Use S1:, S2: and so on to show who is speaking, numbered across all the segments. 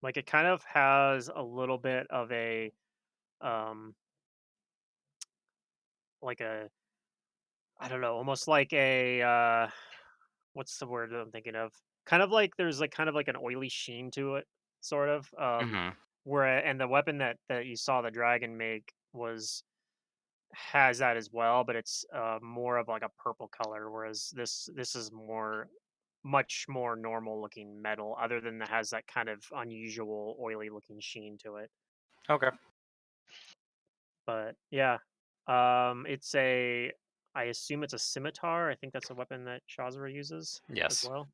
S1: Like it kind of has a little bit of a um like a I don't know, almost like a what's the word that I'm thinking of? Kind of like there's like kind of like an oily sheen to it, sort of.
S2: Hmm.
S1: Where and the weapon that you saw the dragon make was has that as well, but it's more of like a purple color, whereas this is much more normal looking metal, other than that has that kind of unusual oily looking sheen to it.
S2: Okay.
S1: But yeah, it's a I assume it's a scimitar. I think that's a weapon that Shazra uses as
S2: Yes.
S1: well.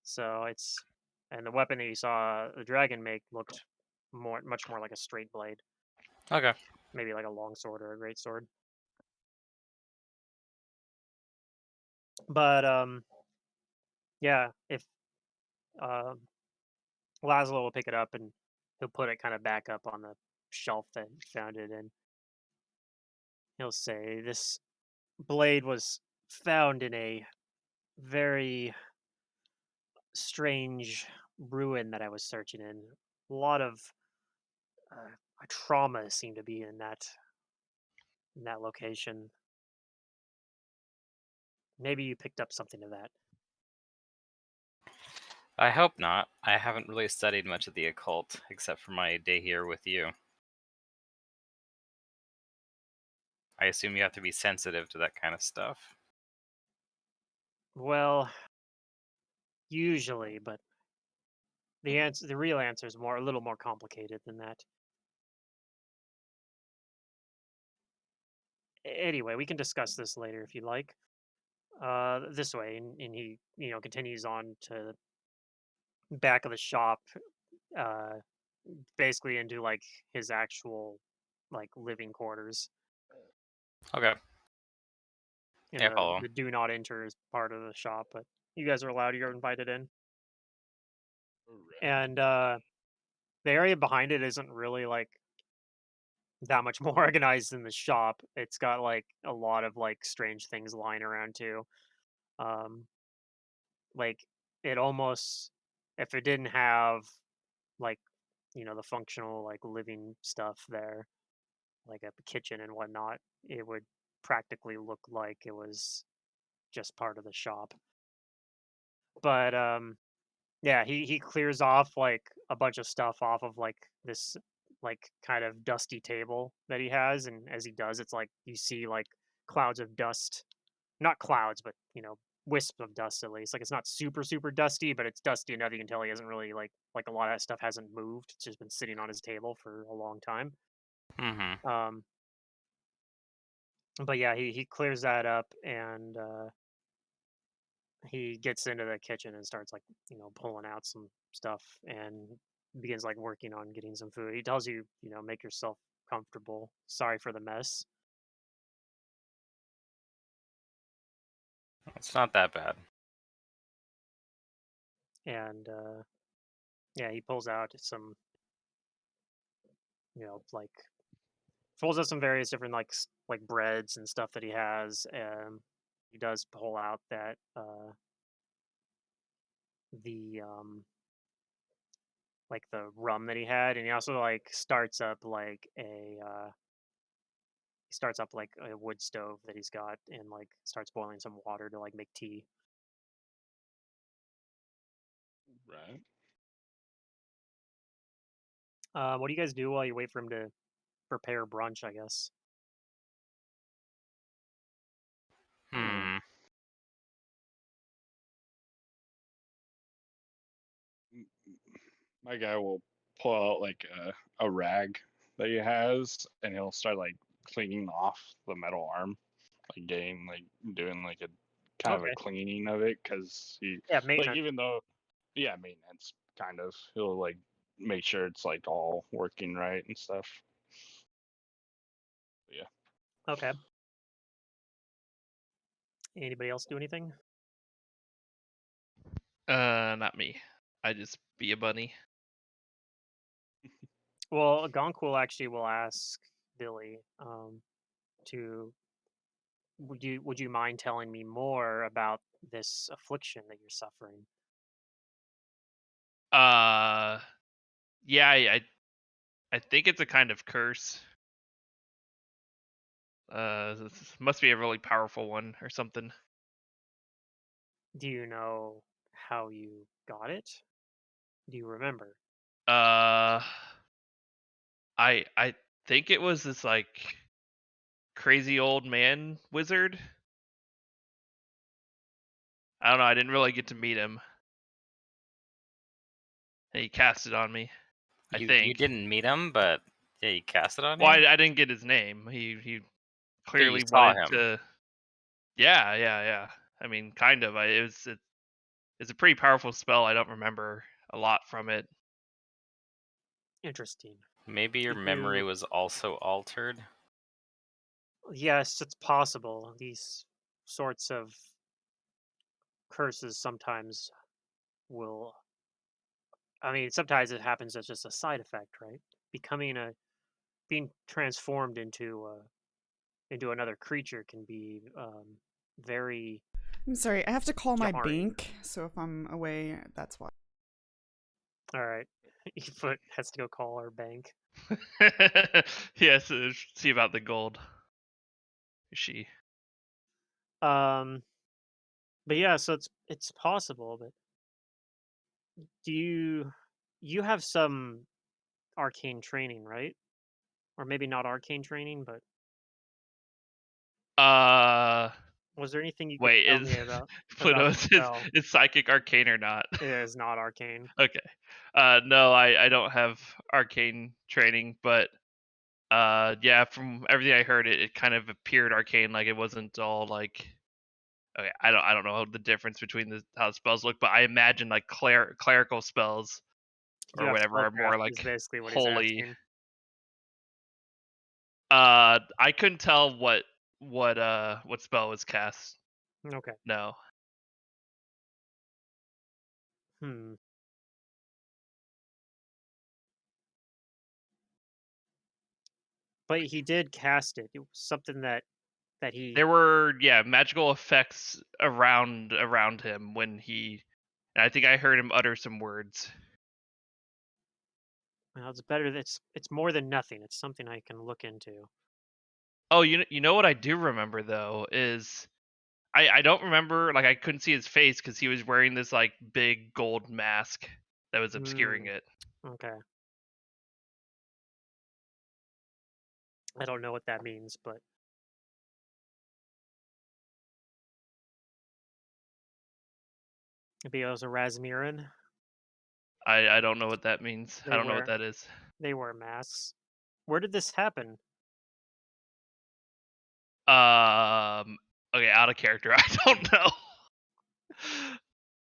S1: So it's and the weapon that you saw the dragon make looked much more like a straight blade,
S2: Okay.
S1: maybe like a long sword or a great sword. But yeah, if um Laszlo will pick it up and he'll put it kind of back up on the shelf that he found it in. He'll say, "This blade was found in a very strange ruin that I was searching in. A lot of trauma seemed to be in that location. Maybe you picked up something of that."
S2: I hope not. I haven't really studied much of the occult except for my day here with you. I assume you have to be sensitive to that kind of stuff.
S1: Well, usually, but the real answer is a little more complicated than that. Anyway, we can discuss this later if you like. This way, and he continues on to back of the shop, uh, basically into like his actual like living quarters.
S2: Okay.
S1: In
S2: Yeah, I follow.
S1: the do not enter is part of the shop, but you guys are allowed. You're invited in,
S3: Alright.
S1: and the area behind it isn't really like that much more organized than the shop. It's got like a lot of like strange things lying around too. Um, like it almost if it didn't have like the functional like living stuff there, like a kitchen and whatnot, it would practically look like it was just part of the shop. But yeah, he clears off like a bunch of stuff off of like this like kind of dusty table that he has, and as he does, it's like you see like clouds of dust, not clouds, but wisps of dust at least. Like it's not super dusty, but it's dusty enough you can tell he hasn't really like a lot of that stuff hasn't moved. It's just been sitting on his table for a long time.
S2: Hmm.
S1: Um, but yeah, he clears that up and he gets into the kitchen and starts like pulling out some stuff and begins like working on getting some food. He tells you make yourself comfortable. Sorry for the mess.
S2: It's not that bad.
S1: And yeah, he pulls out some like pulls out some various different like breads and stuff that he has. He does pull out that the like the rum that he had, and he also like starts up like a wood stove that he's got and like starts boiling some water to like make tea.
S3: Right.
S1: What do you guys do while you wait for him to prepare brunch? I guess.
S3: Hmm.
S2: Hmm.
S3: M My guy will pull out, like, a rag that he has, and he'll start, like, cleaning off the metal arm, like, doing, like, a kind of a
S1: Okay.
S3: cleaning of it, because he
S1: Yeah,
S3: like,
S1: maintenance.
S3: even though yeah, maintenance, kind of. He'll, like, make sure it's, like, all working right and stuff. Yeah.
S1: Okay. Anybody else do anything?
S4: Not me. I just be a bunny.
S1: Well, Gonquil actually will ask Billy to would you mind telling me more about this affliction that you're suffering?
S4: Uh, Yeah, I think it's a kind of curse. Must be a really powerful one or something.
S1: Do you know how you got it? Do you remember?
S4: Uh, I think it was this like crazy old man wizard. I don't know. I didn't really get to meet him, and he cast it on me. I
S2: You
S4: think.
S2: didn't meet him, but yeah, he cast it on
S4: Well,
S2: you.
S4: I didn't get his name. He
S2: But you
S4: clearly
S2: saw
S4: wanted
S2: him.
S4: to. Yeah, yeah, yeah. I mean, kind of. It's a pretty powerful spell. I don't remember a lot from it.
S1: Interesting.
S2: Maybe your
S1: Did
S2: memory
S1: you?
S2: was also altered.
S1: Yes, it's possible. These sorts of curses sometimes will. I mean, sometimes it happens as just a side effect, right? Being transformed into another creature can be very
S5: I'm sorry, I have to call my
S1: jarring.
S5: bank, so if I'm away, that's why.
S1: All right, Foot has to go call our bank.
S4: Yes, see about the gold. She.
S1: Um, but yeah, so it's possible. But do you have some arcane training, right? Or maybe not arcane training, but
S4: Uh,
S1: was there anything you could
S4: Wait,
S1: tell
S4: is
S1: me about
S4: Pluto
S1: the spell?
S4: is psychic arcane or not?
S1: It is not arcane.
S4: Okay. No, I don't have arcane training, but yeah, from everything I heard, it kind of appeared arcane, like it wasn't all like. Okay, I don't know the difference between how the spells look, but I imagine like clerical spells
S1: You
S4: or
S1: have
S4: whatever are more
S1: spellcraft is
S4: like
S1: basically what he's
S4: holy.
S1: asking.
S4: I couldn't tell what spell was cast.
S1: Okay.
S4: No.
S1: Hmm. But he did cast it. It was something that he.
S4: There were magical effects around him when he. And I think I heard him utter some words.
S1: Well, it's better. It's more than nothing. It's something I can look into.
S4: Oh, you know what I do remember though is I don't remember, like I couldn't see his face because he was wearing this like big gold mask that was obscuring
S1: Hmm.
S4: it.
S1: Okay. I don't know what that means, but maybe it was a Rasmiran.
S4: I don't know what that means. I
S1: They
S4: don't know what
S1: wear
S4: that is.
S1: they wear masks. Where did this happen?
S4: Um. Okay, out of character. I don't know.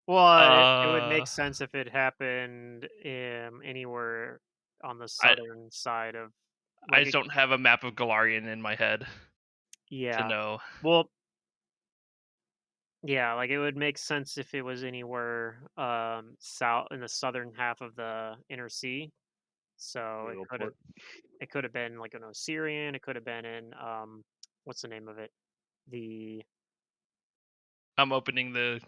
S1: Well, it would
S4: Uh.
S1: make sense if it happened anywhere on the
S4: I
S1: southern side of
S4: I
S1: like
S4: just
S1: it,
S4: don't have a map of Galarian in my head to
S1: yeah.
S4: know.
S1: Well, yeah, like it would make sense if it was anywhere south in the southern half of the inner sea. So
S3: Little port.
S1: it could have been like an Osirian, it could have been in what's the name of it? The
S4: I'm opening the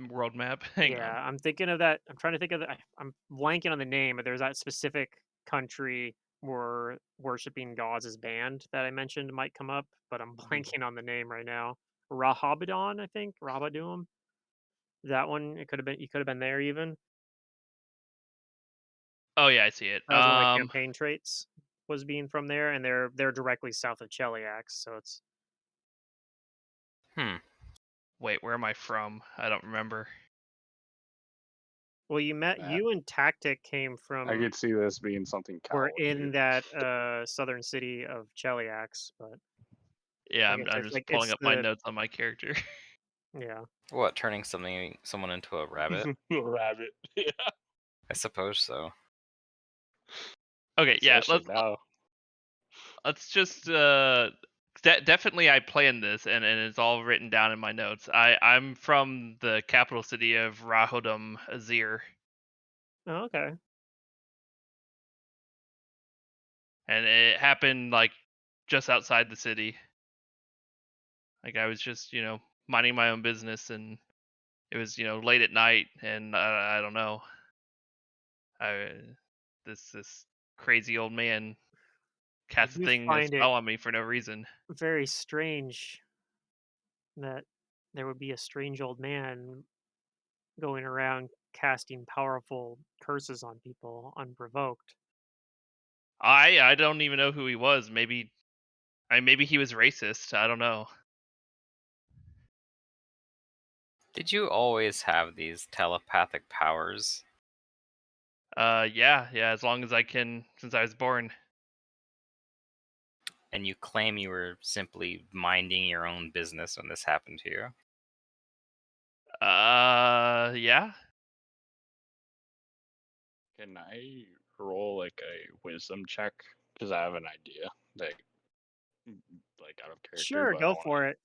S4: world map. Hang
S1: Yeah,
S4: on.
S1: I'm thinking of that. I'm trying to think of I'm blanking on the name, but there's that specific country where worshiping gods is banned that I mentioned might come up, but I'm blanking on the name right now. Rahabadon, I think. Rabadum. That one, it could have been. You could have been there even.
S4: Oh yeah, I see it.
S1: That was one of the campaign traits. Was being from there, and they're directly south of Cheliax, so it's.
S2: Hmm.
S4: Wait, where am I from? I don't remember.
S1: Well,
S3: Uh,
S1: you and Tactic came
S3: I
S1: from.
S3: could see this being something
S1: We're
S3: Cal would
S1: in
S3: do.
S1: that southern city of Cheliax, but
S4: Yeah,
S1: like I
S4: I'm
S1: said,
S4: just
S1: like
S4: pulling
S1: it's
S4: up my
S1: the
S4: notes on my character.
S1: yeah.
S2: What, turning someone into a rabbit?
S3: Rabbit. Yeah.
S2: I suppose so.
S4: Okay, yeah,
S3: Especially now.
S4: let's just definitely I planned this and it's all written down in my notes. I'm from the capital city of Rahodum Azir,
S1: Oh, okay.
S4: and it happened like just outside the city. Like I was just, minding my own business and it was, late at night and I don't know. I this crazy old man
S1: I
S4: cast
S1: do
S4: a
S1: find it
S4: spell on me for no reason.
S1: very strange that there would be a strange old man going around casting powerful curses on people unprovoked.
S4: I don't even know who he was. Maybe he was racist. I don't know.
S2: Did you always have these telepathic powers?
S4: Yeah, as long as I can, since I was born.
S2: And you claim you were simply minding your own business when this happened to you?
S4: Yeah.
S3: Can I roll like a wisdom check? Because I have an idea that, like, out of character,
S1: Sure,
S3: but I
S1: go
S3: want
S1: for it.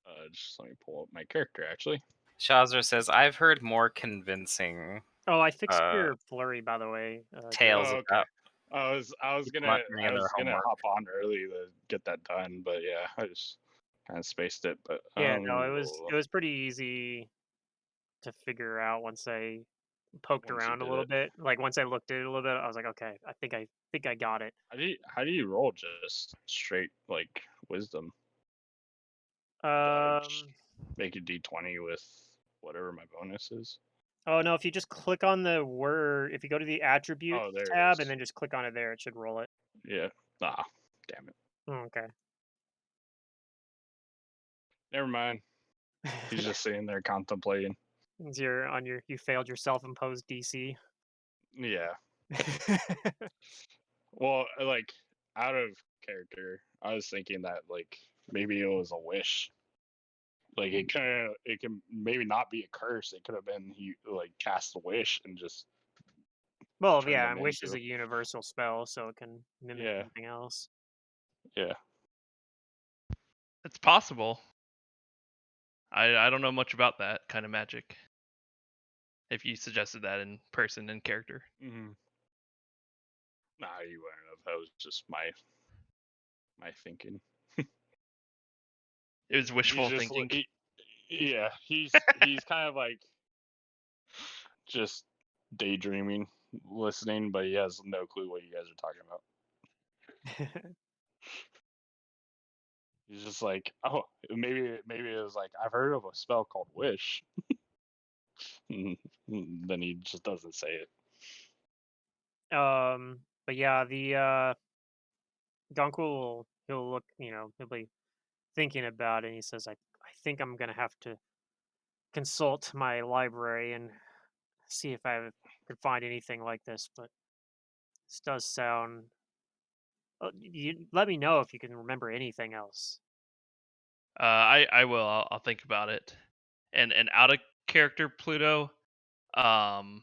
S3: to just let me pull up my character actually.
S2: Shazra says, I've heard more convincing
S1: Oh, I fixed
S2: uh,
S1: your flurry, by the way.
S2: tales
S3: Oh, okay.
S2: about
S3: I was
S2: people not
S3: gonna
S2: turning
S3: I
S2: in their
S3: was gonna
S2: homework.
S3: hop on early to get that done, but yeah, I just kind of spaced it. But
S1: Yeah, no, it was pretty easy to figure out once I poked
S3: once you
S1: around a
S3: did
S1: little
S3: it,
S1: bit. Like once I looked at it a little bit, I was like, okay, I think I got it.
S3: how do you roll just straight like wisdom? Like just
S1: Um,
S3: make a d20 with whatever my bonus is.
S1: oh no, if you just click on the word, if you go to the attributes
S3: Oh, there it
S1: tab and
S3: is.
S1: then just click on it there, it should roll it.
S3: Yeah. Ah, damn it.
S1: Oh, okay.
S3: Never mind. He's just sitting there contemplating.
S1: It's you failed your self-imposed DC.
S3: Yeah. Well, like out of character, I was thinking that like maybe it was a wish. Like it can maybe not be a curse. It could have been he like cast a wish and just
S1: Well,
S3: turned
S1: yeah,
S3: them
S1: and Wish is
S3: into.
S1: a universal spell, so it can mimic
S3: Yeah,
S1: anything else.
S3: yeah.
S4: It's possible. I don't know much about that kind of magic. If you suggested that in person in character.
S3: Mm-hmm. Nah, you wouldn't have. That was just my thinking.
S4: It was
S3: He's
S4: wishful
S3: just
S4: thinking.
S3: yeah. He's kind of like just daydreaming, listening, but he has no clue what you guys are talking about. He's just like, oh, maybe it was like I've heard of a spell called Wish. Then he just doesn't say it.
S1: But yeah, the Gonku he'll look, he'll be thinking about it, and he says, I think I'm gonna have to consult my library and see if I could find anything like this. But this does sound. You let me know if you can remember anything else.
S4: I will. I'll think about it. And out of character Pluto, um,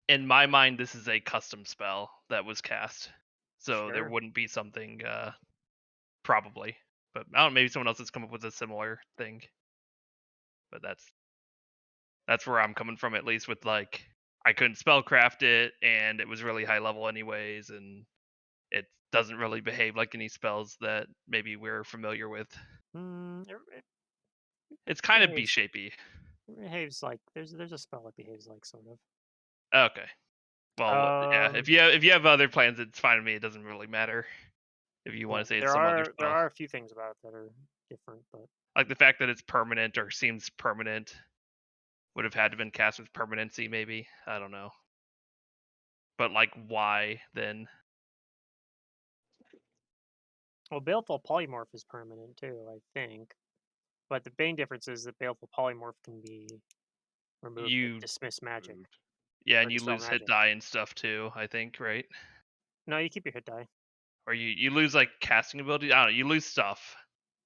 S4: in my mind, this is a custom spell that was cast, so there
S1: Sure.
S4: wouldn't be something probably. But I don't know, maybe someone else has come up with a similar thing. But that's where I'm coming from, at least with like I couldn't spellcraft it, and it was really high level anyways, and it doesn't really behave like any spells that maybe we're familiar with.
S1: It
S4: It's kind of
S1: behaves.
S4: B-shapey.
S1: It behaves like there's a spell that behaves like sort of.
S4: Okay. Well, yeah.
S1: Um,
S4: If you have other plans, it's fine with me. It doesn't really matter. If you want
S1: yeah,
S4: to say it's
S1: there
S4: some other
S1: are there
S4: spell,
S1: are a few things about it that are different, but
S4: like the fact that it's permanent or seems permanent, would have had to been cast with permanency. Maybe I don't know. But like, why then?
S1: well, Baleful Polymorph is permanent too, I think. But the main difference is that Baleful Polymorph can be removed with
S4: You
S1: Dismiss Magic
S3: Moved.
S4: Yeah,
S1: or
S4: and you
S1: Dispel
S4: lose hit
S1: Magic.
S4: die and stuff too. I think, right?
S1: No, you keep your hit die.
S4: Or you lose like casting ability. I don't know. You lose stuff.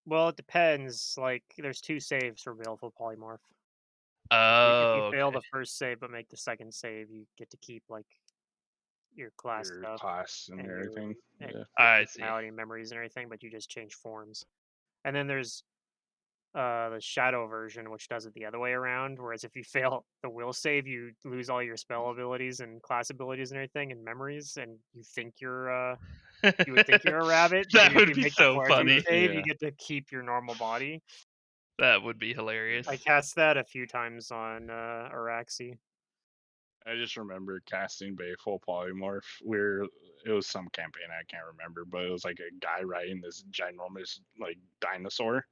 S1: Well, it depends. Like, there's two saves for Baleful Polymorph. If you
S4: Oh,
S1: fail
S4: okay.
S1: the first save but make the second save, you get to keep like your class
S3: Your
S1: stuff
S3: class and
S1: and
S3: everything.
S1: and
S3: Yeah.
S1: your
S4: I see.
S1: personality and memories and everything, but you just change forms. And then there's the shadow version, which does it the other way around. Whereas if you fail the will save, you lose all your spell abilities and class abilities and everything and memories, and you would think you're a rabbit. But then
S4: That
S1: if
S4: would
S1: you
S4: be
S1: make the
S4: so
S1: fortitude
S4: funny.
S1: save, you
S3: Yeah.
S1: get to keep your normal body.
S4: That would be hilarious.
S1: I cast that a few times on Araxi.
S3: I just remember casting Bayful Polymorph. It was some campaign, I can't remember, but it was like a guy riding this ginormous like dinosaur,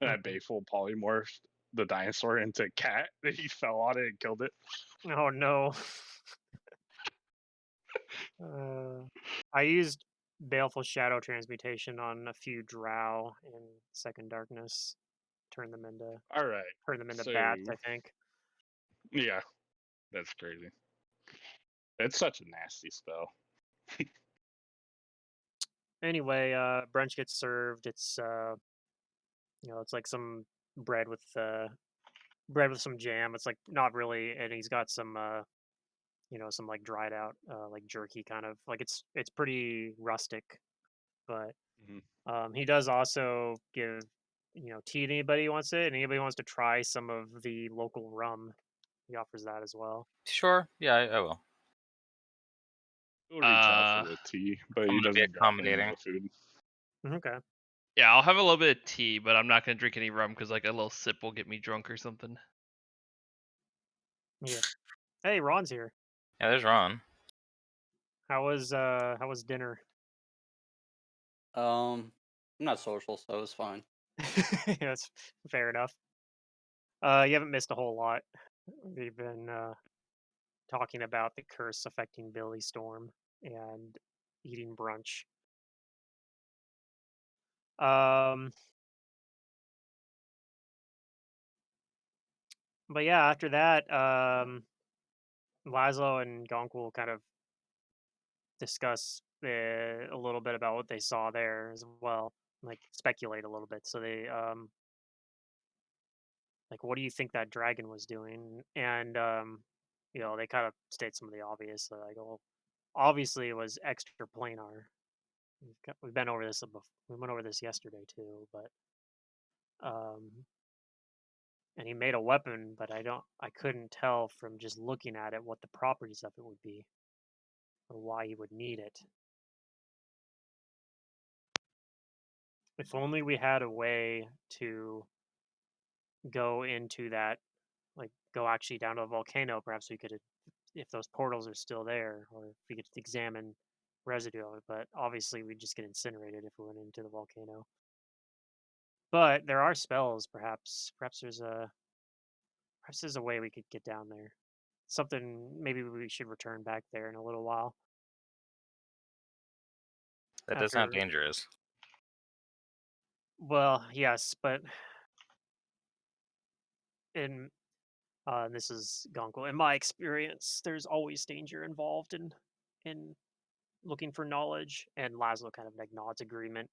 S3: and that
S1: Mhm.
S3: Bayful Polymorphed the dinosaur into a cat. He fell on it and killed it.
S1: Oh no. I used Baleful Shadow Transmutation on a few Drow in Second Darkness. Turn them into
S3: All right, so
S1: bats, I think.
S3: yeah, that's crazy. It's such a nasty spell.
S1: Anyway, brunch gets served. It's it's like some bread with some jam. It's like not really, and he's got some some like dried out like jerky kind of like it's pretty rustic, but
S3: Mhm.
S1: he does also give tea to anybody who wants it, and anybody who wants to try some of the local rum, he offers that as well.
S2: Sure. Yeah, I will.
S3: He'll reach out for the tea, but
S2: I'm
S3: he
S2: gonna be
S3: doesn't drop any of
S2: accommodating.
S3: the food.
S1: Okay.
S4: Yeah, I'll have a little bit of tea, but I'm not gonna drink any rum because like a little sip will get me drunk or something.
S1: Yeah. Hey, Ron's here.
S2: Yeah, there's Ron.
S1: How was dinner?
S6: I'm not social, so it's fine.
S1: That's fair enough. You haven't missed a whole lot. We've been talking about the curse affecting Billy Storm and eating brunch. Um, but yeah, after that, Laszlo and Gonk kind of discuss a little bit about what they saw there as well, like speculate a little bit. So they like, what do you think that dragon was doing? And they kind of state some of the obvious. Like, well, obviously it was extra planar. We've been over this. We went over this yesterday too, but um, and he made a weapon, but I couldn't tell from just looking at it what the properties of it would be or why he would need it. If only we had a way to go into that, like go actually down to a volcano, perhaps we could, if those portals are still there, or if we could examine residue of it. But obviously, we'd just get incinerated if we went into the volcano. But there are spells, perhaps. Perhaps there's a way we could get down there. Something maybe we should return back there in a little while.
S2: That does sound
S1: After,
S2: dangerous.
S1: well, yes, but in this is Gonko. In my experience, there's always danger involved in looking for knowledge. And Laszlo kind of like nods agreement.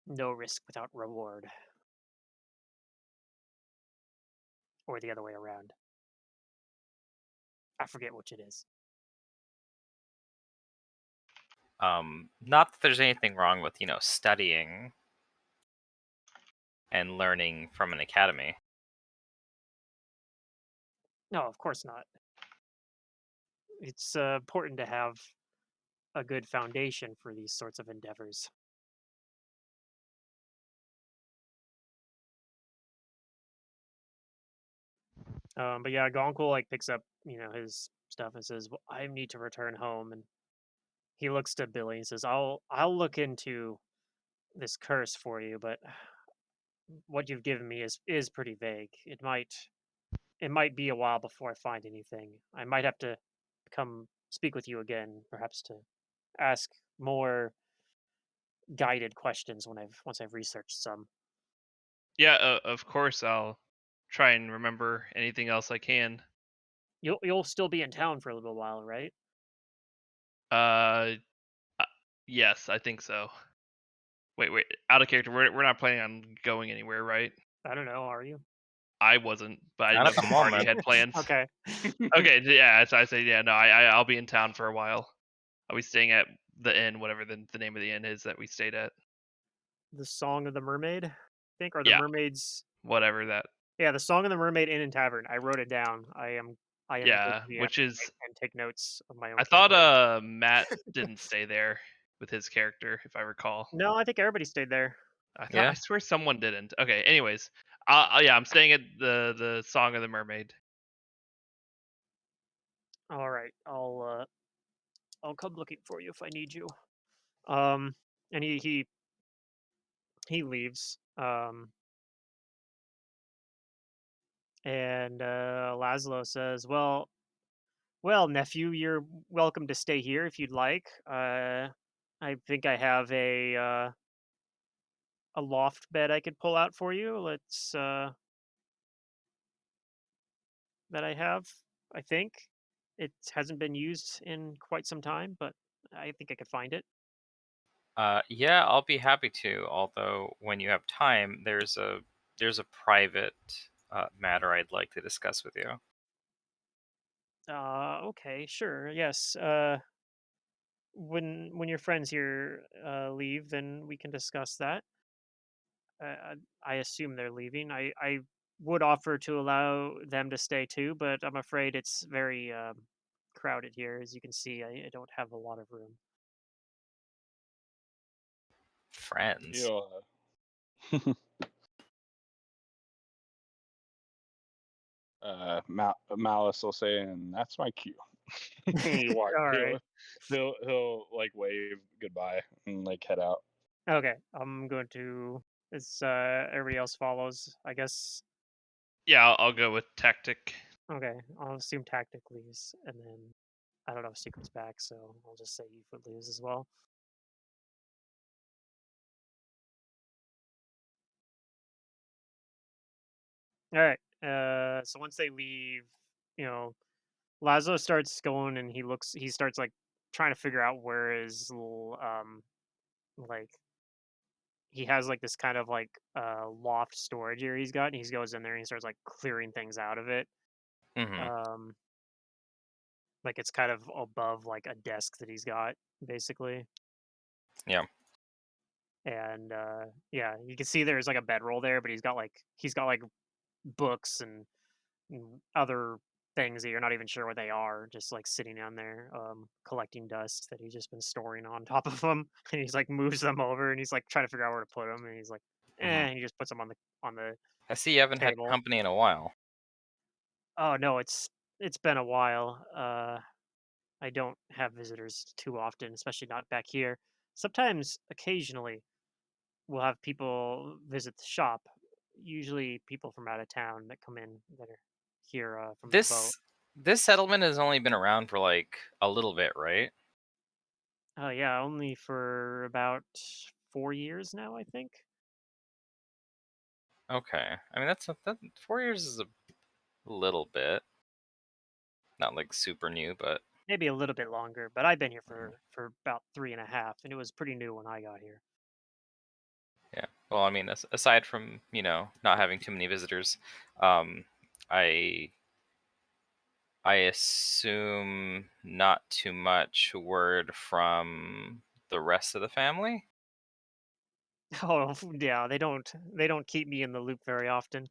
S1: No risk without reward, or the other way around. I forget which it is.
S2: Not that there's anything wrong with studying and learning from an academy.
S1: No, of course not. It's important to have a good foundation for these sorts of endeavors. But yeah, Gonkel like picks up his stuff and says, well, "I need to return home." And he looks to Billy and says, "I'll look into this curse for you, but what you've given me is pretty vague. It might be a while before I find anything. I might have to come speak with you again, perhaps to ask more guided questions once I've researched some."
S4: Yeah, of course I'll try and remember anything else I can.
S1: You'll still be in town for a little while, right?
S4: Uh, yes, I think so. Wait, out of character. We're not planning on going anywhere, right?
S1: I don't know. Are you?
S4: I wasn't, but I didn't
S2: Not
S4: know
S2: at
S4: if
S2: the
S4: the party
S2: moment.
S4: had plans.
S1: Okay.
S4: Okay, yeah. So I say, yeah, no, I'll be in town for a while. I'll be staying at the inn, whatever the name of the inn is that we stayed at.
S1: The Song of the Mermaid, I think, or the
S4: Yeah,
S1: Mermaids.
S4: whatever that.
S1: Yeah, the Song of the Mermaid Inn and Tavern. I wrote it down. I am a good
S4: Yeah,
S1: GM
S4: which is
S1: and take notes of my own
S4: I thought
S1: character.
S4: Matt didn't stay there with his character, if I recall.
S1: No, I think everybody stayed there.
S2: Yeah.
S4: I swear someone didn't. Okay, anyways, yeah, I'm staying at the Song of the Mermaid.
S1: All right, I'll come looking for you if I need you. Um, and he leaves. And Laszlo says, "Well, nephew, you're welcome to stay here if you'd like. I think I have a loft bed I could pull out for you. Let's that I have. I think it hasn't been used in quite some time, but I think I could find it."
S2: Yeah, I'll be happy to. Although, when you have time, there's a private matter I'd like to discuss with you.
S1: Okay, sure, yes. When your friends here leave, then we can discuss that. I assume they're leaving. I would offer to allow them to stay too, but I'm afraid it's very crowded here. As you can see, I don't have a lot of room.
S2: Friends.
S3: He'll Malice will say, and that's my cue. You walk.
S1: All
S3: He'll
S1: right.
S3: he'll like wave goodbye and like head out.
S1: Okay. I'm going to. As everybody else follows, I guess.
S4: Yeah, I'll go with tactic.
S1: Okay. I'll assume tactic leaves, and then I don't know if secret's back, so I'll just say Eufoot leaves as well. All right. So once they leave, you know, Lazo starts going and he starts like trying to figure out where his little like he has like this kind of like loft storage area he's got, and he goes in there and he starts like clearing things out of it.
S2: Hmm.
S1: Um like it's kind of above like a desk that he's got, basically.
S2: Yeah.
S1: And yeah, you can see there's like a bedroll there, but he's got like books and other things that you're not even sure what they are, just like sitting on there, collecting dust that he's just been storing on top of them. And he's like moves them over, and he's like trying to figure out where to put them, and he's like,
S2: Hmm.
S1: and he just puts them on the
S2: I see you haven't had
S1: table.
S2: company in a while.
S1: Oh no, it's been a while. I don't have visitors too often, especially not back here. Sometimes, occasionally, we'll have people visit the shop. Usually, people from out of town that come in that are here from the boat.
S2: This settlement has only been around for like a little bit, right?
S1: Oh yeah, only for about 4 years now, I think.
S2: Okay. I mean, that 4 years is a little bit, not like super new, but
S1: Maybe a little bit longer, but I've been here for about 3.5, and it was pretty new when I got here.
S2: yeah. Well, I mean, aside from not having too many visitors, um, I I assume not too much word from the rest of the family.
S1: Oh yeah, they don't keep me in the loop very often.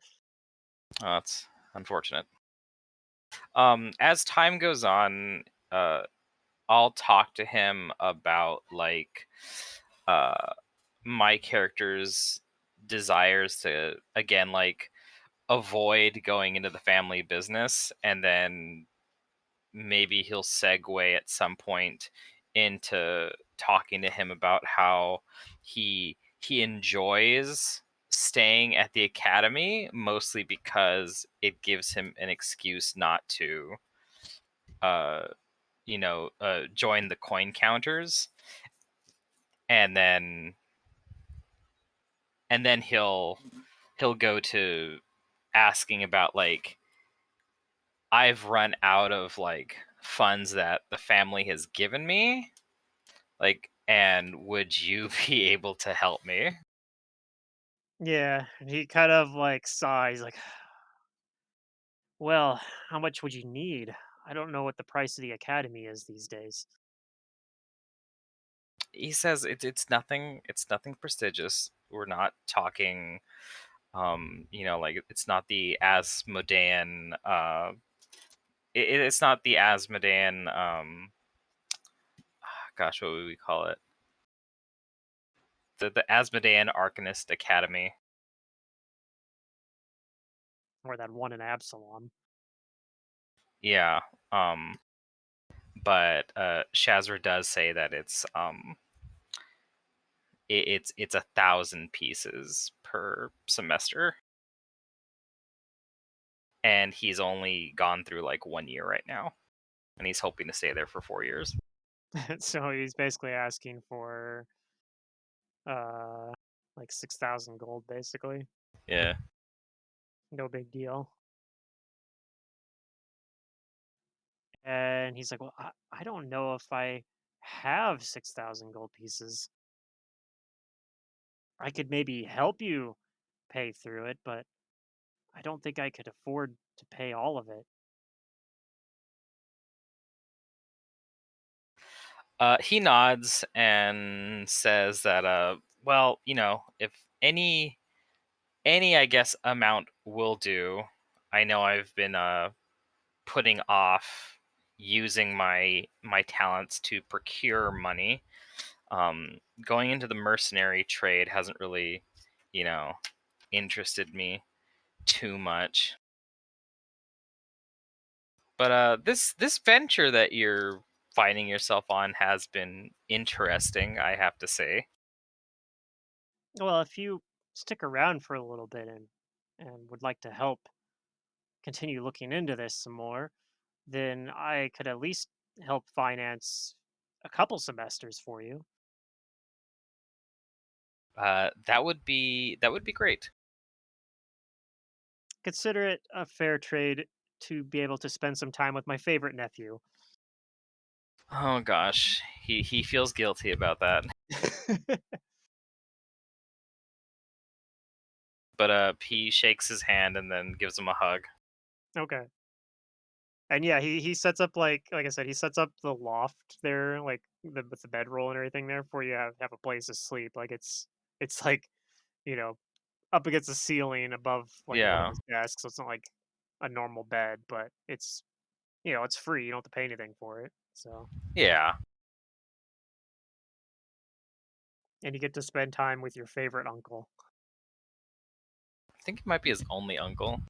S2: Oh, that's unfortunate. As time goes on, uh, I'll talk to him about like uh my character's desires to again like avoid going into the family business, and then maybe he'll segue at some point into talking to him about how he enjoys staying at the academy mostly because it gives him an excuse not to uh join the coin counters, and then he'll go to asking about like, I've run out of like funds that the family has given me, like, and would you be able to help me?
S1: Yeah, and he kind of like sighs, like, "Well, how much would you need? I don't know what the price of the academy is these days."
S2: He says it's nothing prestigious. We're not talking like it's not the Asmodean it's not the Asmodean gosh, what would we call it? The Asmodean Arcanist Academy.
S1: Or that one in Absalom.
S2: Yeah. but Shazra does say that it's 1,000 pieces per semester, and he's only gone through like 1 year right now, and he's hoping to stay there for 4 years.
S1: So he's basically asking for uh like 6,000 gold, basically.
S2: Yeah.
S1: No big deal. And he's like, well, I don't know if I have 6,000 gold pieces. I could maybe help you pay through it, but I don't think I could afford to pay all of it.
S2: He nods and says that, well, if any, I guess, amount will do. I know I've been putting off using my talents to procure money. Going into the mercenary trade hasn't really, interested me too much. But this venture that you're finding yourself on has been interesting, I have to say.
S1: Well, if you stick around for a little bit and would like to help continue looking into this some more, then I could at least help finance a couple semesters for you.
S2: That would be great.
S1: Consider it a fair trade to be able to spend some time with my favorite nephew.
S2: Oh gosh, he feels guilty about that. But he shakes his hand and then gives him a hug.
S1: Okay. And yeah, he sets up like I said, he sets up the loft there, like with the bedroll and everything there for you to have a place to sleep. Like it's like, you know, up against the ceiling above like one of
S2: Yeah.
S1: his desks. So it's not like a normal bed, but it's it's free. You don't have to pay anything for it. So
S2: Yeah.
S1: and you get to spend time with your favorite uncle.
S2: I think it might be his only uncle.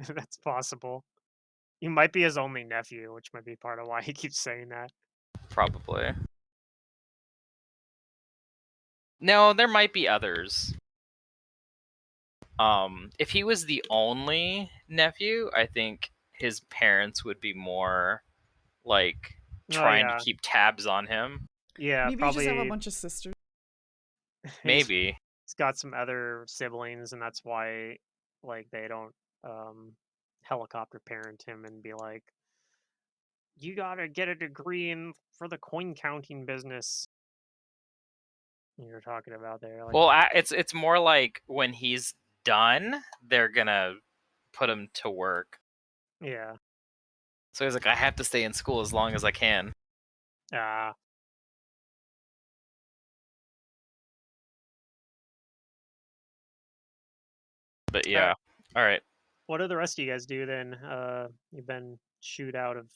S1: That's possible. You might be his only nephew, which might be part of why he keeps saying that.
S2: Probably. No, there might be others. If he was the only nephew, I think his parents would be more like
S1: Oh
S2: trying to
S1: yeah.
S2: keep tabs on him.
S1: Yeah,
S5: Maybe you just have a
S1: probably
S5: bunch of sisters.
S1: he's
S2: Maybe.
S1: he's got some other siblings and that's why like they don't helicopter parent him and be like, you gotta get a degree in for the coin counting business you're talking about there. Like,
S2: Well, it's more like when he's done, they're gonna put him to work.
S1: yeah.
S2: So he's like, I have to stay in school as long as I can.
S1: Uh
S2: But
S1: all
S2: yeah.
S1: right.
S2: All right.
S1: What do the rest of you guys do then? You've been shoot out of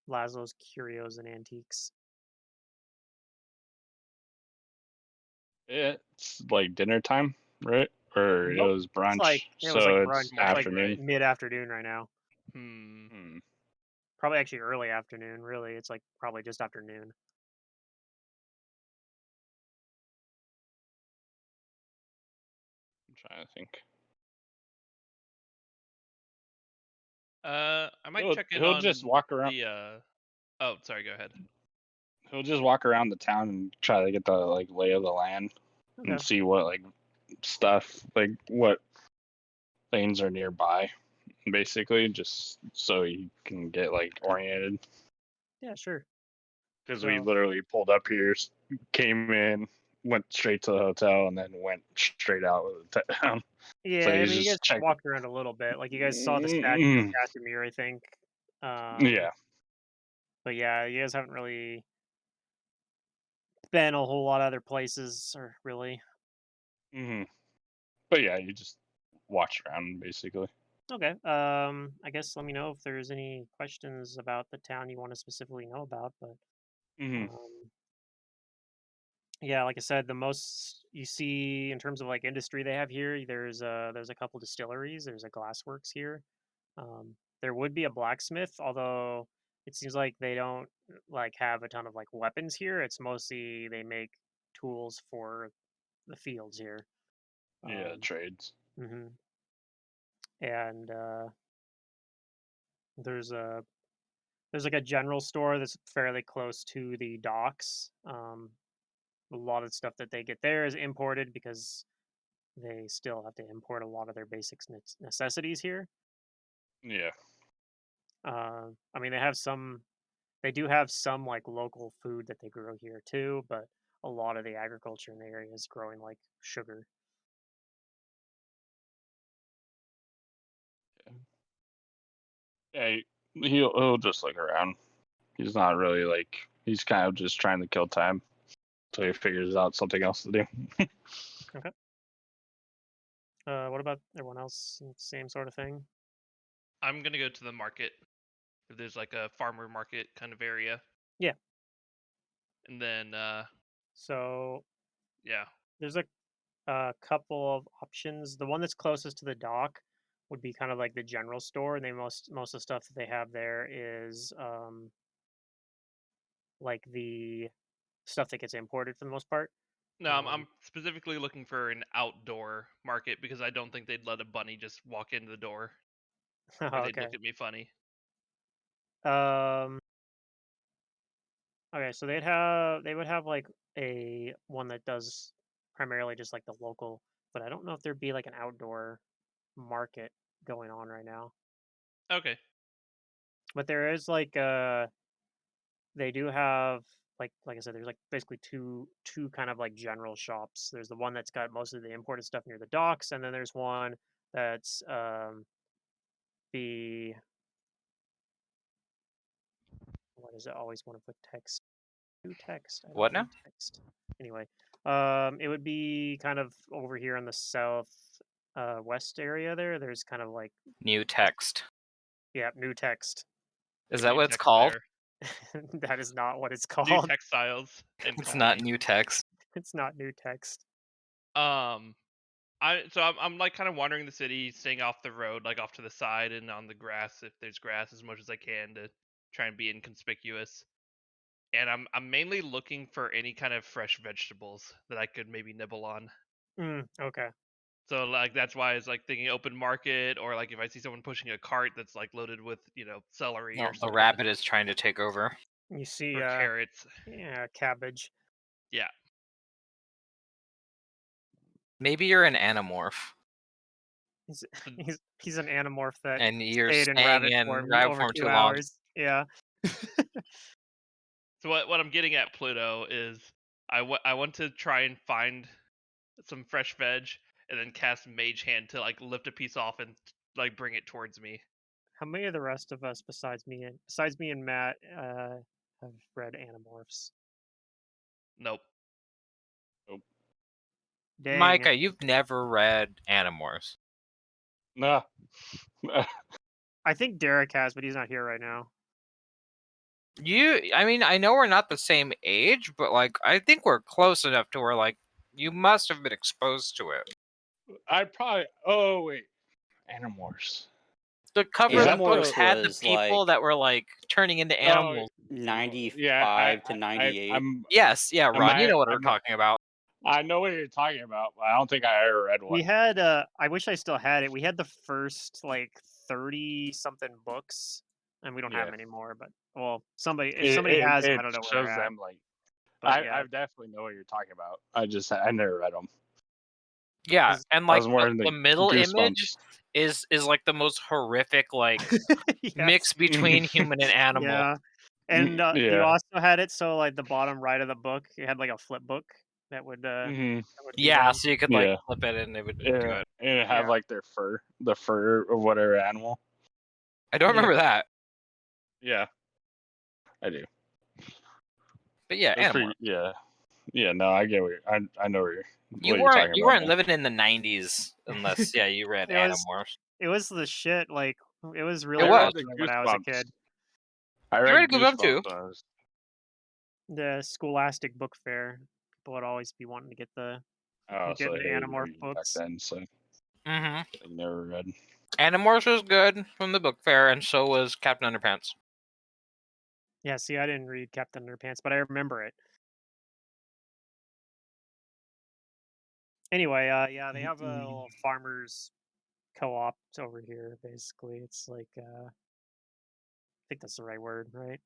S1: Laszlo's Curios and Antiques.
S3: It's like dinner time, right? Or it
S1: Nope.
S3: was
S1: It's like
S3: brunch,
S1: it was like
S3: so
S1: brunch.
S3: it's
S1: It's like
S3: afternoon.
S1: mid afternoon right now.
S4: Hmm.
S3: Hmm.
S1: Probably actually early afternoon, really. It's like probably just afternoon.
S3: I'm trying to think.
S4: I might
S3: He'll
S4: check in
S3: he'll just
S4: on
S3: walk around.
S4: the. Oh, sorry. Go ahead.
S3: He'll just walk around the town and try to get the like lay of the land and
S1: Okay.
S3: see what like stuff, like what things are nearby, basically, just so he can get like oriented.
S1: Yeah, sure.
S3: Because we
S1: So
S3: literally pulled up here, came in, went straight to the hotel, and then went straight out of the town. So
S1: yeah, I
S3: he's
S1: mean you guys
S3: just checking.
S1: walked around a little bit. Like you guys saw the statue of
S3: Mm,
S1: Casimir, I think. Um
S3: yeah.
S1: but yeah, you guys haven't really been a whole lot of other places or really.
S3: hmm But yeah, you just watch around basically.
S1: Okay. I guess let me know if there's any questions about the town you want to specifically know about, but
S3: hmm
S1: um yeah, like I said, the most you see in terms of like industry they have here, there's a couple distilleries, there's a glassworks here. There would be a blacksmith, although it seems like they don't like have a ton of like weapons here. It's mostly they make tools for the fields here.
S3: Yeah, trades.
S1: Mhm. And there's a there's like a general store that's fairly close to the docks. A lot of stuff that they get there is imported because they still have to import a lot of their basic necessities here.
S3: Yeah.
S1: I mean, they do have some like local food that they grow here too, but a lot of the agriculture in the area is growing like sugar.
S3: Yeah, he'll just look around. He's not really like he's kind of just trying to kill time until he figures out something else to do.
S1: Okay. What about everyone else? Same sort of thing.
S4: I'm gonna go to the market. If there's like a farmer market kind of area.
S1: Yeah.
S4: And then
S1: So
S4: yeah.
S1: there's a couple of options. The one that's closest to the dock would be kind of like the general store, and they most of the stuff that they have there is like the stuff that gets imported for the most part.
S4: No, I'm specifically looking for an outdoor market because I don't think they'd let a bunny just walk into the door or they'd
S1: Okay.
S4: look at me funny.
S1: Um. Okay, so they would have like a one that does primarily just like the local, but I don't know if there'd be like an outdoor market going on right now.
S4: Okay.
S1: But there is like they do have like I said, there's like basically two kind of like general shops. There's the one that's got most of the imported stuff near the docks, and then there's one that's the what is it? Always want to put text. Do text. I don't
S2: What
S1: need
S2: now?
S1: text. Anyway, it would be kind of over here in the south west area there. There's kind of like
S2: New text.
S1: yeah, new text.
S2: Is that
S4: New
S2: what it's
S4: text
S2: called?
S4: there.
S1: That is not what it's
S4: New
S1: called.
S4: textiles and
S2: It's not
S4: colony.
S2: new text.
S1: It's not new text.
S4: I'm like kind of wandering the city, staying off the road, like off to the side and on the grass if there's grass as much as I can to try and be inconspicuous. And I'm mainly looking for any kind of fresh vegetables that I could maybe nibble on.
S1: Okay.
S4: So like that's why I was like thinking open market or like if I see someone pushing a cart that's like loaded with, celery
S2: No,
S4: or
S2: the
S4: something
S2: rabbit is trying to take over.
S1: You see,
S4: or carrots.
S1: yeah, cabbage.
S4: Yeah.
S2: Maybe you're an anamorph,
S1: He's
S4: So,
S1: he's an anamorph that
S2: and you're
S1: stayed in
S2: staying
S1: rabbit
S2: in
S1: form
S2: rabbit
S1: over
S2: form
S1: two
S2: too long.
S1: hours. Yeah.
S4: so what I'm getting at Pluto is I want to try and find some fresh veg and then cast Mage Hand to like lift a piece off and like bring it towards me.
S1: How many of the rest of us besides me and Matt have read Animorphs?
S4: Nope.
S1: Dang.
S2: Micah, you've never read Animorphs.
S3: Nah.
S1: I think Derek has, but he's not here right now.
S2: I mean, I know we're not the same age, but like, I think we're close enough to where like you must have been exposed to it.
S3: I probably. Oh wait, Animorphs.
S2: The cover of the
S3: that the-
S2: books
S6: Animorphs
S2: had the
S6: was
S2: people
S6: like
S2: that were like turning into animals.
S6: 95 to 98.
S2: Yes, yeah, Ron, you know what we're
S3: I'm,
S2: talking about.
S3: I know what you're talking about, but I don't think I ever read one.
S1: We had I wish I still had it. We had the first like 30 something books, and we don't have
S3: Yeah.
S1: them anymore, but well, if
S3: It,
S1: somebody
S3: it,
S1: has them,
S3: it
S1: I don't know where
S3: shows
S1: they're at.
S3: them like
S1: But
S3: I
S1: yeah,
S3: definitely know what you're talking about. I never read them.
S2: Yeah,
S1: 'cause-
S2: and
S3: I
S2: like
S3: was wearing
S2: the middle image
S3: Goosebumps.
S2: is like the most horrific like
S1: yes.
S2: mix between human and animal.
S1: Yeah. And you
S3: Yeah.
S1: also had it so like the bottom right of the book, you had like a flip book that would
S3: hmm
S1: be
S2: Yeah,
S1: done.
S2: so you could like
S3: Yeah.
S2: flip it and it would do
S3: Yeah.
S2: it.
S3: And it have
S1: Yeah.
S3: like the fur of whatever animal.
S2: I don't
S1: Yeah.
S2: remember that,
S3: Yeah. I do.
S2: but yeah,
S3: That's
S2: Animorphs.
S3: pretty. Yeah. Yeah. No, I get I know what
S2: You
S3: you're talking
S2: you
S3: about.
S2: weren't living in the '90s unless you read
S1: It was
S2: Animorphs.
S1: it was the shit. Like it was
S2: It
S1: really
S2: was.
S3: the
S1: popular when I was a
S3: Goosebumps.
S1: kid.
S3: I
S2: You
S3: read
S2: read Goosebumps too.
S3: Goosebumps when I was.
S1: The Scholastic Book Fair. People would always be wanting to get
S3: Oh,
S1: get
S3: so I
S1: the
S3: hated
S1: Animorph
S3: reading back
S1: books.
S3: then, so
S2: Mm-hmm.
S3: I never read.
S2: Animorphs was good from the book fair, and so was Captain Underpants.
S1: Yeah, see, I didn't read Captain Underpants, but I remember it. Anyway, yeah, they have a little farmers co-op over here. Basically, it's like I think that's the right word, right?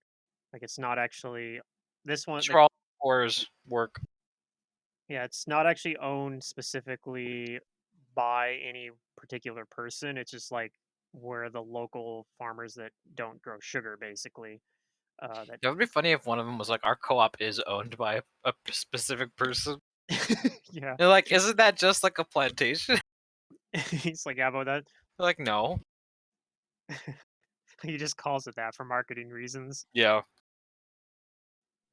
S1: Like it's not actually this one.
S2: It's where all wars work.
S1: Yeah, it's not actually owned specifically by any particular person. It's just like where the local farmers that don't grow sugar, basically. That
S2: It would be funny if one of them was like, our co-op is owned by a specific person.
S1: yeah,
S2: They're like, isn't that just like a plantation?
S1: he's like, yeah, but that
S2: They're like, no.
S1: he just calls it that for marketing reasons.
S2: Yeah.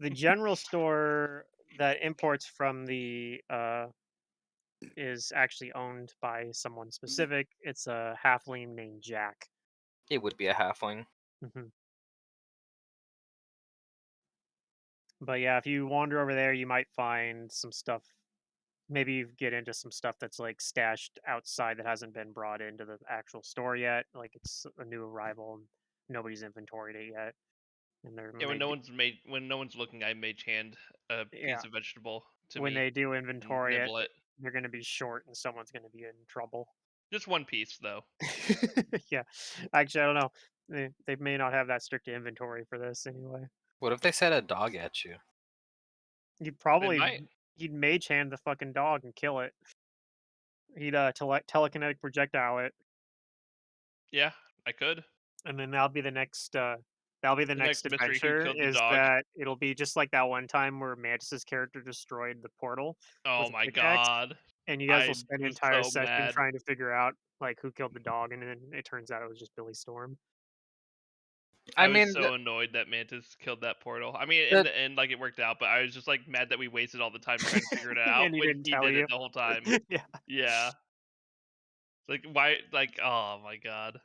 S1: The general store that imports from the is actually owned by someone specific. It's a halfling named Jack.
S2: It would be a halfling.
S1: hmm But yeah, if you wander over there, you might find some stuff. Maybe you get into some stuff that's like stashed outside that hasn't been brought into the actual store yet. Like it's a new arrival and nobody's inventoried it yet. And they're
S4: Yeah, when no one's looking, I mage hand a
S1: yeah,
S4: piece of vegetable to
S1: when
S4: me
S1: they do
S4: and
S1: inventory it,
S4: nibble it.
S1: they're going to be short and someone's going to be in trouble.
S4: Just one piece though.
S1: Yeah, actually, I don't know. They may not have that strict inventory for this anyway.
S2: What if they set a dog at you?
S1: You'd
S4: It
S1: probably
S4: might.
S1: he'd mage hand the fucking dog and kill it. He'd telekinetic projectile it,
S4: Yeah, I could.
S1: and then that'll be the
S4: The
S1: next
S4: next mystery: who
S1: adventure.
S4: killed the
S1: Is
S4: dog?
S1: that it'll be just like that one time where Mantis's character destroyed the portal
S4: Oh
S1: with a
S4: my
S1: pickaxe,
S4: god,
S1: and you guys will
S4: I
S1: spend an
S4: was
S1: entire
S4: so
S1: session
S4: mad.
S1: trying to figure out like who killed the dog, and then it turns out it was just Billy Storm.
S2: I
S4: I was
S2: mean,
S4: so annoyed that Mantis killed that portal. I mean, in
S2: the,
S4: the end, like it worked out, but I was just like mad that we wasted all the time trying to figure it out
S1: And he
S4: when
S1: didn't
S4: he
S1: tell
S4: did it
S1: you.
S4: the whole time.
S1: Yeah,
S4: Yeah, like why? Like oh my god.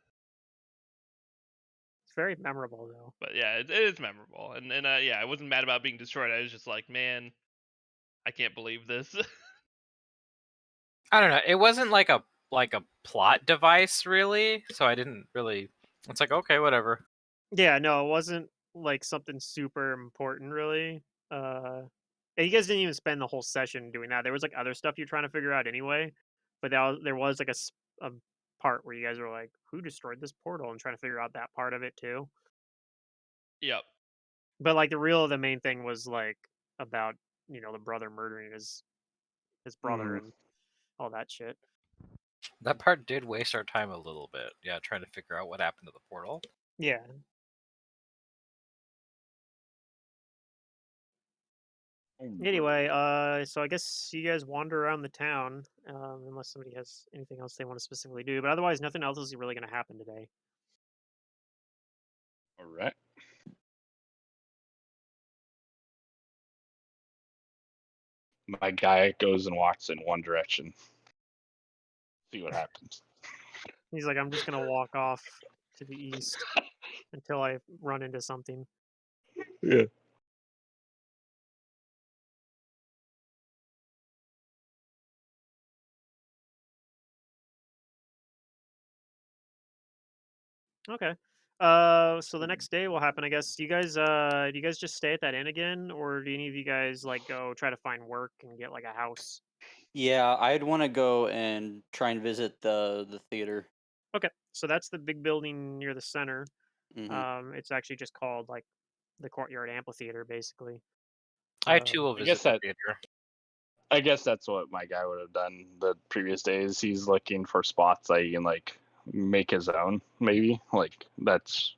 S1: it's very memorable though.
S4: But yeah, it is memorable, and yeah, I wasn't mad about being destroyed. I was just like, man, I can't believe this.
S2: I don't know. It wasn't like a plot device really, so I didn't really. It's like, okay, whatever.
S1: Yeah, no, it wasn't like something super important really. And you guys didn't even spend the whole session doing that. There was like other stuff you're trying to figure out anyway, but there was like a part where you guys were like, "Who destroyed this portal?" and trying to figure out that part of it too.
S4: Yep.
S1: But like the main thing was like about the brother murdering his brother and all that shit.
S2: That part did waste our time a little bit. Yeah, trying to figure out what happened to the portal.
S1: Yeah. Anyway, so I guess you guys wander around the town, unless somebody has anything else they want to specifically do. But otherwise, nothing else is really going to happen today.
S3: All right. My guy goes and walks in one direction. See what happens.
S1: He's like, I'm just going to walk off to the east until I run into something.
S3: Yeah.
S1: Okay. So the next day will happen, I guess. Do you guys just stay at that inn again, or do any of you guys like go try to find work and get like a house?
S6: Yeah, I'd want to go and try and visit the theater.
S1: Okay, so that's the big building near the center.
S6: Hmm.
S1: It's actually just called like the Courtyard Amphitheater, basically.
S2: I too will
S3: I guess
S2: visit the theater.
S3: I guess that's what my guy would have done the previous days. He's looking for spots that he can like make his own, maybe. Like that's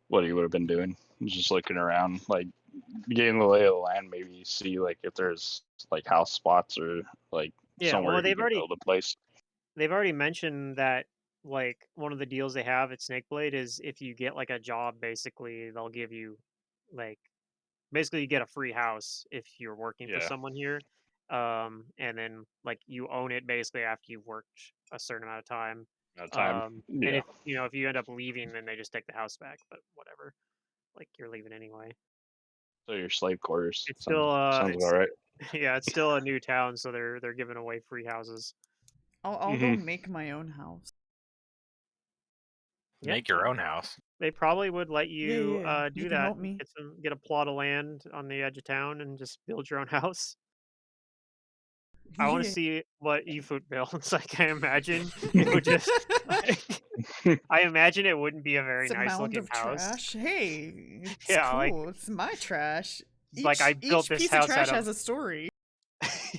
S3: what he would have been doing. Just looking around, like getting the lay of the land, maybe see like if there's like house spots or like
S1: Yeah,
S3: somewhere
S1: well,
S3: he can build a place.
S1: they've already mentioned that like one of the deals they have at Snakeblade is if you get like a job, basically they'll give you like basically you get a free house if you're working for
S3: Yeah,
S1: someone here. And then like you own it basically after you've worked a certain amount of time.
S3: no time.
S1: And
S3: Yeah,
S1: if you end up leaving, then they just take the house back. But whatever, like you're leaving anyway.
S3: so your slave quarters
S1: It's still
S3: sounds about right.
S1: yeah, it's still a new town, so they're giving away free houses.
S5: I'll go make my own house.
S1: Yeah,
S2: Make your own house.
S1: they probably would let you
S5: Yeah. You
S1: do
S5: can
S1: that.
S5: help me.
S1: Get a plot of land on the edge of town and just build your own house. I want to
S5: Yeah.
S1: see what Efoot builds. Like I imagine it would just like I imagine it wouldn't be a very
S5: It's a
S1: nice
S5: mound
S1: looking
S5: of
S1: house.
S5: trash. Hey, it's
S1: Yeah, like
S5: cool. It's my trash.
S1: it's like I built
S5: Each
S1: this
S5: piece of
S1: house
S5: trash
S1: out of
S5: has a story.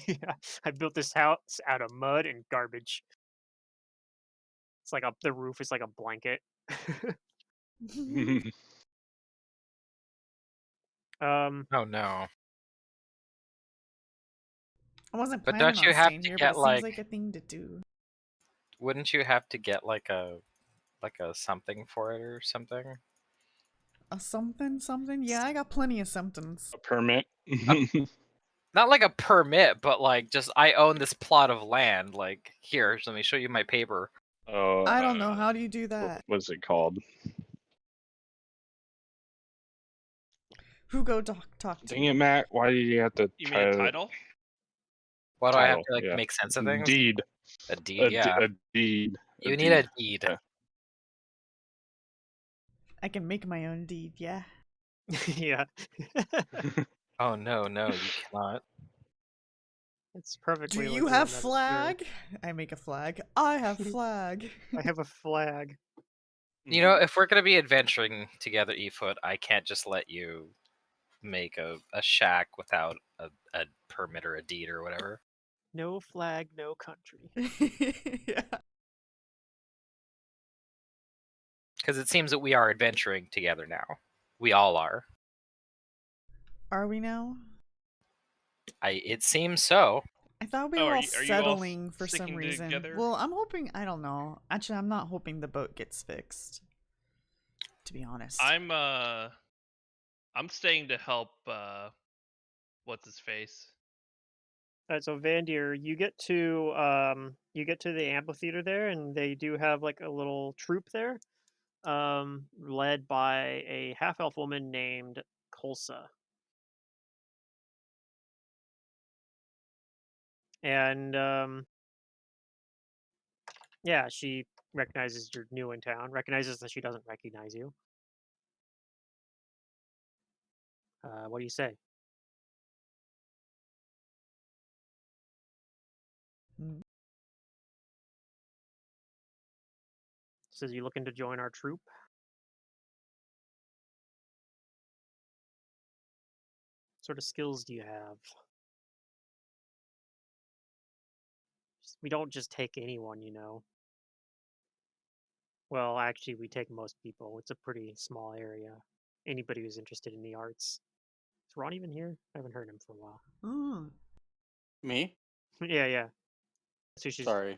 S1: yeah, I built this house out of mud and garbage. It's like the roof is like a blanket. um,
S2: Oh no.
S5: I wasn't
S2: But
S5: planning
S2: don't
S5: on
S2: you have
S5: staying
S2: to
S5: here, but
S2: get
S5: it seems
S2: like?
S5: like a thing to do.
S2: Wouldn't you have to get like a something for it or something?
S5: A something? Yeah, I got plenty of somethings.
S3: A permit.
S2: Not like a permit, but like just I own this plot of land. Like here, let me show you my paper.
S3: Oh,
S5: I don't know. How do you do
S3: what
S5: that?
S3: was it called?
S5: Who go talk to?
S3: Dang it, Matt! Why did you have to
S4: You mean
S3: try
S4: a
S3: to
S4: title?
S2: Why do I have
S3: title?
S2: to like
S3: Yeah,
S2: make sense of things?
S3: deed.
S2: A deed, yeah.
S3: A deed. A
S2: You need a
S3: deed.
S2: deed.
S3: Yeah.
S5: I can make my own deed, yeah.
S1: yeah,
S2: Oh no, you cannot.
S1: it's
S5: Do
S1: perfectly
S5: you
S1: legal
S5: have
S1: in that it's yours.
S5: flag? I make a flag. I have flag.
S1: I have a flag.
S2: You know, if we're gonna be adventuring together, Efoot, I can't just let you make a shack without a permit or a deed or whatever.
S1: No flag, no country.
S5: Yeah.
S2: Because it seems that we are adventuring together now. We all are.
S5: Are we now?
S2: It seems so.
S5: I thought we
S4: Oh,
S5: were all
S4: are you all
S5: settling for some
S4: sticking
S5: reason.
S4: together?
S5: Well, I'm hoping. I don't know. Actually, I'm not hoping the boat gets fixed. To be honest.
S4: I'm staying to help what's his face?
S1: Alright, so Vandir, you get to the amphitheater there, and they do have like a little troop there, led by a half elf woman named Kolsa. And yeah, she recognizes you're new in town, recognizes that she doesn't recognize you. What do you say?
S5: Mm.
S1: Says you looking to join our troop? What sort of skills do you have? We don't just take anyone, you know. Well, actually, we take most people. It's a pretty small area. Anybody who's interested in the arts. Is Ron even here? I haven't heard him for a while.
S5: Oh.
S6: Me?
S1: Yeah, yeah. So she's
S6: Sorry.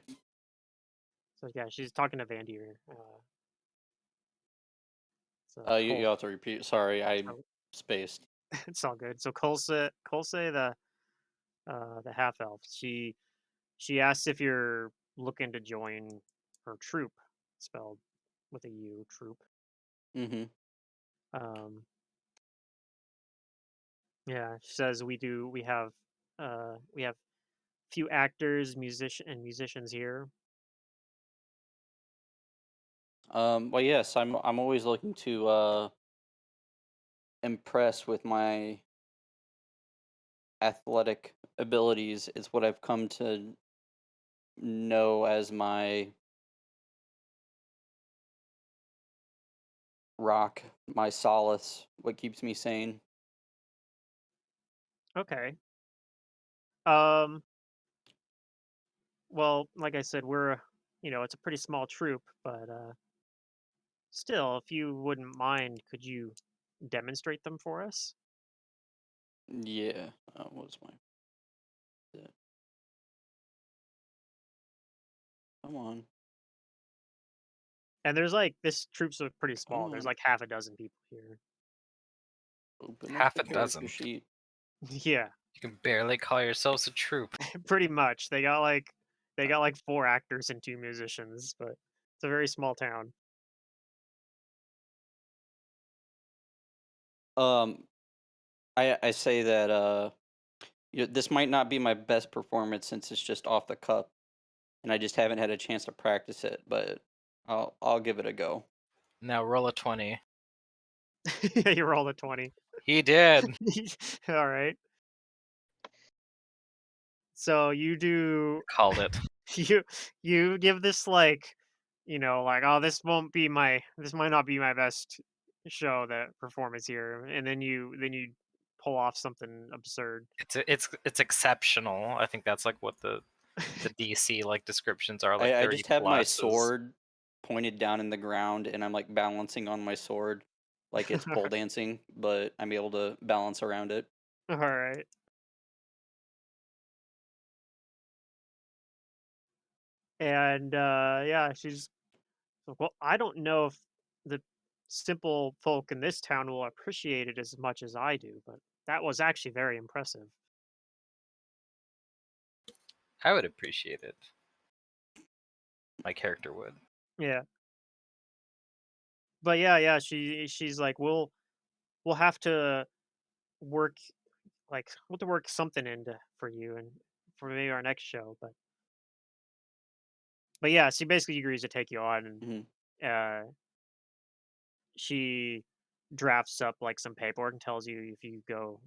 S1: so yeah, she's talking to Vandir. So
S6: You
S1: Cole,
S6: have to repeat. Sorry, I
S1: so
S6: spaced.
S1: it's all good. So Kolse, the half elf. She asks if you're looking to join her troop, spelled with a U, troop.
S6: Mm-hmm.
S1: Um, yeah, she says we have few actors, musicians here.
S6: Well, yes, I'm always looking to impress with my athletic abilities. Is what I've come to know as my rock, my solace, what keeps me sane.
S1: Okay. Um, well, like I said, it's a pretty small troop, but still, if you wouldn't mind, could you demonstrate them for us?
S6: Yeah. What was my? Come on,
S1: And there's like this troop's pretty
S6: come
S1: small. There's
S6: on.
S1: like half a dozen people here.
S6: Open up
S2: Half
S6: the
S2: a
S6: character
S2: dozen.
S6: sheet.
S1: Yeah,
S2: You can barely call yourselves a troop.
S1: pretty much. They got like four actors and two musicians, but it's a very small town.
S6: Um, I say that this might not be my best performance since it's just off the cuff, and I just haven't had a chance to practice it, but I'll give it a go.
S2: Now roll a 20.
S1: Yeah, you rolled a 20.
S2: He did.
S1: All right. So you do
S2: Called it.
S1: you give this like, like, oh, this might not be my best show, that performance here, and then you pull off something absurd.
S2: It's exceptional. I think that's like what the DC like descriptions are, like
S6: I
S2: 30
S6: just have my
S2: plus is
S6: sword pointed down in the ground, and I'm like balancing on my sword, like it's pole dancing, but I'm able to balance around it.
S1: All right. And yeah, she's like, well, I don't know if the simple folk in this town will appreciate it as much as I do, but that was actually very impressive.
S2: I would appreciate it. My character would.
S1: Yeah. But yeah, she's like, we'll have to work we'll have to work something into for you and for maybe our next show, but yeah, she basically agrees to take you on, and
S6: Hmm.
S1: uh she drafts up like some paperwork and tells you, if you go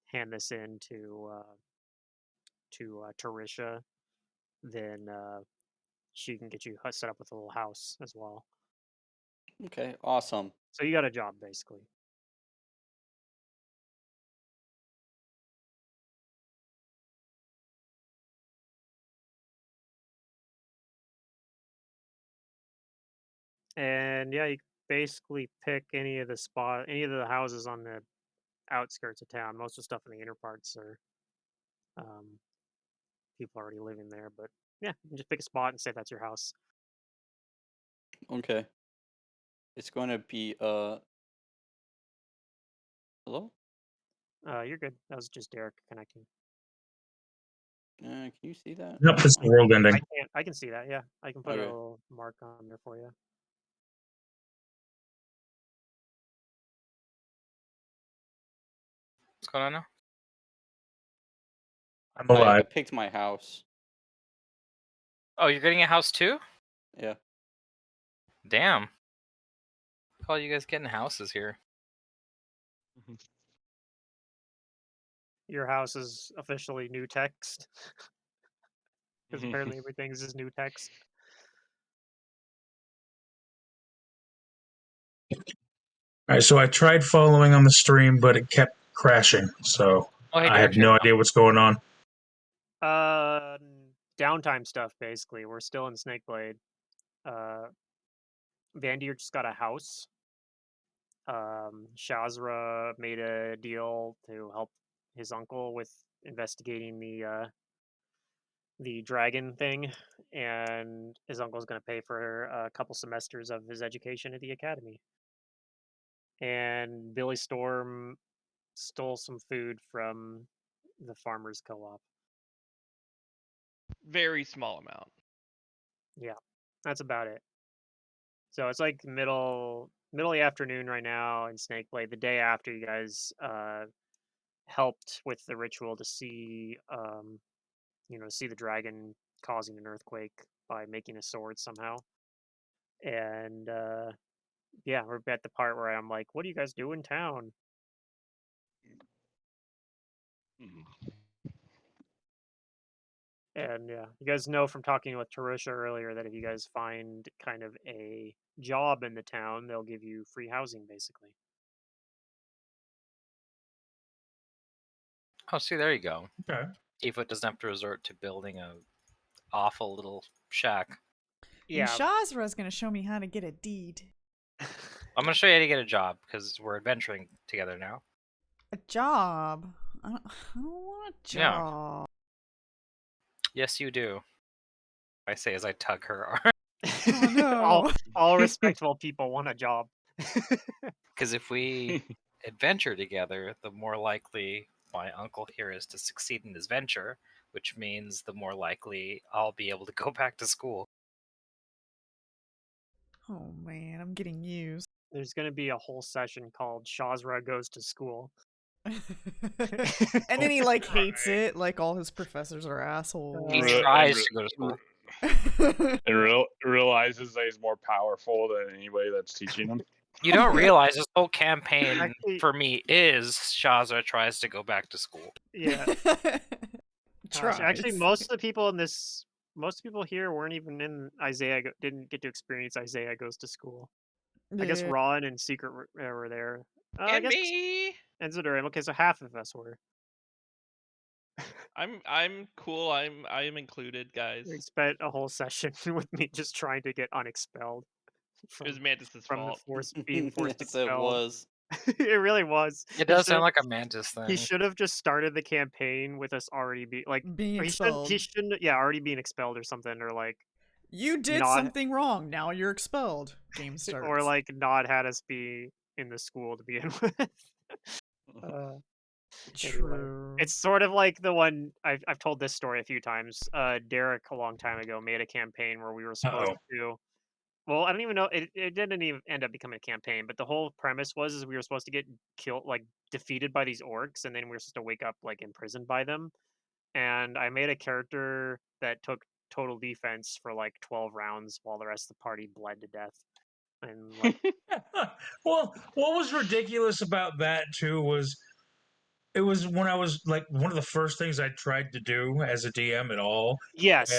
S1: hand this in to Tarisha, then she can get you set up with a little house as well.
S6: Okay, awesome.
S1: So you got a job basically. And yeah, you basically pick any of the houses on the outskirts of town. Most of the stuff in the inner parts are um, people already living there, but yeah, you can just pick a spot and say that's your house.
S6: Okay. It's going to be hello?
S1: You're good. That was just Derek connecting.
S6: Can you see that?
S7: Yep, it's the world ending.
S1: I can see that. Yeah, I can put a
S6: Okay.
S1: little mark on there for you.
S2: What's going on now?
S7: I'm
S6: I
S7: alive.
S6: picked my house.
S2: Oh, you're getting a house too?
S6: Yeah.
S2: Damn. Call you guys getting houses here.
S1: Your house is officially new text because apparently everything's just new text.
S7: All right, so I tried following on the stream, but it kept crashing. So
S2: Oh, hey,
S7: I have
S2: Derek.
S7: no idea what's going on.
S1: Uh, Downtime stuff basically. We're still in Snakeblade. Uh, Vandir just got a house. Shazra made a deal to help his uncle with investigating the dragon thing, and his uncle's going to pay for a couple semesters of his education at the academy. And Billy Storm stole some food from the farmers co-op.
S4: Very small amount.
S1: Yeah, that's about it. So it's like middle of the afternoon right now in Snakeblade. The day after you guys helped with the ritual to see see the dragon causing an earthquake by making a sword somehow. And yeah, we're at the part where I'm like, what do you guys do in town? And yeah, you guys know from talking with Tarisha earlier that if you guys find kind of a job in the town, they'll give you free housing basically.
S2: Oh, see, there you go.
S7: Okay.
S2: Tifa doesn't have to resort to building a awful little shack.
S5: And
S1: Yeah.
S5: Shazra's gonna show me how to get a deed.
S2: I'm gonna show you how to get a job because we're adventuring together now.
S5: A job? I don't want a
S2: Yeah.
S5: job.
S2: Yes, you do. I say as I tug her arm.
S5: Oh no.
S1: all respectable people want a job.
S2: Because if we adventure together, the more likely my uncle here is to succeed in his venture, which means the more likely I'll be able to go back to school.
S5: Oh man, I'm getting used.
S1: There's going to be a whole session called Shazra Goes to School.
S5: And then he like hates it, like all his professors are assholes.
S2: He
S3: Re-
S2: tries
S3: re-
S2: to go to school.
S3: and realizes that he's more powerful than anybody that's teaching him.
S2: You don't realize this whole campaign
S1: Actually,
S2: for me is Shazza tries to go back to school.
S1: yeah. Gosh, actually,
S5: Tries.
S1: most of the people in this, most people here weren't even in didn't get to experience Isaiah Goes to School. I guess
S5: Yeah.
S1: Ron and Secret were there. I
S4: And
S1: guess
S4: me.
S1: and Zadurim. Okay, so half of us were.
S4: I'm cool. I am included, guys.
S1: We spent a whole session with me just trying to get unexpelled
S4: It was
S1: from
S4: Mantis's
S1: the
S4: fault.
S1: being forced
S6: Yes, it
S1: expelled.
S6: was.
S1: It really was.
S2: It
S1: He
S2: does sound
S1: should
S2: like a Mantis
S1: he
S2: thing.
S1: should have just started the campaign with us already
S5: Being
S1: he
S5: expelled.
S1: shouldn't already being expelled or something, or like
S5: You did
S1: not
S5: something wrong. Now you're expelled. Game starts.
S1: or like not had us be in the school to begin with. Uh, anyway,
S5: True.
S1: it's sort of like the one I've told this story a few times. Derek a long time ago made a campaign where we were supposed
S7: Uh-oh.
S1: to. Well, I don't even know. It didn't even end up becoming a campaign, but the whole premise was is we were supposed to get killed, like defeated by these orcs, and then we were supposed to wake up like imprisoned by them. And I made a character that took total defense for like 12 rounds while the rest of the party bled to death. And like,
S7: Well, what was ridiculous about that too was it was when I was like one of the first things I tried to do as a DM at all,
S1: yes,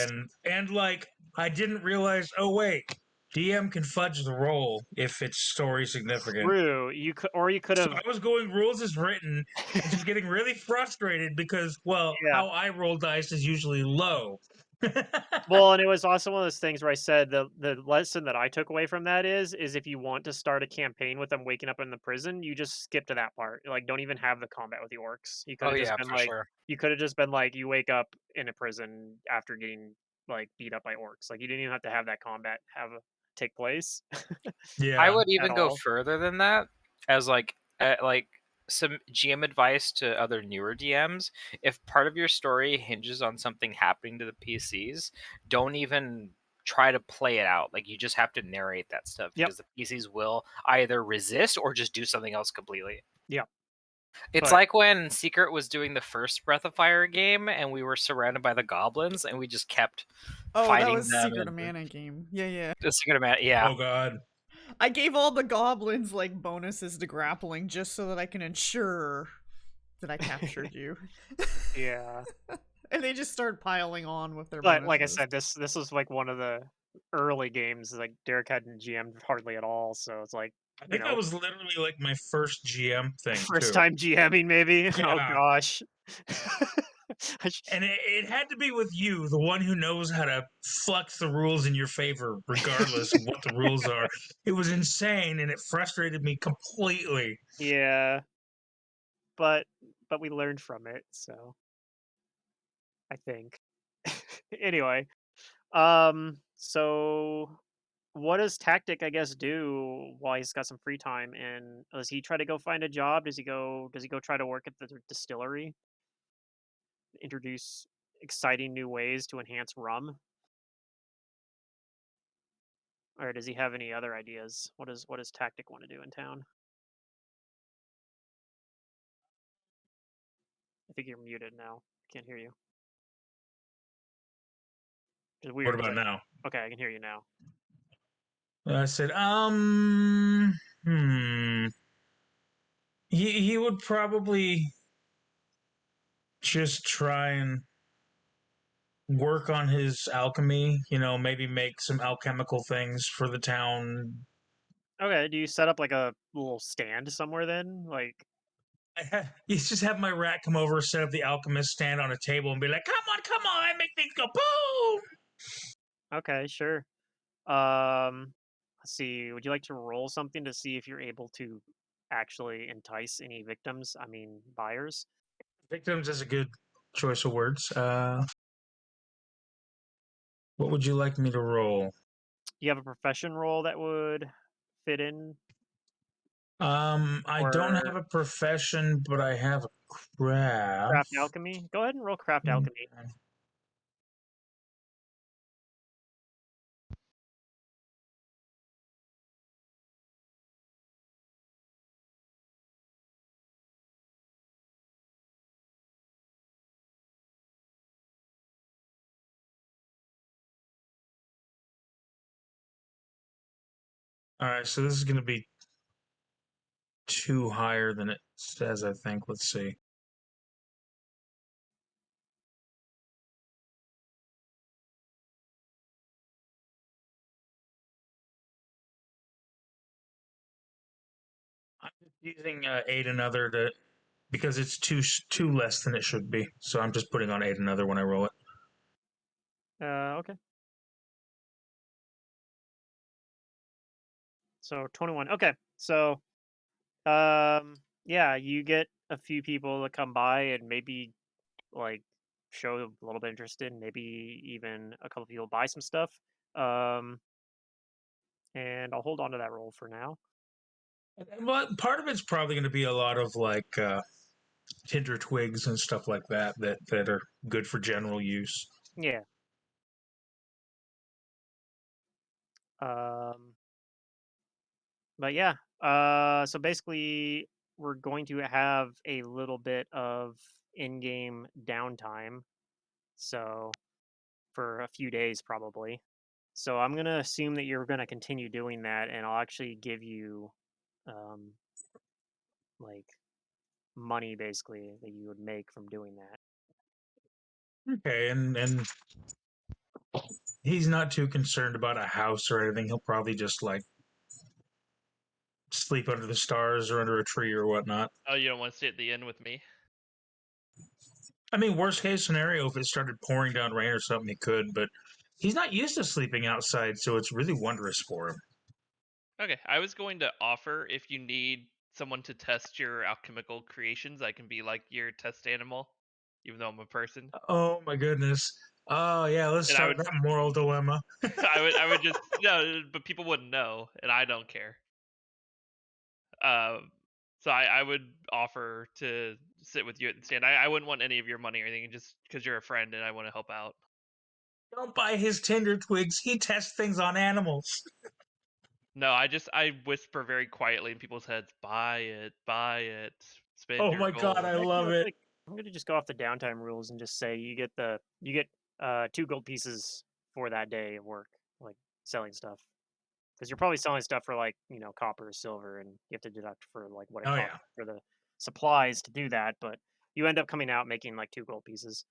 S7: and like I didn't realize. Oh wait, DM can fudge the roll if it's story significant.
S1: true. You could
S7: So
S1: have,
S7: I was going rules as written and just getting really frustrated because, well,
S1: yeah.
S7: how I roll dice is usually low.
S1: Well, and it was also one of those things where I said the lesson that I took away from that is if you want to start a campaign with them waking up in the prison, you just skip to that part. Like, don't even have the combat with the orcs. You could
S2: Oh
S1: have just
S2: yeah,
S1: been
S2: for
S1: like,
S2: sure.
S1: you could have just been like, you wake up in a prison after getting like beat up by orcs. Like, you didn't even have to have that combat take place
S2: I
S7: Yeah.
S2: would
S1: at
S2: even go
S1: all.
S2: further than that as like some GM advice to other newer DMs. If part of your story hinges on something happening to the PCs, don't even try to play it out. Like you just have to narrate that stuff
S1: Yep.
S2: because the PCs will either resist or just do something else completely.
S1: Yep.
S2: It's
S1: But
S2: like when Secret was doing the first Breath of Fire game and we were surrounded by the goblins and we just kept
S5: Oh, that
S2: fighting
S5: was
S2: them
S5: Secret of
S2: and
S5: Mana game. Yeah, yeah.
S2: the Secret of Mana. Yeah.
S7: Oh God.
S5: I gave all the goblins like bonuses to grappling just so that I can ensure that I captured you.
S1: yeah.
S5: And they just start piling on with their
S1: But like I
S5: bonuses.
S1: said, this was like one of the early games. Like Derek hadn't GM'd hardly at all, so it's like,
S7: I
S1: you
S7: think that
S1: know,
S7: was literally like my first GM thing
S1: first
S7: too.
S1: time GMing maybe. Oh
S7: Yeah.
S1: gosh.
S7: And it had to be with you, the one who knows how to flux the rules in your favor, regardless of what the rules are. It was insane, and it frustrated me completely.
S1: Yeah, but we learned from it, so I think. Anyway, so what does Tactic, I guess, do while he's got some free time? And does he try to go find a job? Does he go try to work at the distillery? Introduce exciting new ways to enhance rum? Or does he have any other ideas? What does Tactic want to do in town? I think you're muted now. Can't hear you. It's
S7: What
S1: weird because
S7: about now?
S1: okay, I can hear you now.
S7: I said, hmm. He would probably just try and work on his alchemy, maybe make some alchemical things for the town.
S1: Okay, do you set up like a little stand somewhere then? Like,
S7: You just have my rat come over, set up the alchemist stand on a table, and be like, come on, I make things go boom.
S1: okay, sure. Let's see. Would you like to roll something to see if you're able to actually entice any victims? I mean, buyers.
S7: Victims is a good choice of words. What would you like me to roll?
S1: You have a profession roll that would fit in,
S7: I don't
S1: or
S7: have a profession, but I have a craft.
S1: craft alchemy. Go ahead and roll craft alchemy.
S7: All right, so this is going to be 2 higher than it says, I think. Let's see. I'm just using aid another to because it's two less than it should be. So I'm just putting on aid another when I roll it.
S1: Okay. So 21. Okay. So yeah, you get a few people to come by and maybe like show a little bit interested, maybe even a couple people buy some stuff. Um and I'll hold on to that roll for now.
S7: Well, part of it's probably going to be a lot of like tinder twigs and stuff like that are good for general use.
S1: Yeah. Um but yeah. So basically we're going to have a little bit of in-game downtime. So for a few days probably. So I'm gonna assume that you're gonna continue doing that, and I'll actually give you, um, like money basically that you would make from doing that.
S7: Okay, and he's not too concerned about a house or anything. He'll probably just like sleep under the stars or under a tree or whatnot.
S4: Oh, you don't want to stay at the inn with me?
S7: I mean, worst case scenario, if it started pouring down rain or something, he could, but he's not used to sleeping outside, so it's really wondrous for him.
S4: Okay, I was going to offer if you need someone to test your alchemical creations, I can be like your test animal, even though I'm a person.
S7: Oh my goodness. Oh yeah, let's
S4: And I
S7: start
S4: would,
S7: that moral dilemma.
S4: I would just no, but people wouldn't know, and I don't care. Um, so I would offer to sit with you at the stand. I wouldn't want any of your money or anything, just because you're a friend and I want to help out.
S7: Don't buy his tinder twigs. He tests things on animals.
S4: No, I whisper very quietly in people's heads, buy it, spend
S7: Oh
S4: your
S7: my god, I
S4: gold.
S1: Actually,
S7: love
S1: let's
S7: it.
S1: like I'm gonna just go off the downtime rules and just say you get 2 gold pieces for that day of work, like selling stuff. Because you're probably selling stuff for like, copper or silver, and you have to deduct for like what it
S7: Oh
S1: costs
S7: yeah.
S1: for the supplies to do that, but you end up coming out making like 2 gold pieces.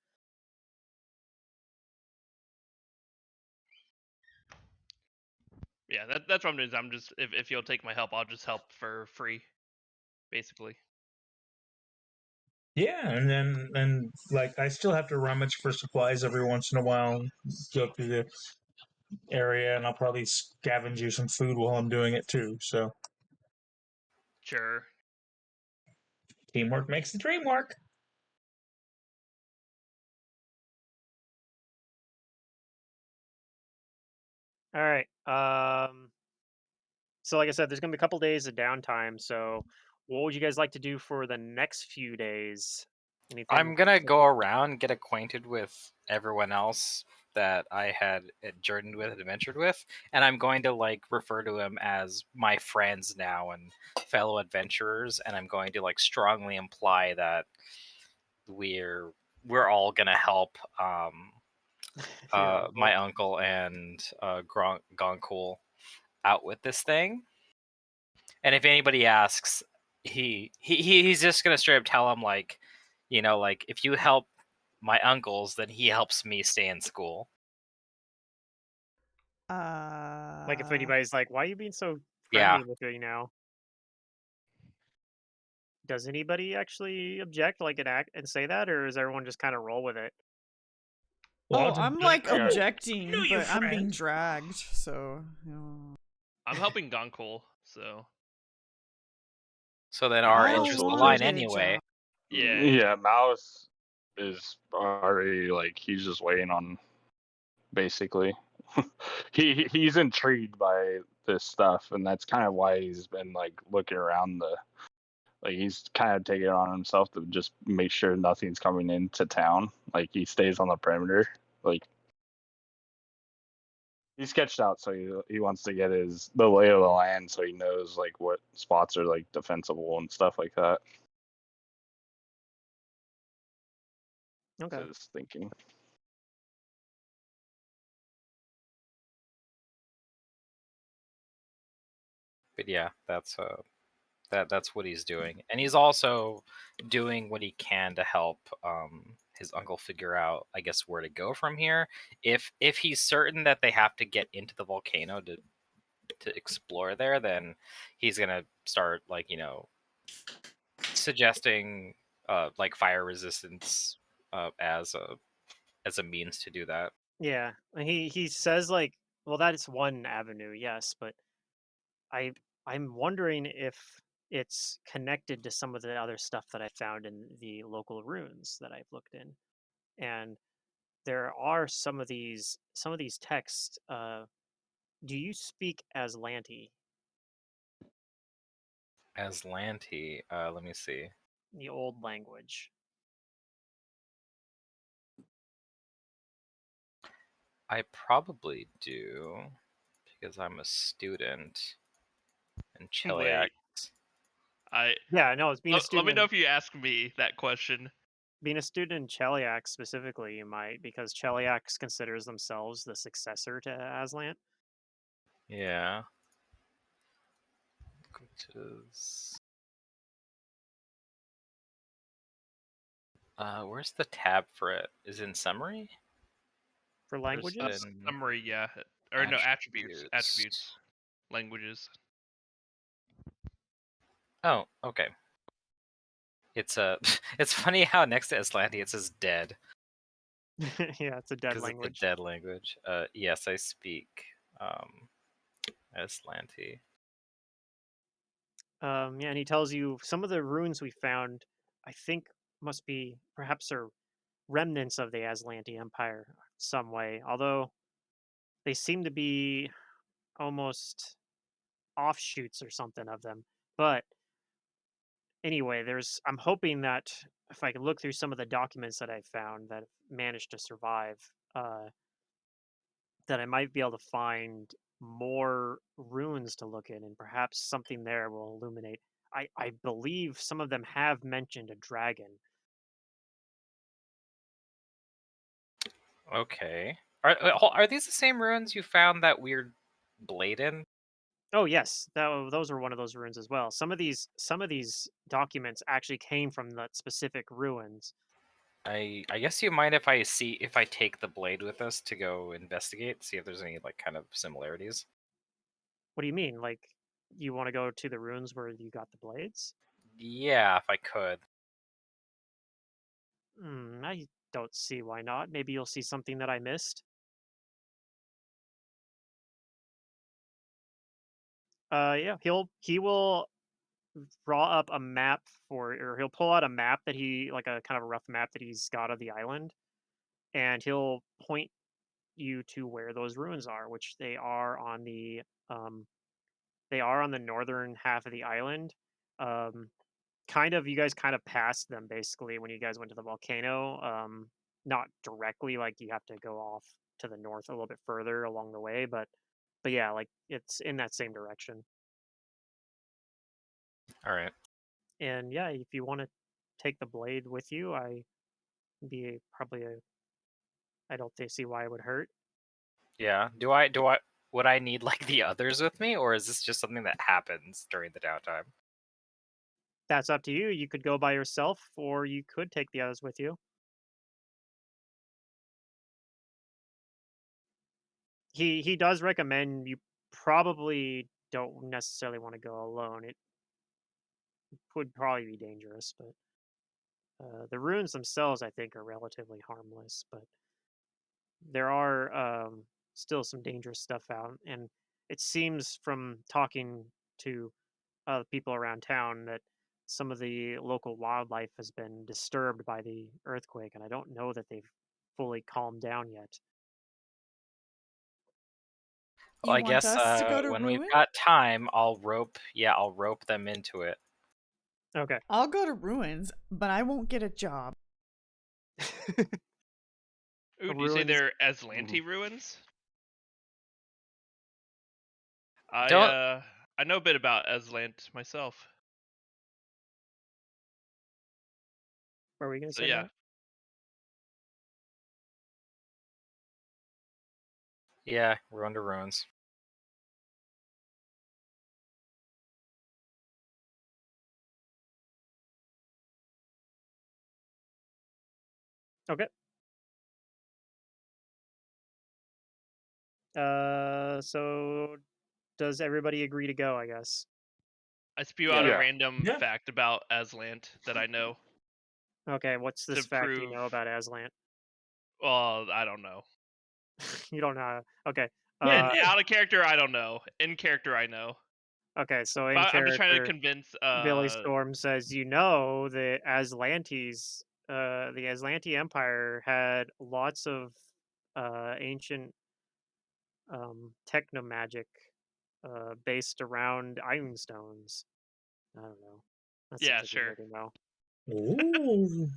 S4: Yeah, that's what I'm doing. Is I'm just if you'll take my help, I'll just help for free, basically.
S7: Yeah, and like I still have to rummage for supplies every once in a while. Go through the area, and I'll probably scavenge you some food while I'm doing it too. So
S4: Sure.
S7: teamwork makes the dream work.
S1: All right. So like I said, there's gonna be a couple days of downtime. So what would you guys like to do for the next few days? Anything
S2: I'm gonna go
S1: specific?
S2: around, get acquainted with everyone else that I had journeyed with, adventured with, and I'm going to like refer to them as my friends now and fellow adventurers, and I'm going to like strongly imply that we're all gonna help
S1: Your uncle.
S2: my uncle and Goncool out with this thing. And if anybody asks, he's just gonna straight up tell him like, like if you help my uncles, then he helps me stay in school.
S1: Like if
S5: Uh,
S1: anybody's like, "Why are you being so
S2: Yeah,
S1: friendly with me now?" Does anybody actually object, like, and act and say that, or is everyone just kind of roll with it?
S7: Well, I'll
S5: oh,
S7: just
S5: I'm
S7: be like,
S5: like
S7: oh, I know
S5: objecting,
S7: you,
S5: but I'm being
S7: friend.
S5: dragged, so
S4: I'm helping Gonkul, so
S2: so then our
S3: Mouse
S5: Oh,
S2: interests
S3: will
S2: align
S3: just
S5: wanted
S2: anyway.
S5: job.
S4: yeah.
S3: yeah, Mouse is already like he's just waiting on basically. He's intrigued by this stuff, and that's kind of why he's been like looking around the like he's kind of taking it on himself to just make sure nothing's coming into town. Like he stays on the perimeter. Like he's sketched out, so he wants to get the lay of the land, so he knows like what spots are like defensible and stuff like that.
S1: Okay.
S3: That's his thinking.
S2: But yeah, that's what he's doing, and he's also doing what he can to help his uncle figure out, I guess, where to go from here. If he's certain that they have to get into the volcano to explore there, then he's gonna start, like, suggesting like fire resistance as a means to do that.
S1: Yeah, and he says like, well, that is one avenue, yes, but I I'm wondering if it's connected to some of the other stuff that I found in the local runes that I've looked in, and there are some of these texts. Do you speak Aslanti,
S2: Aslanti, let me see.
S1: the old language?
S2: I probably do because I'm a student in Cheliax.
S4: Wait, I
S1: Yeah, no, it's being a
S4: let me know
S1: student.
S4: if you ask me that question.
S1: Being a student in Cheliax specifically, you might, because Cheliax considers themselves the successor to Aslan.
S2: Yeah. Which is where's the tab for it? Is it in summary?
S1: For
S2: Or is it
S1: languages?
S2: in
S4: Summary, yeah, or no, attributes,
S2: attributes?
S4: languages.
S2: Oh, okay. It's it's funny how next to Aslanti it says dead
S1: Yeah, it's a dead
S2: because it's a
S1: language.
S2: dead language. Yes, I speak um Aslanti.
S1: Yeah, and he tells you some of the runes we found, I think, must be perhaps are remnants of the Aslanti Empire some way, although they seem to be almost offshoots or something of them. But anyway, I'm hoping that if I can look through some of the documents that I found that have managed to survive, that I might be able to find more runes to look in, and perhaps something there will illuminate. I believe some of them have mentioned a dragon.
S2: Okay. Are these the same ruins you found that weird blade in?
S1: Oh yes, those were one of those ruins as well. Some of these documents actually came from that specific ruins.
S2: I guess you mind if I take the blade with us to go investigate, see if there's any like kind of similarities.
S1: What do you mean? Like you want to go to the ruins where you got the blades?
S2: Yeah, if I could.
S1: I don't see why not. Maybe you'll see something that I missed. Yeah, he will draw up a map or he'll pull out a map that like a kind of a rough map that he's got of the island, and he'll point you to where those ruins are, which um they are on the northern half of the island. Um, kind of, you guys kind of passed them basically when you guys went to the volcano. Not directly, like you have to go off to the north a little bit further along the way, but yeah, like it's in that same direction.
S2: All right.
S1: And yeah, if you want to take the blade with you, probably a I don't see why it would hurt.
S2: Yeah. Do I would I need like the others with me, or is this just something that happens during the downtime?
S1: That's up to you. You could go by yourself, or you could take the others with you. He does recommend you probably don't necessarily want to go alone. It would probably be dangerous, but the runes themselves, I think, are relatively harmless. But there are still some dangerous stuff out, and it seems from talking to people around town that some of the local wildlife has been disturbed by the earthquake, and I don't know that they've fully calmed down yet.
S2: Well,
S5: You
S2: I
S5: want
S2: guess
S5: us to go to
S2: when we've
S5: Ruin?
S2: got time, I'll rope them into it.
S1: Okay.
S5: I'll go to Ruins, but I won't get a job.
S4: Ooh, do you say
S1: Ruins.
S4: they're
S3: Mhm.
S4: Aslanti ruins? I
S2: Don't
S4: uh I know a bit about Aslant myself.
S1: What were we gonna
S4: So
S1: say,
S4: yeah.
S1: Matt?
S2: Yeah, we're under ruins.
S1: Okay. So does everybody agree to go, I guess?
S4: I spew out a
S3: Yeah.
S4: random
S7: Yeah.
S4: fact about Aslant that I know
S1: Okay, what's
S4: to
S1: this fact you
S4: prove.
S1: know about Aslant?
S4: Well, I don't know.
S1: You don't know. Okay.
S7: Yeah,
S4: Out of character, I don't know. In character, I know.
S1: Okay, so in
S4: But I'm just trying to
S1: character,
S4: convince.
S1: Billy Storm says, you know that the Aslanti Empire had lots of ancient techno magic based around iron stones. I don't know. That seems
S4: Yeah,
S1: like a
S4: sure.
S1: way to know.
S7: Ooh.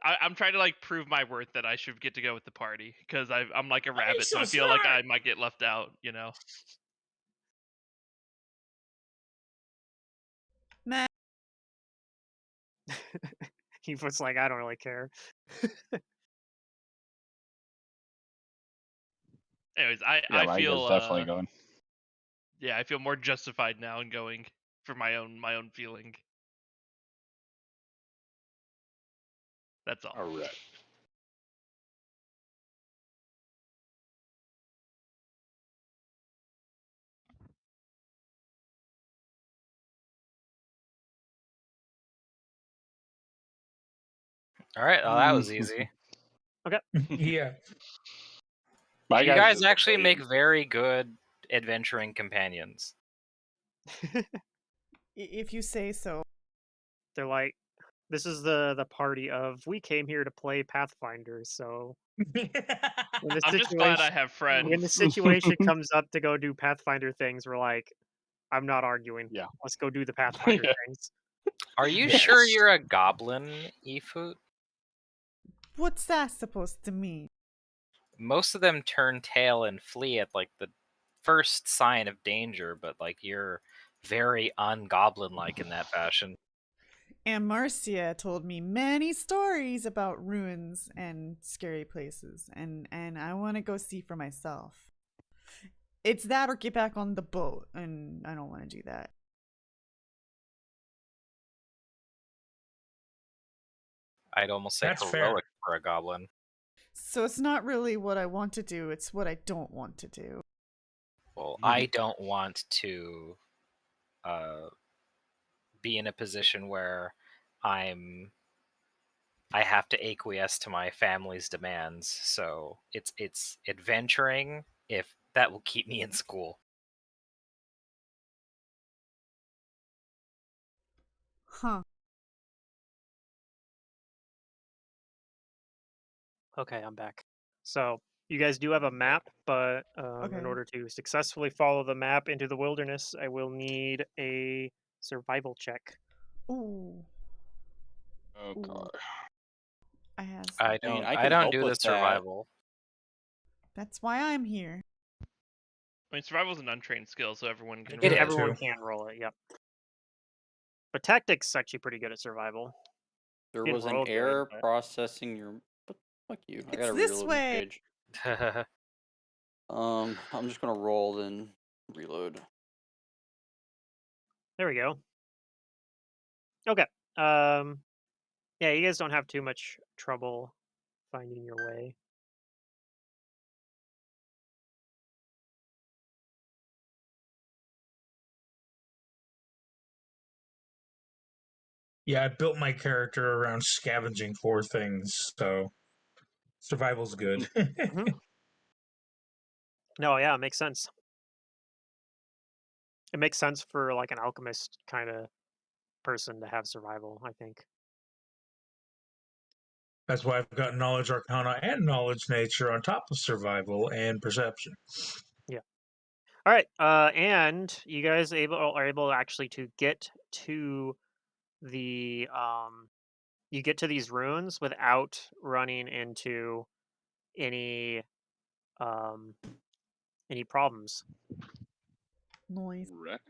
S4: I'm trying to like prove my worth that I should get to go with the party because I'm like a
S7: Why are you
S4: rabbit, so
S7: so
S4: I feel like
S7: smart?
S4: I might get left out. You know.
S5: Nah.
S1: He was like, I don't really care.
S4: Anyways,
S3: Yeah,
S4: I
S3: my guy's
S4: feel
S3: definitely going.
S4: yeah, I feel more justified now in going for my own feeling. That's all.
S3: All right.
S2: All right, well, that was easy.
S1: Okay.
S7: Yeah.
S3: My
S2: You
S3: guy's
S2: guys
S3: just
S2: actually make
S3: waiting.
S2: very good adventuring companions.
S5: If you say so.
S1: They're like, this is the party of we came here to play Pathfinder, so when the
S4: I'm just glad I
S1: situation
S4: have
S1: when the
S4: friends.
S1: situation comes up to go do Pathfinder things, we're like, I'm not arguing.
S3: Yeah.
S1: Let's go do the Pathfinder
S3: Yeah.
S1: things.
S2: Are you
S7: Yes.
S2: sure you're a goblin, Efut?
S5: What's that supposed to mean?
S2: Most of them turn tail and flee at like the first sign of danger, but like you're very ungoblin-like in that fashion.
S5: And Marcia told me many stories about ruins and scary places, and I want to go see for myself. It's that or get back on the boat, and I don't want to do that.
S2: I'd almost say
S7: That's
S2: heroic
S7: fair.
S2: for a goblin.
S5: So it's not really what I want to do, it's what I don't want to do.
S2: Well, I don't want to be in a position where I have to acquiesce to my family's demands. So it's adventuring if that will keep me in school.
S5: Huh.
S1: Okay, I'm back. So you guys do have a map, but in
S5: Okay.
S1: order to successfully follow the map into the wilderness, I will need a survival check.
S5: Ooh.
S3: Okay.
S5: I has.
S2: I
S6: I mean,
S2: don't
S6: I
S2: I
S6: can
S2: don't
S6: help
S2: do the
S6: with that.
S2: survival.
S5: That's why I'm here.
S4: I mean, survival is an untrained skill, so everyone can
S7: get
S4: roll
S7: it
S4: it.
S1: Everyone
S7: too.
S1: can roll it, yep. But tactics actually pretty good at survival.
S6: There
S1: Didn't
S6: was an
S1: roll good,
S6: error
S1: but
S6: processing your. But fuck you! I
S5: It's
S6: gotta
S5: this
S6: reload my
S5: way.
S6: page. I'm just gonna roll then reload.
S1: there we go. Okay. Yeah, you guys don't have too much trouble finding your way.
S7: Yeah, I built my character around scavenging for things, so survival's good.
S1: Mhm. No, yeah, it makes sense. It makes sense for like an alchemist kind of person to have survival, I think.
S7: That's why I've got knowledge arcana and knowledge nature on top of survival and perception.
S1: Yeah. All right. And you guys are able actually to get to the you get to these ruins without running into any um any problems.
S5: Noise.
S3: Right.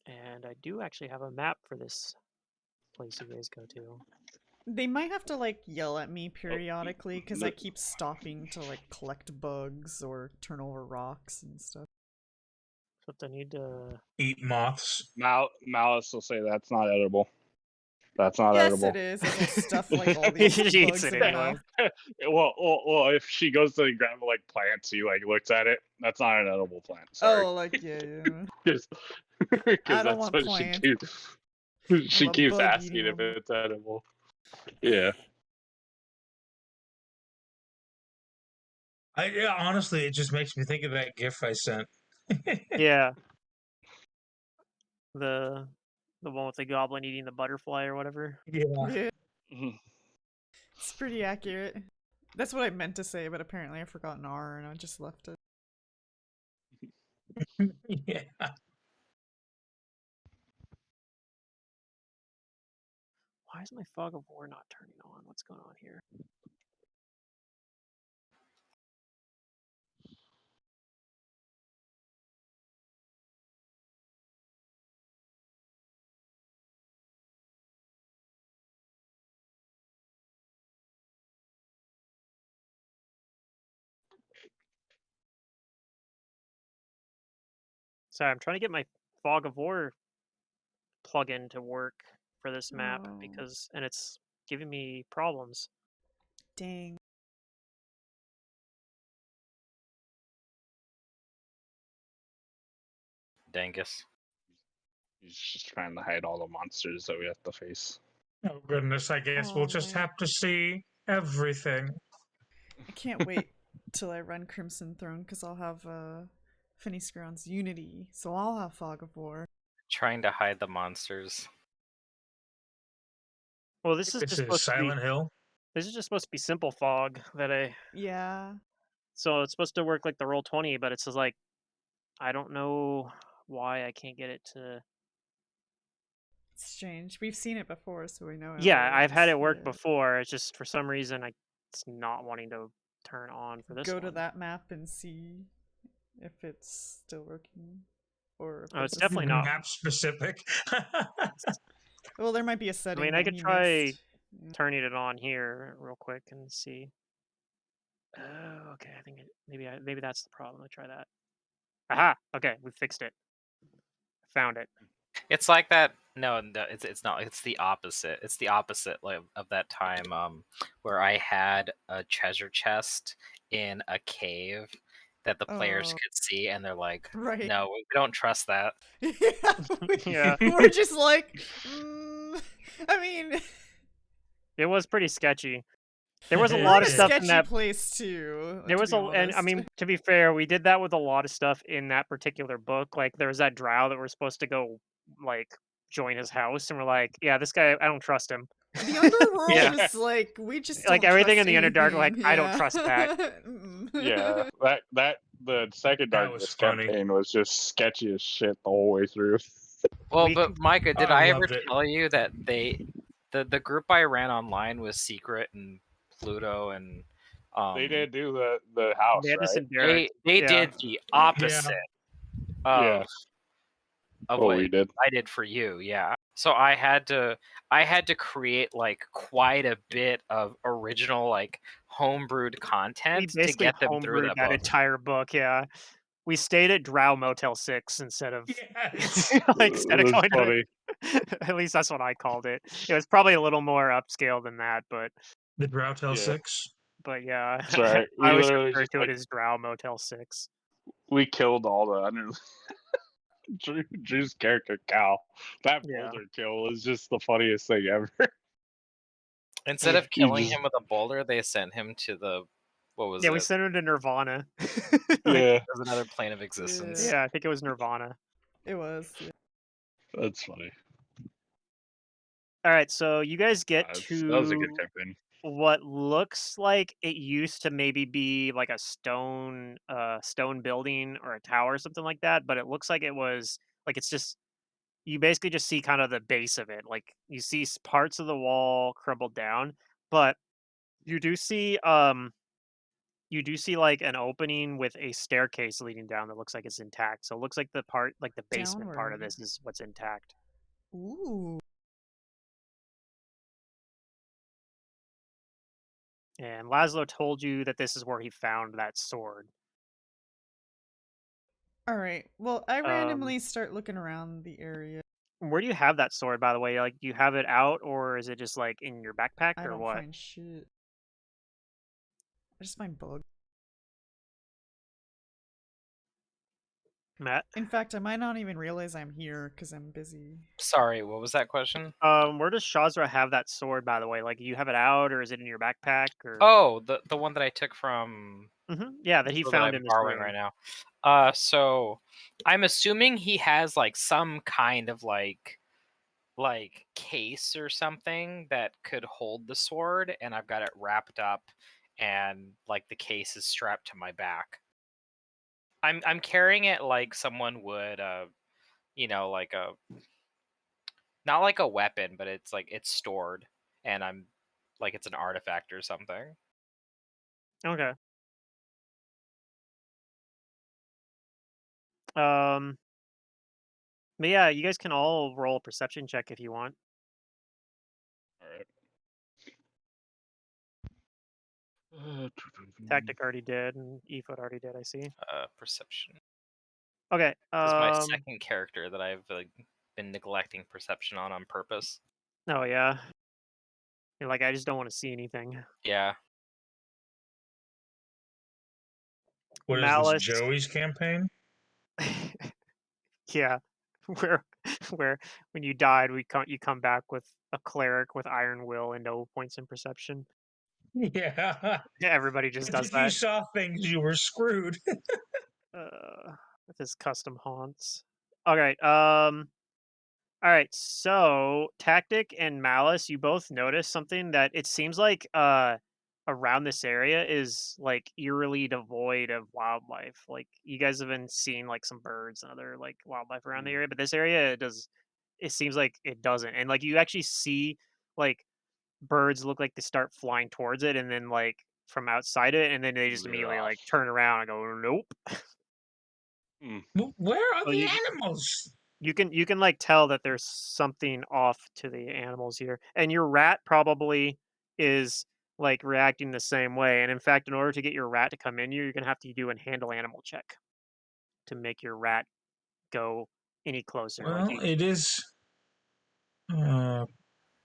S1: And I do actually have a map for this place you guys go to.
S5: They might have to like yell at me
S3: Oh,
S5: periodically because I
S3: no.
S5: keep stopping to like collect bugs or turn over rocks and stuff.
S1: But I need to
S7: Eat moths.
S3: Malice will say that's not edible. That's not
S5: Yes,
S3: edible.
S5: it is. It's all stuff like all
S1: She
S5: these
S1: eats
S5: bugs
S1: it
S5: in
S1: anyway.
S5: mouth.
S3: Well, if she goes to grab like plants, he like looks at it. That's not an edible plant. Sorry,
S5: Oh, like yeah.
S3: because
S5: I don't
S3: that's
S5: want
S3: what she
S5: plants.
S3: keeps.
S5: I
S3: She
S5: love
S3: keeps
S5: bug
S3: asking
S5: eating
S3: if
S5: them.
S3: it's edible. Yeah.
S7: Yeah, honestly, it just makes me think of that GIF I sent.
S1: Yeah. The one with the goblin eating the butterfly or whatever.
S7: Yeah.
S5: Yeah,
S3: Mhm.
S5: it's pretty accurate. That's what I meant to say, but apparently I forgot an R and I just left it.
S7: Yeah.
S1: Why is my fog of war not turning on? What's going on here? Sorry, I'm trying to get my fog of war plugin to work for this map
S5: Oh,
S1: and it's giving me problems.
S5: dang.
S2: Dangus.
S3: He's just trying to hide all the monsters that we have to face.
S7: Oh goodness, I guess we'll
S5: Oh,
S7: just
S5: man.
S7: have to see everything.
S5: I can't wait till I run Crimson Throne because I'll have Finis Ground's Unity, so I'll have Fog of War.
S2: Trying to hide the monsters.
S1: Well, this is
S7: This
S1: just
S7: is
S1: supposed to be
S7: Silent Hill.
S1: this is just supposed to be simple fog that
S5: Yeah,
S1: so it's supposed to work like the Roll20, but it's just like I don't know why I can't get it to.
S5: it's strange. We've seen it before, so we know it
S1: Yeah, I've had
S5: works.
S1: it work
S5: Yeah.
S1: before. It's just for some reason it's not wanting to turn on for this
S5: Go
S1: one.
S5: to that map and see if it's still working, or if
S1: Oh, it's
S5: there's a
S1: definitely not.
S7: Map specific.
S5: Well, there might be a
S1: I
S5: setting
S1: mean, I
S5: that
S1: could
S5: he
S1: try
S5: missed. Yeah.
S1: turning it on here real quick and see. Oh, okay. I think maybe that's the problem. Let's try that. Aha! Okay, we fixed it. Found it.
S2: It's like that. No, it's not. It's the opposite. It's the opposite like, of that time where I had a treasure chest in a cave that the players
S5: Oh,
S2: could see, and they're like,
S5: right.
S2: "No, we don't trust that."
S1: Yeah,
S5: we're just like, I mean,
S1: it was pretty sketchy. There was a
S5: we're
S1: lot
S5: in
S1: of
S5: a
S1: stuff in
S5: sketchy
S1: that.
S5: place too.
S1: There
S5: To
S1: was
S5: be
S1: and I
S5: honest.
S1: mean, to be fair, we did that with a lot of stuff in that particular book. Like there was that drow that we're supposed to go like join his house, and we're like, yeah, this guy, I don't trust him.
S5: The underworld
S3: Yeah.
S5: is like we just
S1: Like
S5: don't
S1: everything in
S5: trust
S1: the Underdark,
S5: anything.
S1: like I don't
S5: Yeah.
S1: trust that.
S3: Yeah, that the second
S7: That was
S3: Darkness
S7: funny.
S3: campaign was just sketchy as shit the whole way through.
S2: Well,
S1: We
S2: but Micah, did
S7: I
S2: I ever
S7: loved it.
S2: tell you that the group I ran online was Secret and Pluto and
S3: They did do the house,
S1: They had this
S3: right?
S1: in Derek.
S2: they
S1: Yeah.
S2: did the opposite
S3: Yeah.
S2: of
S3: What
S2: what
S3: we did.
S2: I did for you, yeah. So I had to create like quite a bit of original like homebrewed
S1: We
S2: content to
S1: basically
S2: get them through
S1: homebrewed
S2: that
S1: that
S2: book.
S1: entire book. Yeah, we stayed at Drow Motel 6 instead of
S7: Yes.
S1: like instead of
S3: It was
S1: going
S3: funny.
S1: to. At least that's what I called it. It was probably a little more upscale than that,
S7: The Drowtel
S3: Yeah.
S7: 6.
S1: but yeah,
S3: That's right.
S1: I
S3: We
S1: always
S3: literally
S1: refer
S3: just
S1: to it
S3: like
S1: as Drow Motel 6.
S3: we killed all the Drew's character Cal. That
S1: Yeah.
S3: boulder kill was just the funniest thing ever.
S2: Instead of
S3: You
S2: killing
S3: just
S2: him with a boulder, they sent him to the what was
S1: Yeah, we
S2: it?
S1: sent it to Nirvana. Like,
S3: yeah,
S2: There's another plane of existence.
S1: yeah, I think it was Nirvana.
S5: It was. Yeah.
S3: that's funny.
S1: All right, so you guys get
S3: That was a good
S1: to
S3: campaign.
S1: what looks like it used to maybe be like a stone building or a tower or something like that, but it looks like it was like it's just you basically just see kind of the base of it. Like you see parts of the wall crumbled down, but you do see like an opening with a staircase leading down that looks like it's intact. So it looks like the basement part of
S5: Downward.
S1: this is what's intact.
S5: Ooh.
S1: And Laszlo told you that this is where he found that sword.
S5: All right. Well, I
S1: Um,
S5: randomly start looking around the area.
S1: Where do you have that sword, by the way? Like, do you have it out, or is it just like in your backpack,
S5: I
S1: or
S5: don't
S1: what?
S5: find shit. I just find bugs.
S1: Matt?
S5: In fact, I might not even realize I'm here because I'm busy.
S2: Sorry, what was that question?
S1: Where does Shazra have that sword, by the way? Like, do you have it out, or is it in your backpack, or?
S2: Oh, the one that I took from
S1: Yeah, that he
S2: or that
S1: found
S2: I'm
S1: in this
S2: borrowing
S1: room.
S2: right now. So I'm assuming he has like some kind of like case or something that could hold the sword, and I've got it wrapped up, and like the case is strapped to my back. I'm carrying it like someone would, like a not like a weapon, but it's like it's stored, and I'm like it's an artifact or something.
S1: Okay. Um, but yeah, you guys can all roll a perception check if you want.
S3: All right.
S1: Tactic already did, and Ephod already did. I see.
S2: Perception.
S1: Okay.
S2: This is my second character that I've been neglecting perception on purpose.
S1: Oh yeah. You're like, I just don't want to see anything.
S2: Yeah.
S7: What is this,
S1: Malice.
S7: Joey's campaign?
S1: Yeah. Where when you died, you come back with a cleric with iron will and no points in perception.
S7: Yeah.
S1: Everybody just
S7: But
S1: does
S7: if you
S1: that.
S7: saw things, you were screwed.
S1: With his custom haunts. All right. All right. So Tactic and Malice, you both notice something that it seems like around this area is like eerily devoid of wildlife. Like you guys have been seeing like some birds and other like wildlife around the area, but this area it seems like it doesn't. And like you actually see like birds look like they start flying towards it and then like from outside it and then they just immediately
S3: Yeah.
S1: like turn around and go nope.
S7: Where are
S1: So
S7: the animals?
S1: you can like tell that there's something off to the animals here, and your rat probably is like reacting the same way. And in fact, in order to get your rat to come in here, you're gonna have to do a handle animal check to make your rat go any closer. Like
S7: Well, it is uh,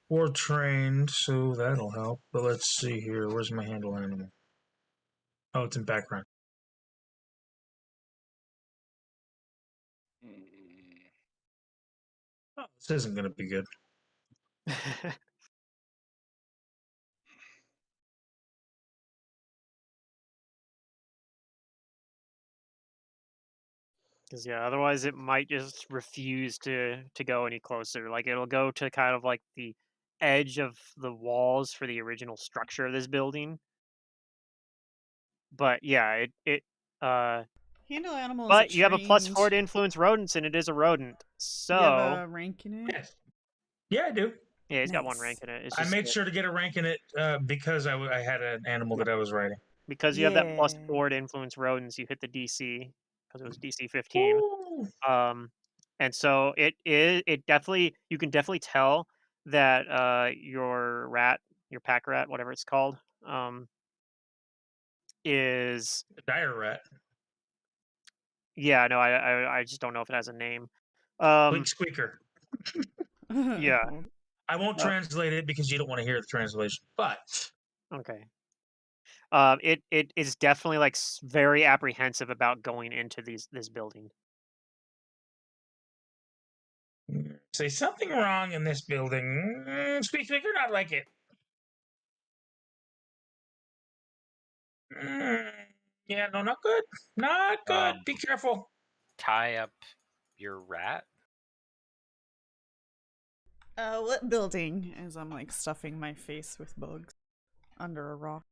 S7: war trained, so that'll help. But let's see here. Where's my handle animal? Oh, it's in background. Oh, this isn't going to be good.
S1: Because yeah, otherwise it might just refuse to go any closer. Like it'll go to kind of like the edge of the walls for the original structure of this building. But yeah, it uh
S5: Handle animal is a
S1: but you have a +4
S5: trained.
S1: to influence rodents, and it is a rodent.
S5: Do you have
S1: So
S5: a rank in it?
S7: Yes. Yeah, I do.
S1: yeah, he's got one rank
S5: Nice.
S1: in it. It's
S7: I
S1: just
S7: made sure to get a rank in it because I had an animal
S1: yeah,
S7: that I was writing.
S1: because you have that
S5: Yeah.
S1: +4 to influence rodents, you hit the DC because it was DC 15.
S7: Ooh.
S1: Um, and so it definitely you can definitely tell that your rat, your pack rat, whatever it's called, is
S7: A dire rat.
S1: yeah. No, I just don't know if it has a name.
S7: Bleak squeaker.
S1: Yeah.
S7: I won't
S1: Uh,
S7: translate it because you don't want to hear the translation. But
S1: okay. It is definitely like very apprehensive about going into this building.
S7: say something wrong in this building. Speak figure, not like it. Yeah, no, not good. Not good. Be careful.
S2: Tie up your rat.
S5: What building? As I'm like stuffing my face with bugs under a rock.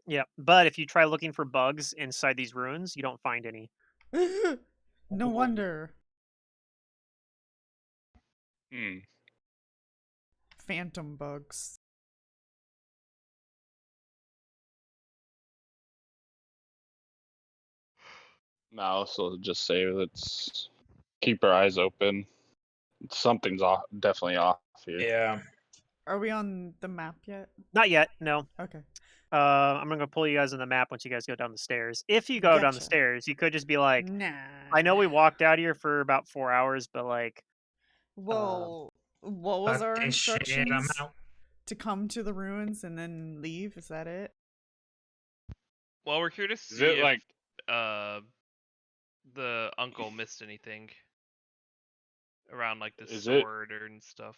S1: Yeah, but if you try looking for bugs inside these ruins, you don't find any.
S5: No wonder. Phantom bugs.
S3: Mouse will just say let's keep our eyes open. Something's off, definitely off here.
S7: Yeah.
S5: Are we on the map yet?
S1: Not yet, no.
S5: Okay.
S1: I'm gonna pull you guys on the map once you guys go down the stairs. If you go down the
S5: Gotcha.
S1: stairs, you could just be like,
S5: Nah.
S1: I know we walked out here for about 4 hours, but like,
S5: Well, what was
S7: Fuck
S5: our
S7: this shit. I'm
S5: instructions?
S7: out.
S5: To come to the ruins and then leave? Is that it?
S4: Well, we're here to
S3: Is
S4: see
S3: it
S4: if
S3: like
S4: uh the uncle missed anything around like the
S3: is it
S4: sword and stuff.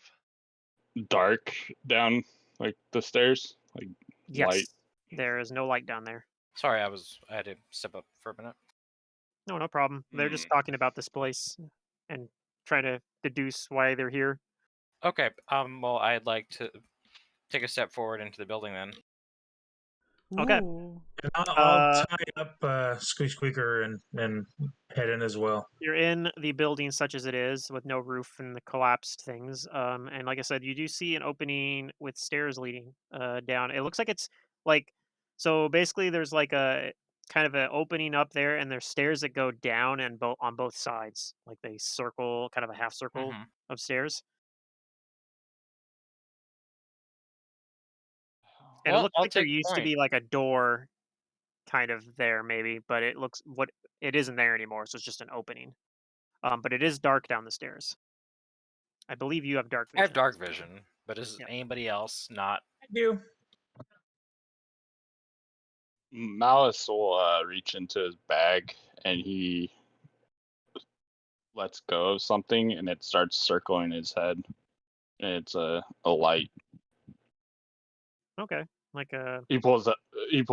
S3: dark down like the stairs? Like
S1: yes,
S3: light?
S1: there is no light down there.
S2: Sorry, I had to step up for a minute.
S1: No, no problem. They're
S3: Hmm.
S1: just talking about this place and trying to deduce why they're here.
S2: Okay. Well, I'd like to take a step forward into the building then.
S1: Okay.
S5: Ooh.
S7: And I'll
S1: Uh,
S7: tie up Squeak Squeaker and head in as well.
S1: you're in the building such as it is with no roof and the collapsed things. And like I said, you do see an opening with stairs leading down. It looks like it's like so basically there's like a kind of an opening up there and there's stairs that go down and on both sides. Like they circle kind of a half circle
S2: Hmm.
S1: of stairs. And it
S2: Well,
S1: looks
S2: I'll
S1: like there
S2: take
S1: used to
S2: point.
S1: be like a door kind of there maybe, but it isn't there anymore, so it's just an opening. But it is dark down the stairs. I believe you have dark
S2: I have
S1: vision.
S2: dark vision, but is
S1: Yeah.
S2: anybody else not?
S7: I do.
S3: Malice will reach into his bag and he lets go of something and it starts circling his head. And it's a light.
S1: Okay. Like a
S3: He pulls out an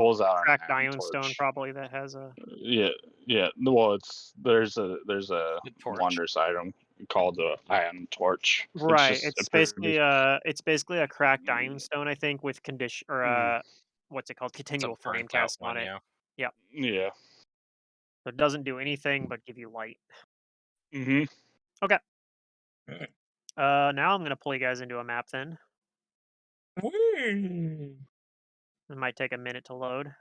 S1: cracked
S3: iron
S1: diamond stone,
S3: torch.
S1: probably that has a.
S3: Yeah, yeah. Well, there's a
S2: The torch.
S3: wondrous item called the iron torch. It's
S1: Right.
S3: just a pretty.
S1: It's basically a cracked diamond stone, I think, with condition or
S3: Mm,
S1: what's it called?
S2: It's a
S1: Continual flame
S2: burnt out
S1: cast on
S2: one,
S1: it.
S2: yeah.
S1: Yeah.
S3: yeah.
S1: So it doesn't do anything but give you light.
S3: Mhm.
S1: Okay. Now I'm gonna pull you guys into a map then.
S7: Whee!
S1: It might take a minute to load.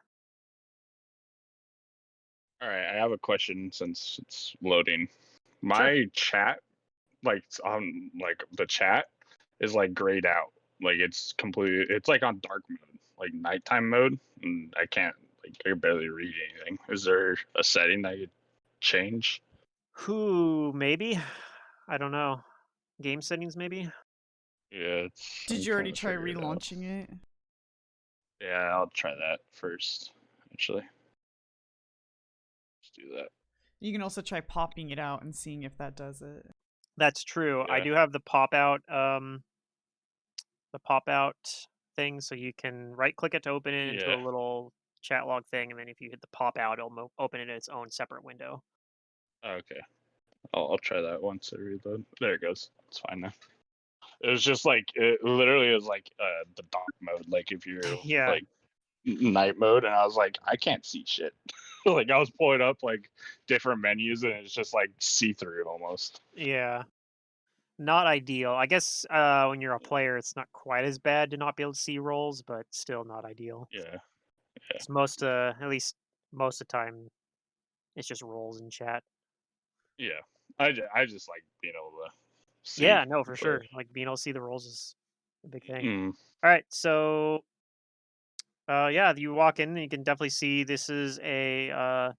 S3: All right. I have a question since it's loading.
S1: Sure.
S3: My chat, like on like the chat, is like grayed out. Like it's completely. It's like on dark mode, like nighttime mode, and I can't. Like I can barely read anything. Is there a setting I could change?
S1: Who maybe? I don't know. Game settings maybe?
S3: Yeah, it's.
S5: Did
S3: I'm
S5: you
S3: trying
S5: already
S3: to
S5: try
S3: figure it out.
S5: relaunching it?
S3: Yeah, I'll try that first. Actually, let's do that.
S5: You can also try popping it out and seeing if that does it.
S1: That's true. I
S3: Yeah.
S1: do have the pop out thing, so you can right click it to open it into
S3: Yeah.
S1: a little chat log thing, and then if you hit the pop out, it'll open it in its own separate window.
S3: Okay. I'll try that once I reload. There it goes. It's fine now. It was just like it literally is like the dark mode. Like if you're
S1: Yeah,
S3: like night mode, and I was like, I can't see shit. Like I was pulling up like different menus, and it's just like see through almost.
S1: yeah. Not ideal. I guess when you're a player, it's not quite as bad to not be able to see rolls, but still not ideal.
S3: Yeah.
S1: It's at least most of the time, it's just rolls in chat.
S3: Yeah. I just like being able to see.
S1: Yeah, no, for
S3: But
S1: sure. Like being able to see the rolls is a big thing.
S3: mm,
S1: All right, so yeah, you walk in and you can definitely see this is a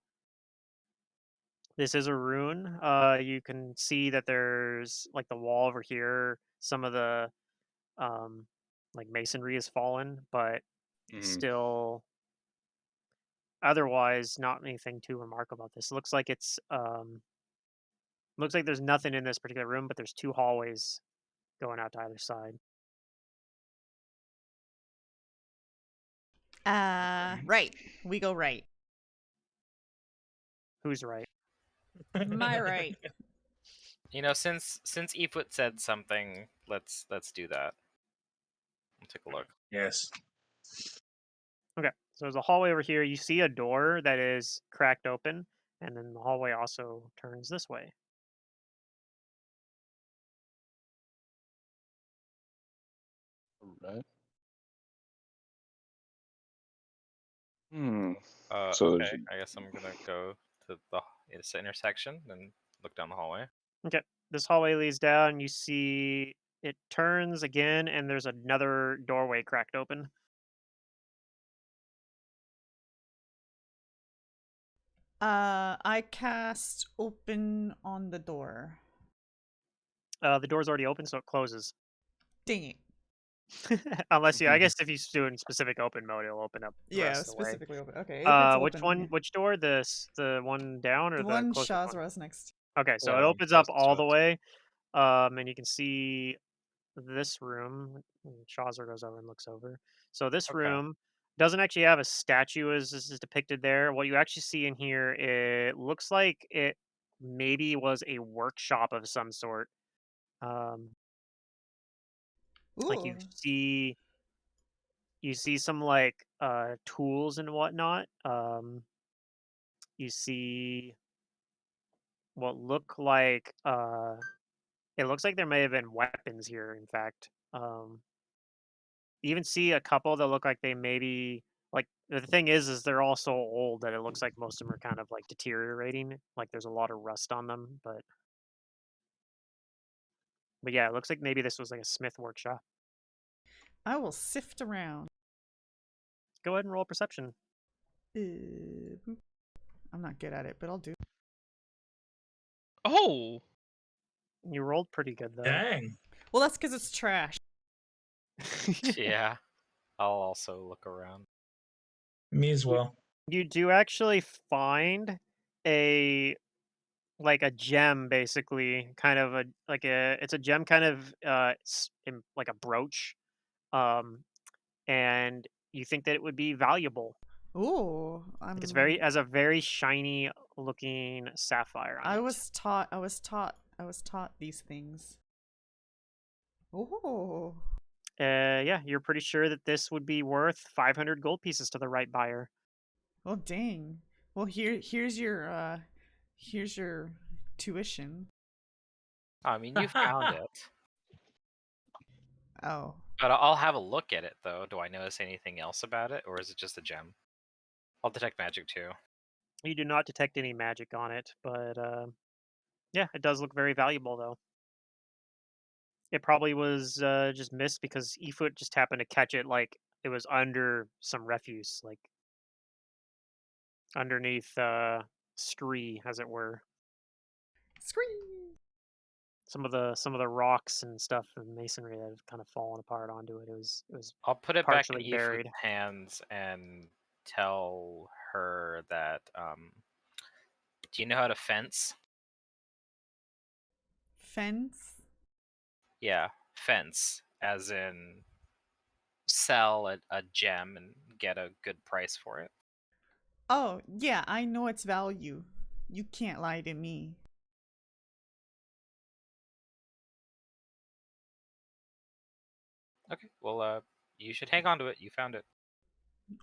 S1: rune. You can see that there's like the wall over here. Some of the um, like masonry has fallen, but
S3: mm,
S1: still, otherwise, not anything too remarkable about this. Looks like there's nothing in this particular room, but there's two hallways going out to either side.
S5: Right. We go right.
S1: Who's right?
S5: My right.
S2: You know, since Efut said something, let's do that. I'll take a look.
S7: Yes.
S1: Okay, so there's a hallway over here. You see a door that is cracked open, and then the hallway also turns this way.
S3: right. Hmm. So there's
S2: Okay. I guess I'm gonna go to this intersection and look down the hallway.
S1: Okay, this hallway leads down. You see it turns again, and there's another doorway cracked open.
S5: I cast open on the door.
S1: The door's already open, so it closes.
S5: Dang it.
S1: Unless I guess if you do in specific open mode, it'll open up the
S5: Yeah,
S1: rest of the way.
S5: specifically open. Okay, if it's
S1: Which
S5: open,
S1: one?
S5: yeah.
S1: Which door? The one down or
S5: The
S1: the
S5: one
S1: closest one?
S5: Shazra's next.
S1: Okay, so it
S2: Whatever one
S1: opens up
S2: closest
S1: all
S2: to
S1: the
S2: us.
S1: way. And you can see this room. Shazra goes over and looks over. So this
S2: Okay.
S1: room doesn't actually have a statue as this is depicted there. What you actually see in here, it looks like it maybe was a workshop of some sort. Like
S5: Ooh.
S1: you see some like tools and whatnot. You see what look like it looks like there may have been weapons here, in fact. You even see a couple that look like they maybe like the thing is they're all so old that it looks like most of them are kind of like deteriorating. Like there's a lot of rust on them, but yeah, it looks like maybe this was like a smith workshop.
S5: I will sift around.
S1: Go ahead and roll perception.
S5: Boop. I'm not good at it, but I'll do.
S4: Oh,
S1: You rolled pretty good though.
S7: Dang.
S5: Well, that's because it's trash.
S2: Yeah. I'll also look around.
S7: Me as well.
S1: You do actually find a like a gem basically, kind of a like a it's a gem kind of like a brooch. Um and you think that it would be valuable.
S5: Ooh,
S1: Like it's very has a very shiny looking sapphire on
S5: I
S1: it.
S5: was taught these things. Oh.
S1: Yeah, you're pretty sure that this would be worth 500 gold pieces to the right buyer.
S5: Well, dang. Well, here's your tuition.
S2: I mean, you found it.
S5: Oh.
S2: But I'll have a look at it, though. Do I notice anything else about it, or is it just a gem? I'll detect magic, too.
S1: You do not detect any magic on it, but yeah, it does look very valuable though. It probably was just missed because Efoot just happened to catch it like it was under some refuse, like underneath scree, as it were.
S5: Scream.
S1: Some of the rocks and stuff and masonry that have kind of fallen apart onto it. It was
S2: I'll put it back in
S1: partially
S2: Efoot's
S1: buried.
S2: hands and tell her that, do you know how to fence?
S5: Fence.
S2: Yeah, fence, as in sell a gem and get a good price for it.
S5: Oh, yeah, I know its value. You can't lie to me.
S2: Okay, well, you should hang on to it. You found it.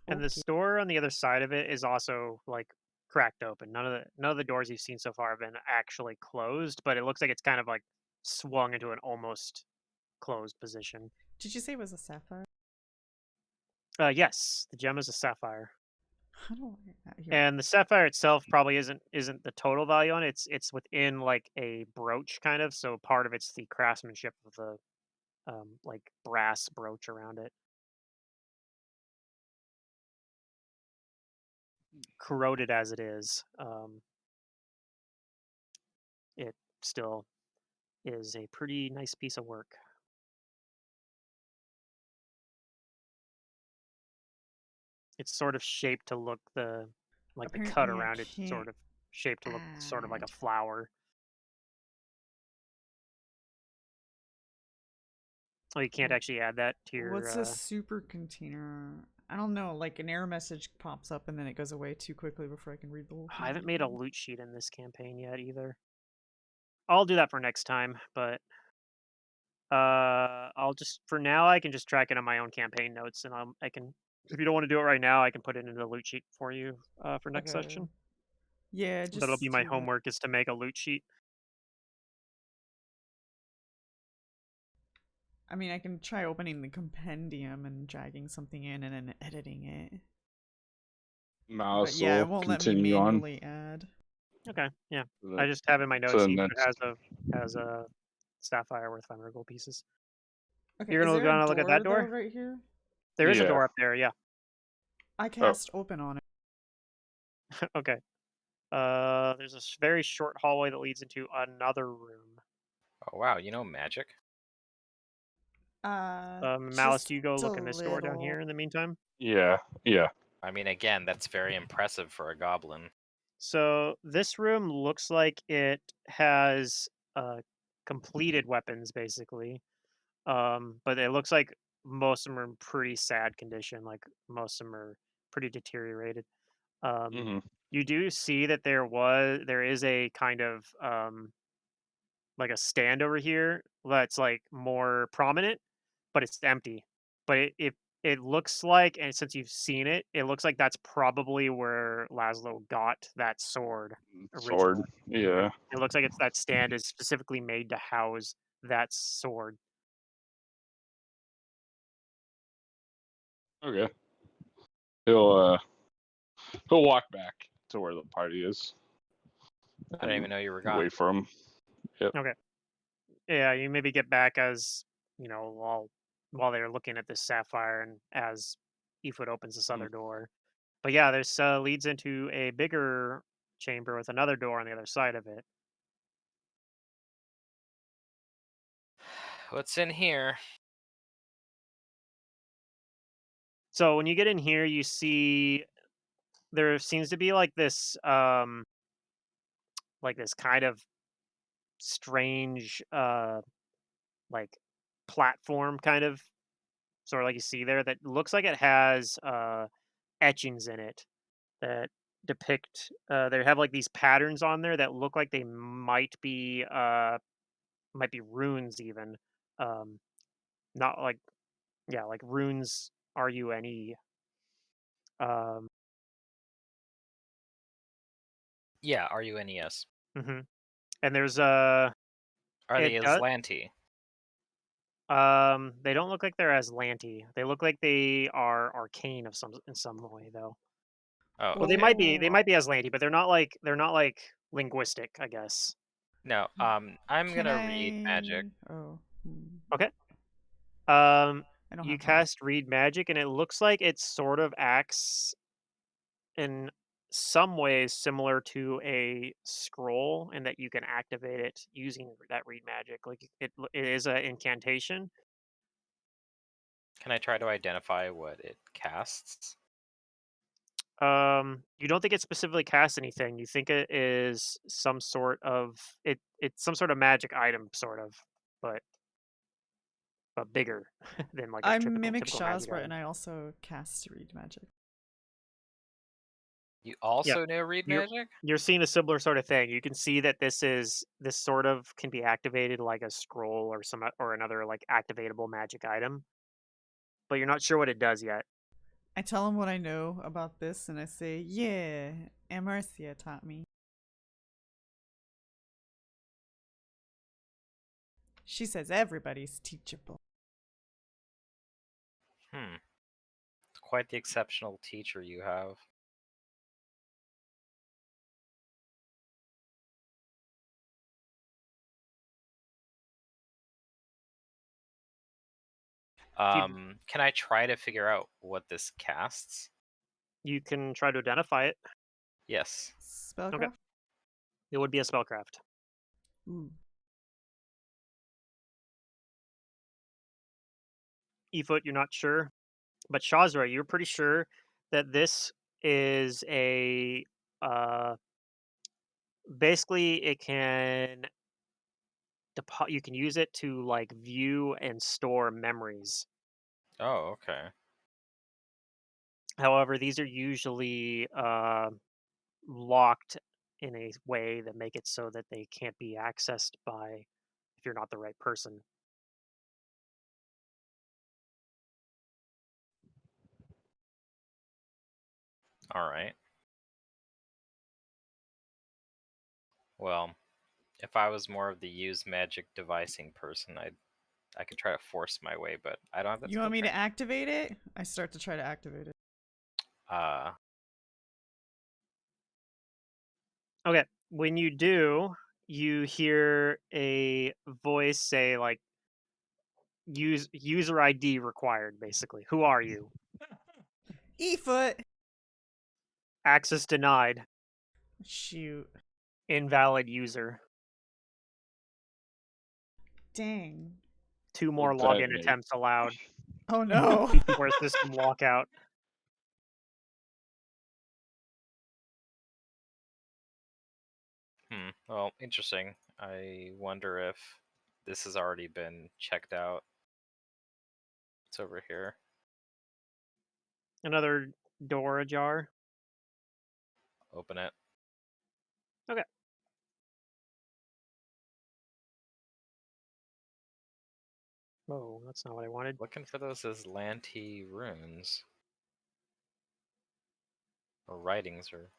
S1: And the
S5: Okay.
S1: store on the other side of it is also like cracked open. None of the doors you've seen so far have been actually closed, but it looks like it's kind of like swung into an almost closed position.
S5: Did you say it was a sapphire?
S1: Yes, the gem is a sapphire.
S5: How do I here?
S1: And the sapphire itself probably isn't the total value on it. It's within like a brooch kind of, so part of it's the craftsmanship of the like brass brooch around it. Corroded as it is, it still is a pretty nice piece of work. It's sort of shaped to look the cut
S5: Apparently I
S1: around it
S5: can't
S1: sort of shaped to look sort of like a
S5: add.
S1: flower. Oh, you can't actually add that to
S5: What's a
S1: your.
S5: super container? I don't know, like an error message pops up and then it goes away too quickly before I can read the whole
S1: I
S5: thing.
S1: haven't made a loot sheet in this campaign yet either. I'll do that for next time, but I'll just for now I can just track it on my own campaign notes, and I can if you don't want to do it right now, I can put it into the loot sheet for you for next
S5: Okay.
S1: session.
S5: Yeah,
S1: That'll be
S5: just
S1: my
S5: do that.
S1: homework is to make a loot sheet.
S5: I mean, I can try opening the compendium and dragging something in and then editing it. But
S3: Mouse
S5: yeah, it
S3: will
S5: won't let me
S3: continue on.
S5: manually add.
S1: Okay, yeah.
S3: So
S1: I just have in my
S3: so
S1: notes
S3: then
S1: Ethan
S3: that's
S1: has a sapphire worth 500 gold pieces.
S5: Okay,
S1: You're
S5: is there a
S1: gonna look at that
S5: door though
S1: door?
S5: right here?
S1: There is a
S3: yeah.
S1: door up there. Yeah.
S5: I
S3: Oh,
S5: cast open on it.
S1: Okay. There's a very short hallway that leads into another room.
S2: Oh wow, you know magic.
S1: Malice,
S5: Just
S1: do you go
S5: a
S1: look in this door down
S5: little.
S1: here in the meantime?
S3: Yeah, yeah.
S2: I mean, again, that's very impressive for a goblin.
S1: So this room looks like it has completed weapons, basically. But it looks like most of them are in pretty sad condition. Like most of them are pretty deteriorated. Um,
S3: Hmm.
S1: you do see that there is a kind of like a stand over here that's like more prominent, but it's empty. But it looks like, and since you've seen it, it looks like that's probably where Laszlo got that sword
S3: Sword.
S1: originally.
S3: Yeah.
S1: It looks like it's that stand is specifically made to house that sword.
S3: Okay. He'll uh he'll walk back to where the party is
S2: I didn't
S3: and
S2: even know you were gone.
S3: wait for him. Yep.
S1: Okay. Yeah, you maybe get back as while they're looking at this sapphire, and as Efoot opens this
S3: Mm.
S1: other door. But yeah, this leads into a bigger chamber with another door on the other side of it.
S2: What's in here?
S1: So when you get in here, you see there seems to be like this kind of strange like platform kind of sort of like you see there that looks like it has etchings in it that depict they have like these patterns on there that look like they might be runes even. Um not like yeah, like runes RUNE. Um
S2: Yeah, RUNES.
S1: mhm. And there's
S2: Are they
S1: it does
S2: Aslanti?
S1: they don't look like they're Aslanti. They look like they are arcane of some in some way though.
S2: Oh,
S1: Well,
S2: okay.
S1: they
S5: Oh,
S1: might be Aslanti, but they're not like linguistic, I guess.
S2: No, I'm
S5: can
S2: gonna read magic.
S5: I? Oh,
S1: Okay. Um,
S5: I don't
S1: you
S5: have magic.
S1: cast read magic, and it looks like it sort of acts in some ways similar to a scroll, and that you can activate it using that read magic. Like it is an incantation.
S2: Can I try to identify what it casts?
S1: You don't think it specifically casts anything. You think it is some sort of it's some sort of magic item, sort of, but bigger than like a
S5: I
S1: typical
S5: mimic
S1: typical magic
S5: Shazra, and
S1: item.
S5: I also cast read magic.
S2: You
S1: Yeah,
S2: also know read
S1: you're
S2: magic?
S1: you're seeing a similar sort of thing. You can see that this sort of can be activated like a scroll or or another like activatable magic item, but you're not sure what it does yet.
S5: I tell him what I know about this, and I say, "Yeah, Amarcia taught me. She says everybody's teachable."
S2: Hmm. Quite the exceptional teacher you have.
S1: You
S2: Can I try to figure out what this casts?
S1: you can try to identify it.
S2: Yes.
S1: Okay,
S5: Spellcraft.
S1: it would be a spellcraft.
S5: Ooh.
S1: Efoot, you're not sure, but Shazra, you're pretty sure that this is a uh basically it can you can use it to like view and store memories.
S2: Oh, okay.
S1: However, these are usually locked in a way that make it so that they can't be accessed by if you're not the right person.
S2: All right. Well, if I was more of the use magic devising person, I could try to force my way, but I don't have that
S5: You want
S2: skill
S5: me to
S2: track.
S5: activate it? I start to try to activate it.
S2: Uh,
S1: Okay, when you do, you hear a voice say like use user ID required basically. Who are you?
S5: E-foot.
S1: Access denied.
S5: Shoot.
S1: Invalid user.
S5: Dang.
S1: 2 more
S3: Will
S1: login
S3: detonate.
S1: attempts allowed
S5: Oh no.
S1: for a system lockout.
S2: Well, interesting. I wonder if this has already been checked out. It's over here.
S1: Another door ajar.
S2: Open it.
S1: Okay. Oh, that's not what I wanted.
S2: Looking for those Aslanti runes. Or writings or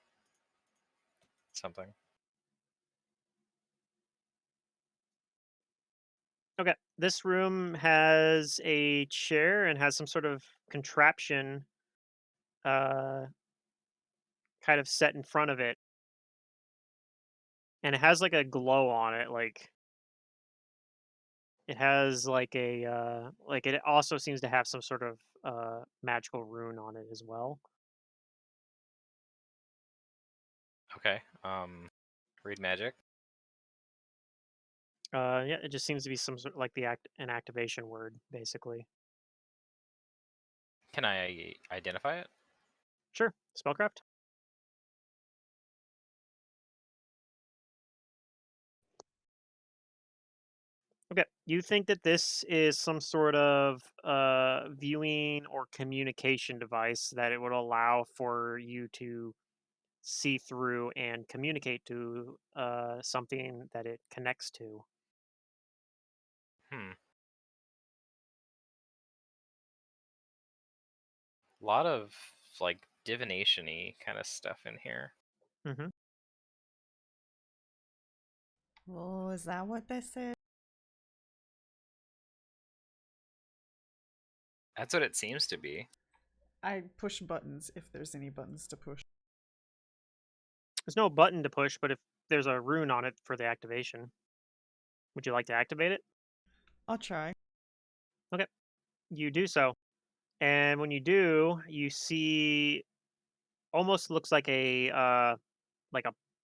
S2: something.
S1: Okay. This room has a chair and has some sort of contraption kind of set in front of it. And it has like a glow on it, like it has like a like it also seems to have some sort of magical rune on it as well.
S2: Okay. Read magic.
S1: Yeah, it just seems to be some sort like an activation word, basically.
S2: Can I identify it?
S1: Sure, spellcraft. Okay, you think that this is some sort of viewing or communication device that it would allow for you to see through and communicate to something that it connects to.
S2: Hmm. A lot of like divination-y kind of stuff in here.
S1: Mm-hmm.
S5: Oh, is that what they said?
S2: That's what it seems to be.
S5: I push buttons if there's any buttons to push.
S1: There's no button to push, but if there's a rune on it for the activation, would you like to activate it?
S5: I'll try.
S1: Okay, you do so, and when you do, you see almost looks like a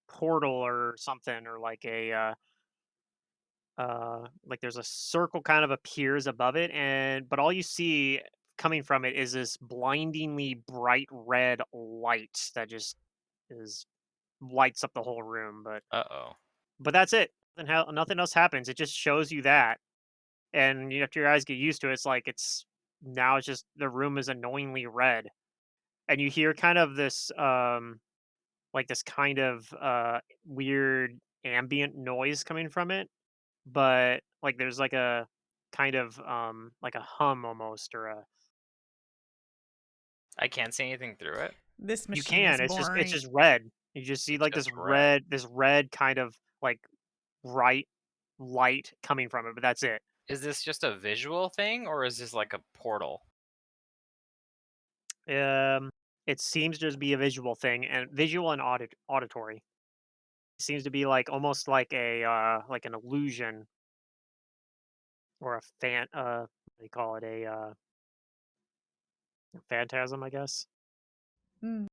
S1: portal or something, or like there's a circle kind of appears above it, and but all you see coming from it is this blindingly bright red light that just is lights up the whole room.
S2: Uh-oh.
S1: But that's it. Nothing else happens. It just shows you that, and after your eyes get used to it, it's like it's now it's just the room is annoyingly red, and you hear kind of this like this kind of weird ambient noise coming from it, but like there's like a kind of like a hum almost, or a
S2: I can't see anything through it.
S5: This
S1: you
S5: machine is
S1: can. It's
S5: boring.
S1: just red. You just see like
S2: Just red.
S1: this red kind of like bright light coming from it, but that's it.
S2: Is this just a visual thing or is this like a portal?
S1: Um, it seems to just be a visual thing, and visual and auditory. It seems to be like almost like an illusion or a what do you call it, a phantasm, I guess.
S5: Hmm.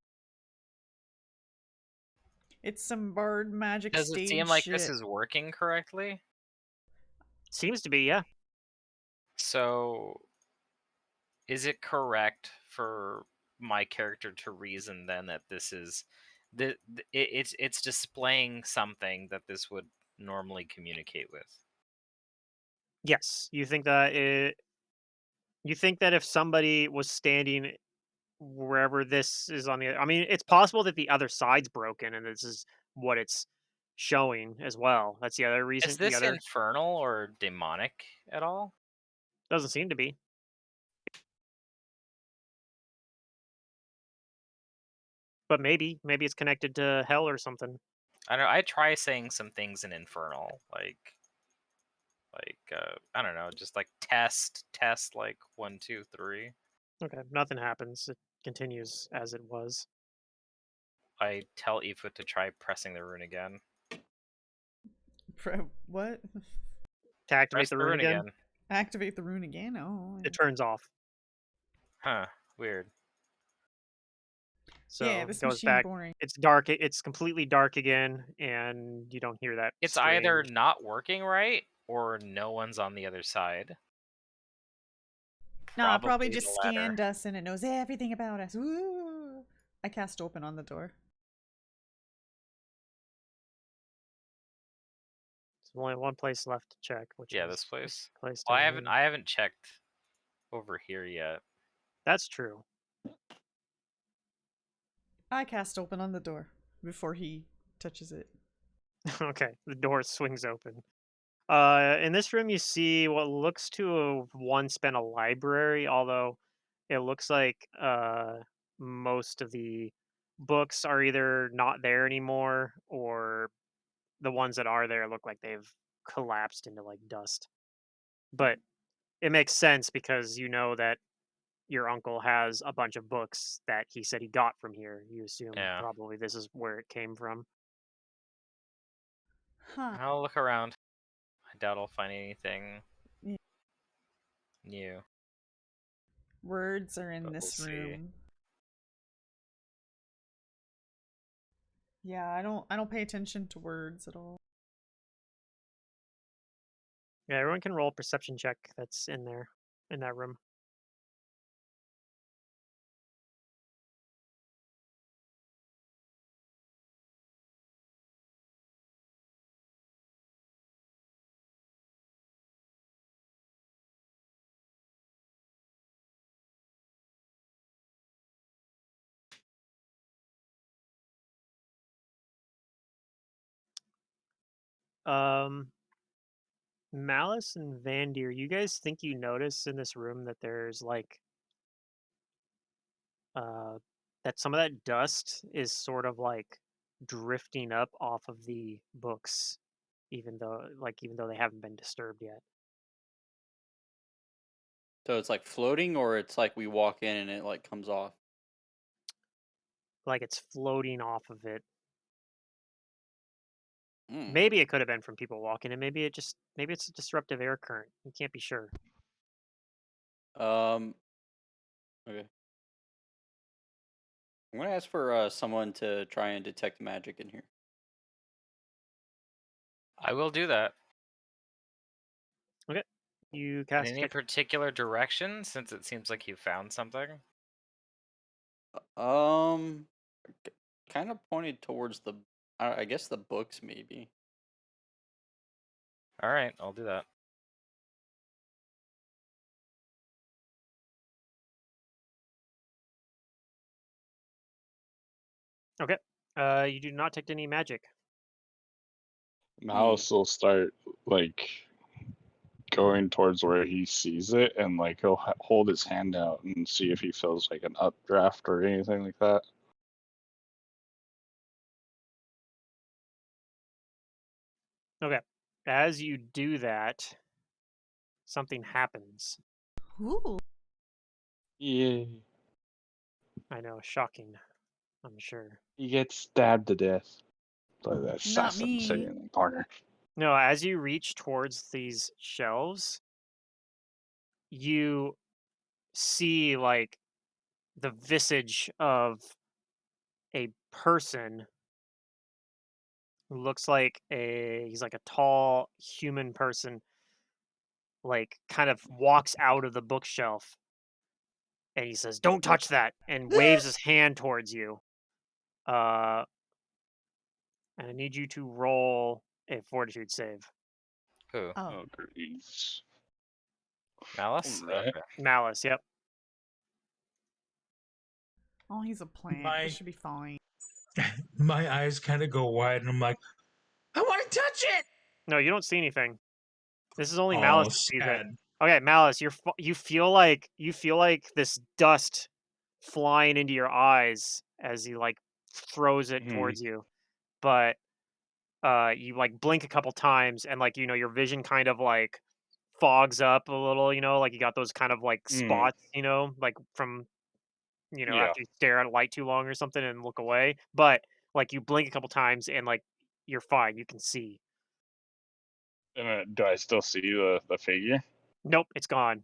S5: It's some bard magic
S2: Does it
S5: stage
S2: seem like this
S5: shit.
S2: is working correctly?
S1: Seems to be, yeah.
S2: So, is it correct for my character to reason then that this is it's displaying something that this would normally communicate with?
S1: Yes, you think that if somebody was standing wherever this is on the, I mean, it's possible that the other side's broken and this is what it's showing as well. That's the other
S2: Is
S1: reason. The
S2: this
S1: other
S2: infernal or demonic at all?
S1: doesn't seem to be, but maybe it's connected to hell or something.
S2: I don't know. I try saying some things in infernal, I don't know, just like test like 1 2 3.
S1: Okay, nothing happens. It continues as it was.
S2: I tell Aoife to try pressing the rune again.
S5: What?
S1: To activate
S2: Press
S1: the
S2: the
S1: rune
S2: rune
S1: again,
S2: again.
S5: Activate the rune again? Oh.
S1: it turns off.
S2: Huh, weird.
S1: So
S5: Yeah,
S1: it
S5: this
S1: goes
S5: machine
S1: back.
S5: boring.
S1: It's dark. It's completely dark again, and you don't hear that.
S2: It's either
S1: strange.
S2: not working right or no one's on the other side.
S5: Nah, probably
S2: The
S5: just
S2: latter.
S5: scanned us and it knows everything about us. Woo! I cast open on the door.
S1: There's only one place left to check, which
S2: Yeah,
S1: is
S2: this place.
S1: place
S2: Well,
S1: down here.
S2: I haven't checked over here yet.
S1: That's true.
S5: I cast open on the door before he touches it.
S1: Okay, the door swings open. In this room, you see what looks to have once been a library, although it looks like most of the books are either not there anymore, or the ones that are there look like they've collapsed into like dust. But it makes sense because you know that your uncle has a bunch of books that he said he got from here. You assume
S2: Yeah.
S1: probably this is where it came from.
S5: Huh.
S2: I'll look around. I doubt I'll find anything
S5: Yeah.
S2: new.
S5: Words are in
S2: But we'll
S5: this
S2: see.
S5: room. Yeah, I don't pay attention to words at all.
S1: Yeah, everyone can roll a perception check that's in there, in that room. Um, Malice and Vandir, you guys think you notice in this room that there's like uh that some of that dust is sort of like drifting up off of the books, even though they haven't been disturbed yet.
S6: So it's like floating, or it's like we walk in and it like comes off.
S1: Like it's floating off of it.
S6: Mm.
S1: Maybe it could have been from people walking, and maybe it's a disruptive air current. You can't be sure.
S6: Okay. I'm gonna ask for someone to try and detect magic in here.
S2: I will do that.
S1: Okay. You
S2: In
S1: cast
S2: any
S1: detect.
S2: particular direction, since it seems like you found something?
S6: Um, kind of pointed towards the, I guess the books maybe.
S2: Alright, I'll do that.
S1: Okay. You do not detect any magic.
S3: Mouse will start like going towards where he sees it, and like he'll hold his hand out and see if he feels like an updraft or anything like that.
S1: Okay. As you do that, something happens.
S5: Ooh.
S3: Yay!
S1: I know, shocking. I'm sure.
S3: He gets stabbed to death by that
S5: Not
S3: assassin sitting
S5: me.
S3: in the corner.
S1: No, as you reach towards these shelves, you see like the visage of a person who looks like he's like a tall human person, like kind of walks out of the bookshelf, and he says, "Don't touch that," and waves his hand towards you. Uh, and I need you to roll a fortitude save.
S2: Who?
S5: Oh.
S3: Oh, great.
S2: Malice?
S3: Alright.
S2: Okay.
S1: Malice, yep.
S5: Oh, he's a plant.
S7: My-
S5: He should be fine.
S7: My eyes kind of go wide, and I'm like, I want to touch it.
S1: No, you don't see anything. This is only
S7: Oh,
S1: Malice that sees it.
S7: sad.
S1: Okay, Malice, you feel like this dust flying into your eyes as he like throws it towards you, but you like blink a couple times, and like your vision kind of like fogs up a little. Like you got those kind of like spots, like from
S3: Yeah.
S1: after you stare at a light too long or something and look away. But like you blink a couple times and like you're fine. You can see.
S3: And do I still see the figure?
S1: Nope, it's gone.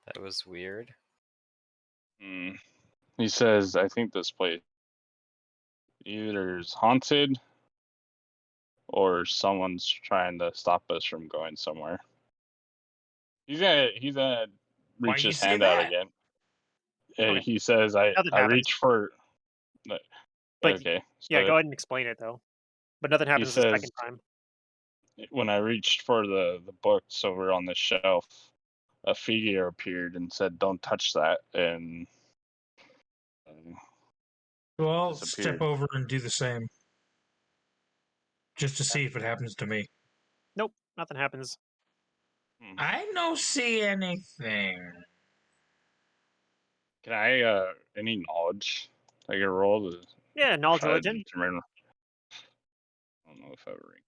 S2: That was weird.
S3: He says, I think this place either is haunted or someone's trying to stop us from going somewhere. He's gonna
S7: Why
S3: reach
S7: you
S3: his
S7: say
S3: hand out
S7: that?
S3: again.
S1: Okay.
S3: He says,
S1: Nothing
S3: I
S1: happens.
S3: reach for.
S1: But
S3: Okay,
S1: yeah,
S3: so
S1: go ahead and explain it though. But nothing
S3: he
S1: happens the
S3: says
S1: second time.
S3: when I reached for the books over on the shelf, a figure appeared and said, "Don't touch that," and
S7: So I'll step
S3: disappeared.
S7: over and do the same, just to see if it happens to me.
S1: Nope, nothing happens.
S7: I don't see anything.
S3: Can I any knowledge? I can roll to
S1: Yeah, knowledge
S3: try to
S1: religion.
S3: determine. I don't know if I have a rank.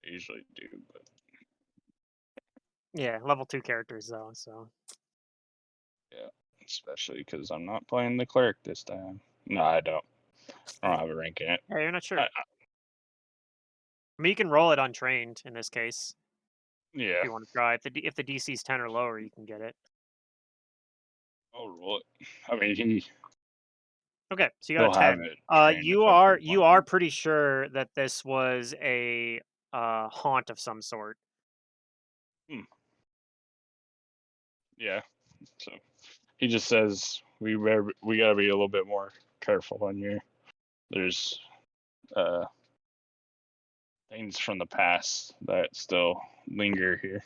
S3: I usually do, but
S1: Yeah, level 2 characters though, so
S3: yeah, especially because I'm not playing the cleric this time. No, I don't. I don't have a rank in it.
S1: yeah, you're not sure.
S3: I,
S1: I mean, you can roll it untrained in this case
S3: yeah,
S1: if you want to try. If the DC is 10 or lower, you can get it.
S3: I'll roll it. I mean,
S1: Okay, so you got a
S3: he'll have
S1: 10.
S3: it trained if I put
S1: You
S3: one
S1: are
S3: in.
S1: pretty sure that this was a haunt of some sort.
S3: Yeah. So he just says we gotta be a little bit more careful on here. There's uh things from the past that still linger here.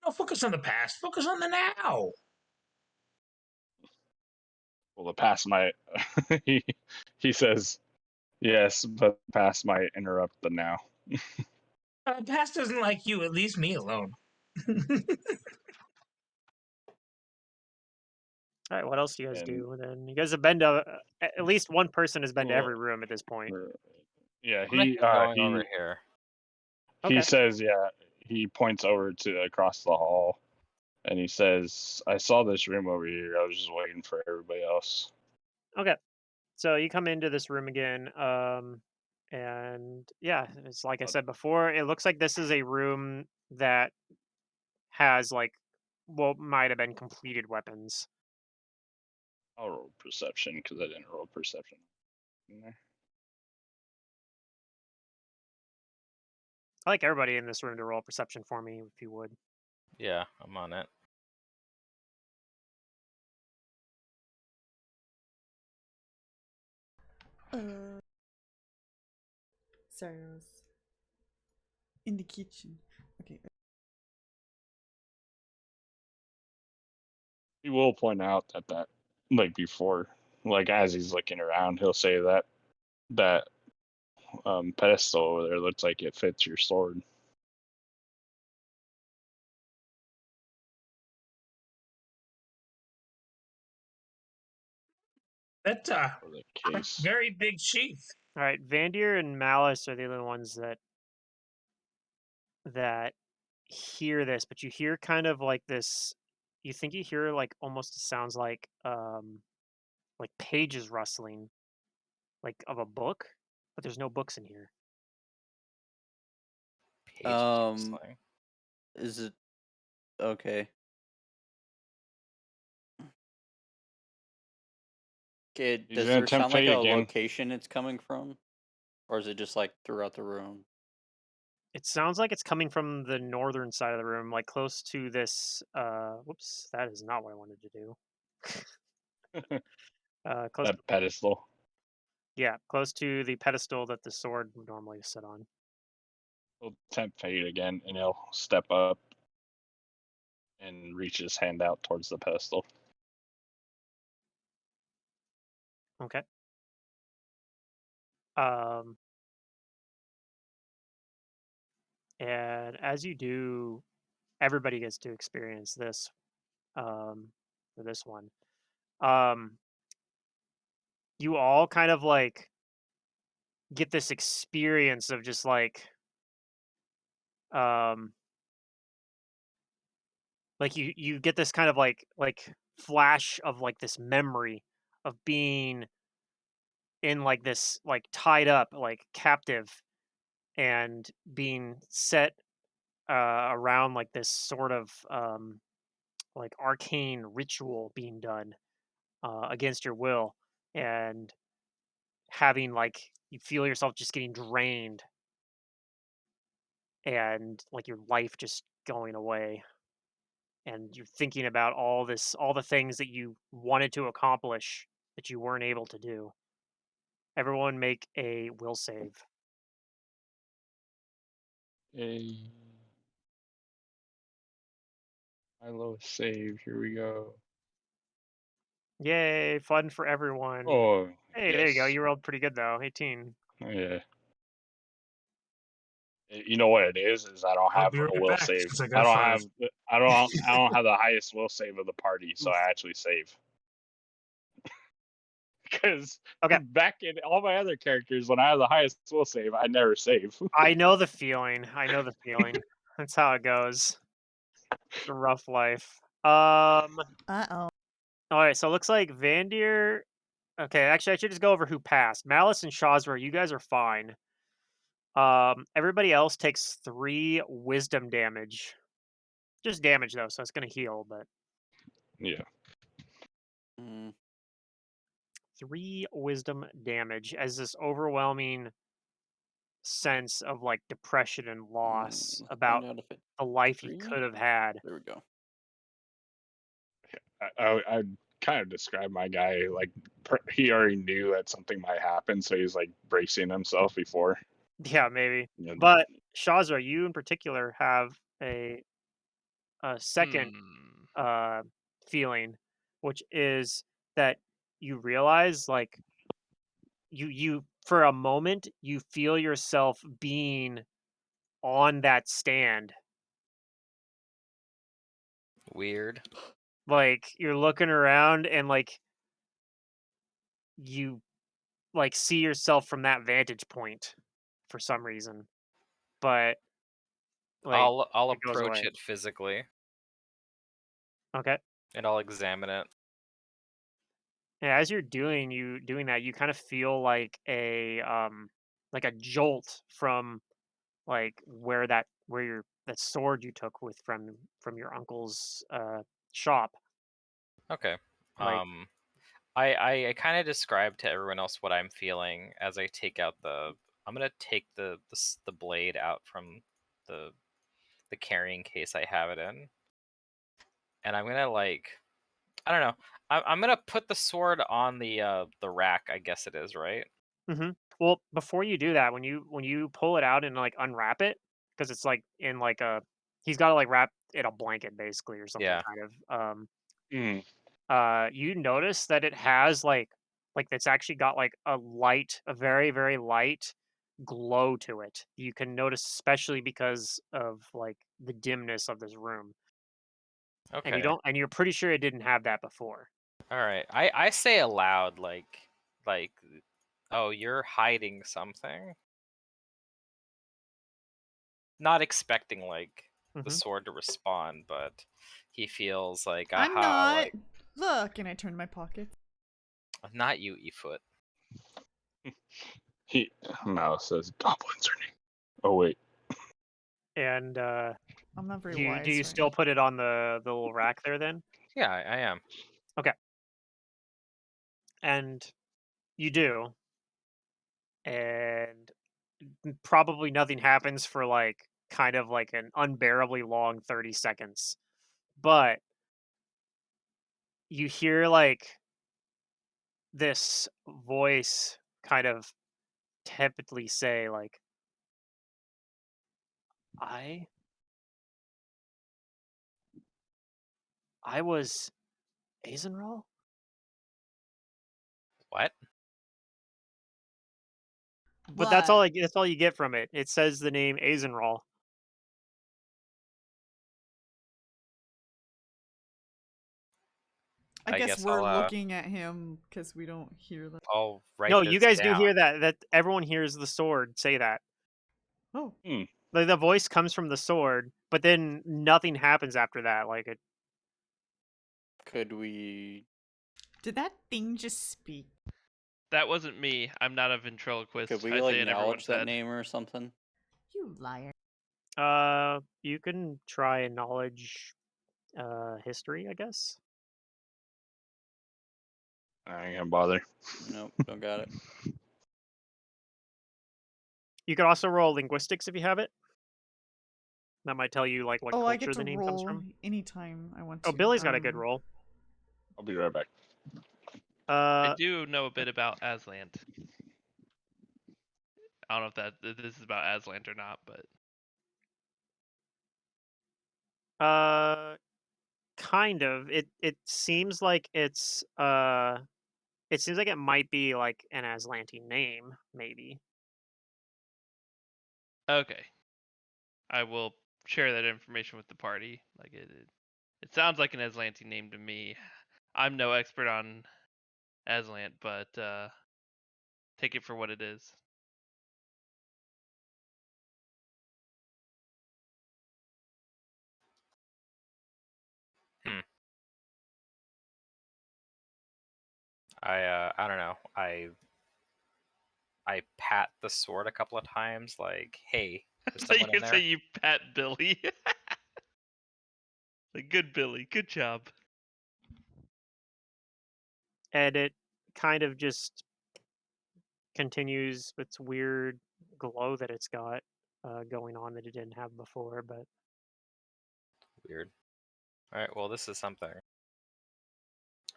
S7: Don't focus on the past. Focus on the now.
S3: Well, the past might. he he says yes, but the past might interrupt the now.
S7: The past doesn't like you. At least me alone.
S1: All right, what else do you guys
S3: And
S1: do? Then you guys have been to at least one person has been to
S3: well,
S1: every room at this point.
S3: yeah,
S2: I'm thinking going over here.
S3: he
S1: Okay.
S3: says yeah. He points over to across the hall, and he says, "I saw this room over here. I was just waiting for everybody else."
S1: Okay. So you come into this room again, and yeah, it's like I said before. It looks like this is a room that has like what might have been completed weapons.
S3: I'll roll perception because I didn't roll perception in there.
S1: I like everybody in this room to roll perception for me, if you would.
S2: Yeah, I'm on it.
S5: Sorry, I was in the kitchen. Okay.
S3: He will point out that like before, like as he's looking around, he'll say that pedestal over there looks like it fits your sword.
S7: That's
S3: Or the case.
S7: very big sheath.
S1: All right, Vandir and Malice are the only ones that hear this, but you hear kind of like this. You think you hear like almost sounds like pages rustling, like of a book, but there's no books in here.
S2: Pages
S6: Um,
S2: rustling.
S6: is it okay? Okay,
S3: He's
S6: does
S3: gonna
S6: there
S3: tempt
S6: sound like
S3: fate
S6: a
S3: again.
S6: location it's coming from? Or is it just like throughout the room?
S1: It sounds like it's coming from the northern side of the room, like close to this. Whoops, that is not what I wanted to do. Close.
S3: That pedestal.
S1: Yeah, close to the pedestal that the sword would normally sit on.
S3: He'll tempt fate again, and he'll step up and reach his hand out towards the pedestal.
S1: Okay. Um, and as you do, everybody gets to experience this. For this one, um, you all kind of like get this experience of just um, like you get this kind of like flash of like this memory of being in like this like tied up like captive and being set around like this sort of like arcane ritual being done against your will, and having like you feel yourself just getting drained and like your life just going away, and you're thinking about all the things that you wanted to accomplish that you weren't able to do. Everyone make a will save.
S3: A my lowest save. Here we go.
S1: Yay, fun for everyone.
S3: Oh
S1: Hey, there you go.
S3: yes.
S1: You rolled pretty good though. 18.
S3: Oh, yeah. You know what it is? Is I don't
S7: I'll
S3: have
S7: be
S3: a
S7: right
S3: will
S7: back
S3: save.
S7: since I
S3: I
S7: got
S3: don't
S7: five.
S3: have. I don't have the highest will save of the party, so
S1: Oof.
S3: I actually save. Because
S1: Okay,
S3: back in all my other characters, when I have the highest will save, I never save.
S1: I know the feeling. I know the feeling. That's how it goes. It's a rough life.
S5: Uh-oh.
S1: All right. So it looks like Vandir. Okay, actually, I should just go over who passed. Malice and Shazra, you guys are fine. Everybody else takes 3 wisdom damage. Just damage though, so it's gonna heal. But
S3: Yeah.
S6: Mm,
S1: 3 wisdom damage as this overwhelming sense of like depression and loss
S6: find
S1: about
S6: out if it's
S1: the life you
S6: 3.
S1: could have had.
S6: There we go.
S3: I'd kind of describe my guy like he already knew that something might happen, so he's like bracing himself before.
S1: Yeah, maybe.
S3: You know,
S1: But Shazra, you in particular have a second
S4: Hmm.
S1: feeling, which is that you realize like you for a moment you feel yourself being on that stand.
S2: Weird.
S1: Like you're looking around and like you like see yourself from that vantage point for some reason. But like
S2: I'll
S1: it goes
S2: approach
S1: away.
S2: it physically
S1: Okay.
S2: and I'll examine it.
S1: Yeah, as you're doing that, you kind of feel like a jolt from like where your that sword you took with from your uncle's shop.
S2: Okay.
S1: Like
S2: Um, I kind of describe to everyone else what I'm feeling as I take out the. I'm gonna take the blade out from the the carrying case I have it in, and I'm gonna like I don't know. I'm gonna put the sword on the rack. I guess it is right.
S1: well, before you do that, when you pull it out and like unwrap it, because it's like in like a he's got to like wrap in a blanket basically or something
S2: Yeah.
S1: kind of.
S3: mm,
S1: You notice that it has like it's actually got like a very very light glow to it. You can notice especially because of like the dimness of this room, and
S2: Okay.
S1: you're pretty sure it didn't have that before.
S2: All right. I say aloud like oh, you're hiding something. Not expecting like the
S1: Hmm.
S2: sword to respond, but he feels like
S5: I'm
S2: aha,
S5: not.
S2: like
S5: Look, and I turn my pockets.
S2: not you, Efoot.
S3: he Mouse says goblins are new. Oh wait.
S1: And
S5: I'm not very
S1: do
S5: wise
S1: you
S5: right
S1: still
S5: now.
S1: put it on the little rack there then?
S2: Yeah, I am.
S1: Okay, and you do, and probably nothing happens for like kind of like an unbearably long 30 seconds. But you hear like this voice kind of tepidly say like I I was Azenrol?
S2: What?
S1: But
S5: What?
S1: that's all you get from it. It says the name Azenrol.
S5: I
S2: I
S5: guess
S2: guess
S5: we're looking at him because we don't hear them.
S2: I'll write
S1: No, you
S2: this
S1: guys do
S2: down.
S1: hear that everyone hears the sword say that.
S5: Oh,
S3: Mm,
S1: Like the voice comes from the sword, but then nothing happens after that. Like it
S6: Could we
S5: did that thing just speak?
S4: That wasn't me. I'm not a
S6: could
S4: ventriloquist.
S6: we
S4: I
S6: like
S4: say in everyone's
S6: acknowledge that
S4: head.
S6: name or something?
S5: You liar.
S1: You can try a knowledge history, I guess.
S3: I ain't gonna bother.
S6: Nope, don't got it.
S1: You could also roll linguistics if you have it. That might tell you like what
S5: Oh, I get
S1: culture
S5: to
S1: the name comes
S5: roll
S1: from.
S5: anytime I want
S1: Oh,
S5: to.
S1: Billy's got a good roll.
S3: I'll be right back.
S4: I
S1: Uh,
S4: do know a bit about Aslant. I don't know if this is about Aslant or not, but
S1: kind of. It seems like it seems like it might be like an Aslanti name, maybe.
S4: okay. I will share that information with the party. Like it sounds like an Aslanti name to me. I'm no expert on Aslant, but take it for what it is.
S2: Hmm. I don't know. I pat the sword a couple of times, like, hey, is
S4: So you
S2: someone in
S4: can say
S2: there?
S4: you pat Billy. Like, good Billy, good job.
S1: And it kind of just continues its weird glow that it's got going on that it didn't have before. But
S2: Weird. All right, well, this is something.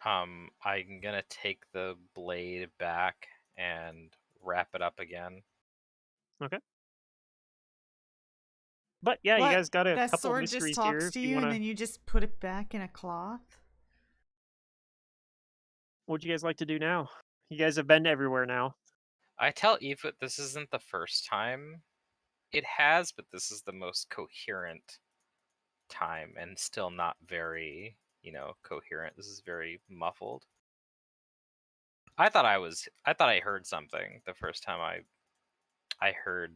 S2: I'm gonna take the blade back and wrap it up again.
S1: okay. But yeah, you
S5: What?
S1: guys got a
S5: That
S1: couple
S5: sword just
S1: mysteries here.
S5: talks
S1: If
S5: to
S1: you
S5: you
S1: want
S5: and
S1: to,
S5: then you just put it back in a cloth?
S1: what'd you guys like to do now? You guys have been everywhere now.
S2: I tell Eve that this isn't the first time it has, but this is the most coherent time and still not very, coherent. This is very muffled. I thought I heard something the first time I heard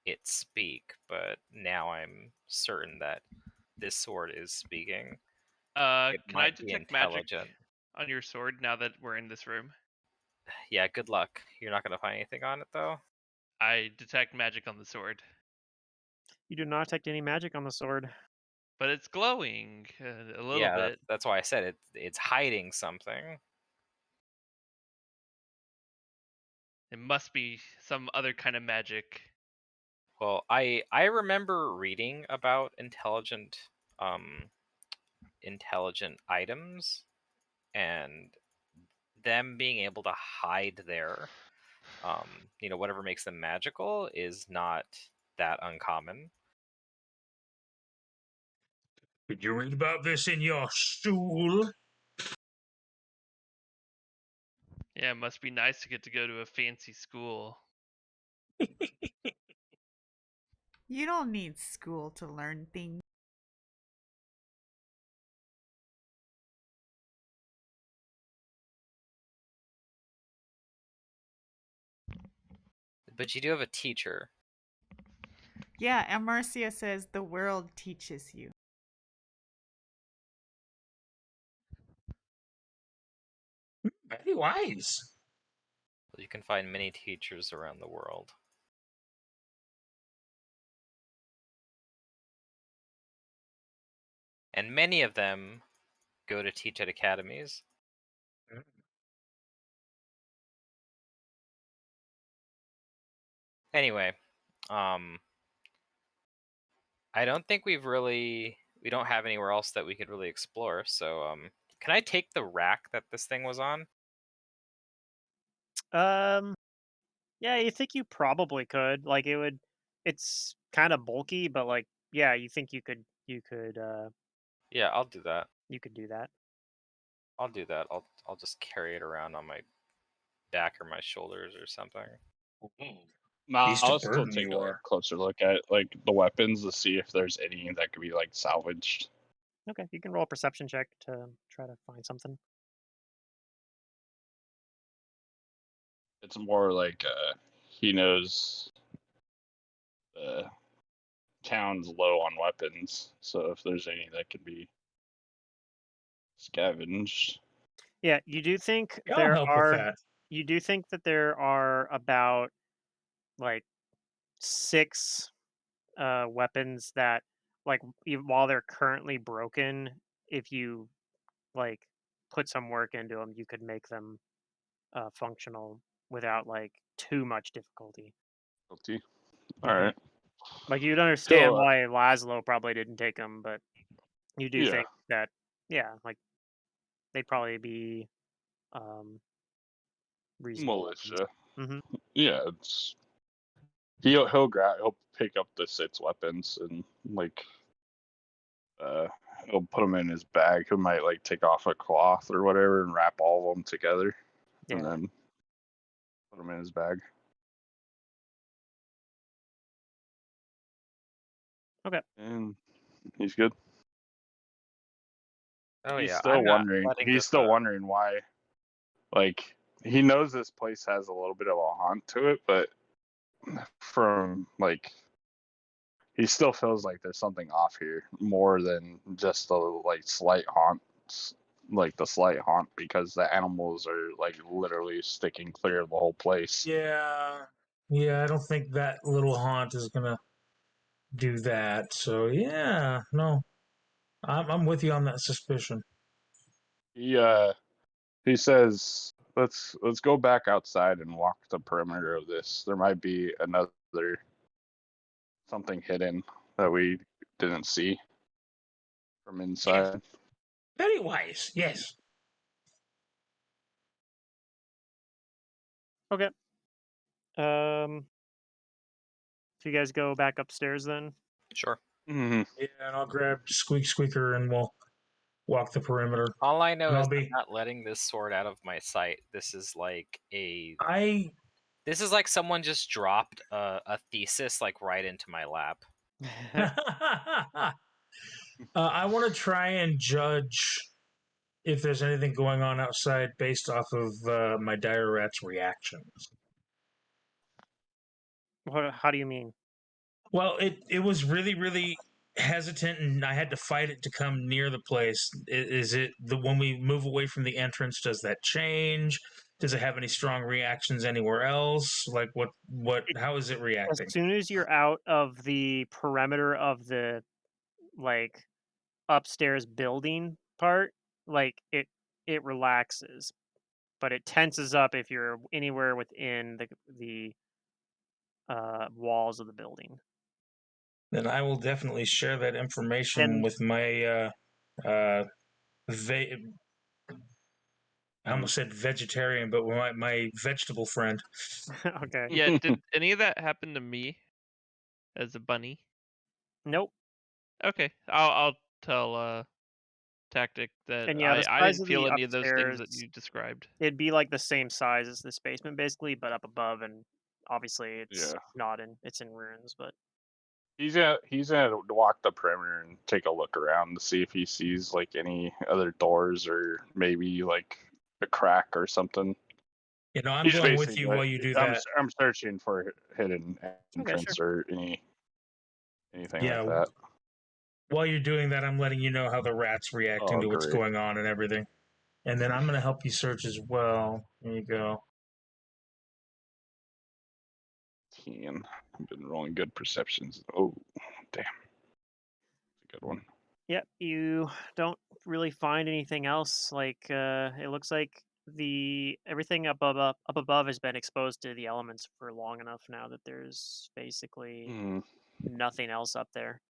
S2: it speak, but now I'm certain that this sword is speaking. It
S4: Can I
S2: might be
S4: detect magic
S2: intelligent.
S4: on your sword now that we're in this room?
S2: Yeah, good luck. You're not gonna find anything on it though.
S4: I detect magic on the sword,
S1: You do not detect any magic on the sword.
S4: but it's glowing a little
S2: Yeah,
S4: bit.
S2: that's why I said it's hiding something.
S4: It must be some other kind of magic.
S2: Well, I remember reading about um intelligent items and them being able to hide their whatever makes them magical is not that uncommon.
S7: Did you read about this in your school?
S4: Yeah, it must be nice to get to go to a fancy school.
S5: You don't need school to learn things.
S2: But you do have a teacher.
S5: Yeah, and Marcia says the world teaches you.
S7: Very wise.
S2: You can find many teachers around the world. And many of them go to teach at academies. Anyway, I don't think we don't have anywhere else that we could really explore. So, can I take the rack that this thing was on?
S1: Um, yeah, you think you probably could. Like it would. It's kind of bulky, but like, yeah, you think
S2: Yeah, I'll do that.
S1: you could do that.
S2: I'll do that. I'll just carry it around on my back or my shoulders or something.
S3: Nah,
S7: Beast
S3: I'll
S7: of
S3: still
S7: burden
S3: take
S7: you
S3: a
S7: are.
S3: closer look at like the weapons to see if there's any that could be like salvaged.
S1: Okay, you can roll a perception check to try to find something.
S3: It's more like he knows the town's low on weapons, so if there's any that could be scavenged.
S1: Yeah, you do think
S7: I'll help with that.
S1: you do think that there are about like 6 weapons that, like, while they're currently broken, if you like put some work into them, you could make them functional without like too much difficulty.
S3: Guilty. All
S1: Mhm.
S3: right.
S1: Like you'd understand
S3: He'll,
S1: why Laszlo probably didn't take them, but you do
S3: yeah,
S1: think that, yeah, like they'd probably be um, reasonable weapons.
S3: militia.
S1: Hmm.
S3: Yeah, it's he'll pick up the 6 weapons and like uh he'll put them in his bag. He might like take off a cloth or whatever and wrap all of them together and
S1: Yeah.
S3: then put them in his bag.
S1: Okay.
S3: And he's good.
S2: Oh
S3: He's
S2: yeah,
S3: still
S2: I'm not
S3: wondering.
S2: letting
S3: He's
S2: this.
S3: still wondering why. Like he knows this place has a little bit of a haunt to it, but from like he still feels like there's something off here more than just the like slight haunts, like the slight haunt, because the animals are like literally sticking clear of the whole place.
S7: Yeah. Yeah, I don't think that little haunt is gonna do that. So yeah, no, I'm with you on that suspicion.
S3: He says let's go back outside and walk the perimeter of this. There might be another something hidden that we didn't see from
S7: Yes,
S3: inside.
S7: very wise. Yes.
S1: Okay. Um, so you guys go back upstairs then.
S2: Sure.
S3: Mm-hmm.
S7: Yeah, and I'll grab Squeak Squeaker and we'll walk the perimeter.
S2: All I know
S7: And
S2: is
S7: I'll
S2: I'm
S7: be.
S2: not letting this sword out of my sight. This is like someone just dropped a thesis like right into my lap.
S7: I want to try and judge if there's anything going on outside based off of my dire rat's reactions.
S1: How do you mean?
S7: Well, it was really hesitant, and I had to fight it to come near the place. Is it the when we move away from the entrance? Does that change? Does it have any strong reactions anywhere else? Like what?
S1: It,
S7: How is it
S1: as
S7: reacting?
S1: soon as you're out of the perimeter of the like upstairs building part, like it relaxes, but it tenses up if you're anywhere within the walls of the building.
S7: Then I will definitely share that information
S1: Then
S7: with my uh, ve- I almost said vegetarian, but my vegetable friend.
S1: okay.
S4: Yeah, did any of that happen to me as a bunny?
S1: Nope.
S4: Okay, I'll tell Tactic that
S1: And yeah, the
S4: I
S1: size
S4: didn't
S1: of
S4: feel
S1: the
S4: any of those things that
S1: upstairs,
S4: you described.
S1: it'd be like the same size as this basement basically, but up above, and obviously it's
S3: Yeah.
S1: not in it's in ruins, but
S3: He's gonna walk the perimeter and take a look around to see if he sees like any other doors or maybe like a crack or something.
S7: You know, I'm
S3: He's
S7: going with
S3: basically
S7: you
S3: like,
S7: while you do
S3: I'm
S7: that.
S3: I'm searching for hidden
S1: okay, sure.
S3: entrance or anything like
S7: Yeah,
S3: that.
S7: while you're doing that, I'm letting you know how the rat's reacting
S3: Oh,
S7: to what's
S3: great.
S7: going on and everything. And then I'm going to help you search as well. There you go.
S3: 10. I've been rolling good perceptions. Oh, damn. That's a good one.
S1: Yep, you don't really find anything else. Like it looks like the everything up above has been exposed to the elements for long enough now that there's basically
S3: Mm,
S1: nothing else up there.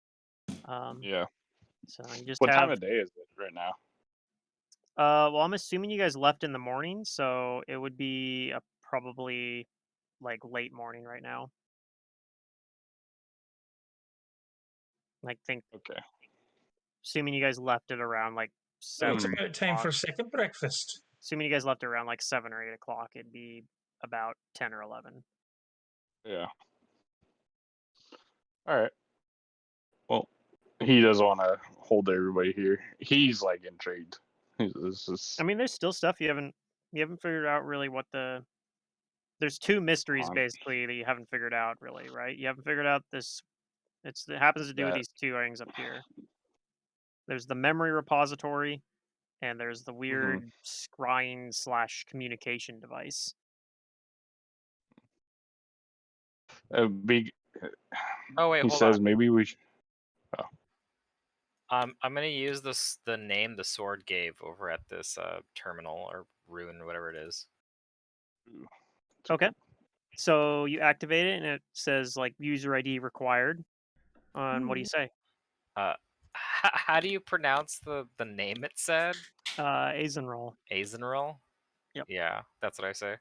S1: Um,
S3: yeah.
S1: so you just
S3: What time
S1: have
S3: of day is it right now?
S1: well, I'm assuming you guys left in the morning, so it would be probably like late morning right now. Like think
S3: Okay.
S1: assuming you guys left it around like
S7: Oh,
S1: seven
S7: it's
S1: or
S3: Mm,
S1: eight
S7: about time
S1: o'clock.
S7: for second breakfast.
S1: Assuming you guys left it around like 7 or 8 o'clock, it'd be about 10 or 11.
S3: yeah. All right. Well, he doesn't want to hold everybody here. He's like intrigued. This is
S1: I mean, there's still stuff you haven't figured out really what there's two mysteries
S3: on
S1: basically that you haven't figured out really, right? You haven't figured out it happens to do with
S3: that.
S1: these two things up here. There's the memory repository and there's the
S3: Hmm.
S1: weird scrying / communication device.
S3: Big.
S2: Oh wait,
S3: he
S2: hold on.
S3: says maybe we should. Oh,
S2: I'm gonna use the name the sword gave over at this terminal or rune or whatever it is.
S3: it's
S1: Okay. So you activate it, and it says like user ID required. And what do you say?
S2: How do you pronounce the name it said?
S1: Azenroll.
S2: Azenril?
S1: Yep.
S2: Yeah, that's what I say.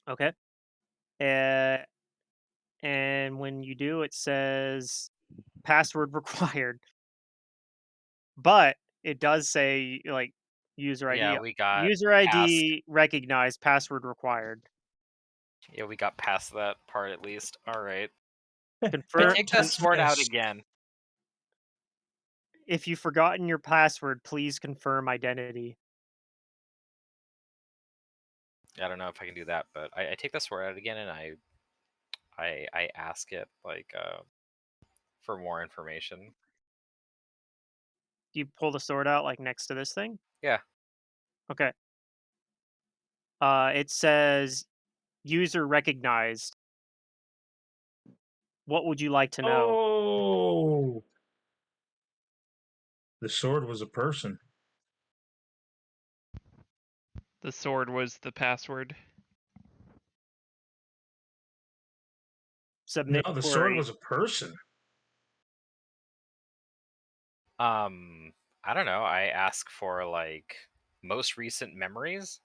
S1: Okay. Uh, and when you do, it says password required, but it does say like user
S2: Yeah,
S1: ID.
S2: we got
S1: User
S2: past.
S1: ID recognized. Password required.
S2: Yeah, we got past that part at least. All right. I
S1: Confirm.
S2: take the
S7: Don't
S2: sword out
S7: miss.
S2: again.
S1: If you've forgotten your password, please confirm identity.
S2: I don't know if I can do that, but I take the sword out again and I ask it like for more information.
S1: Do you pull the sword out like next to this thing?
S2: Yeah.
S1: Okay. It says user recognized. What would you like to know?
S7: Oh, the sword was a person.
S4: The sword was the password.
S7: No,
S1: Submit
S7: the sword
S1: query.
S7: was a person.
S2: I don't know. I ask for like most recent memories.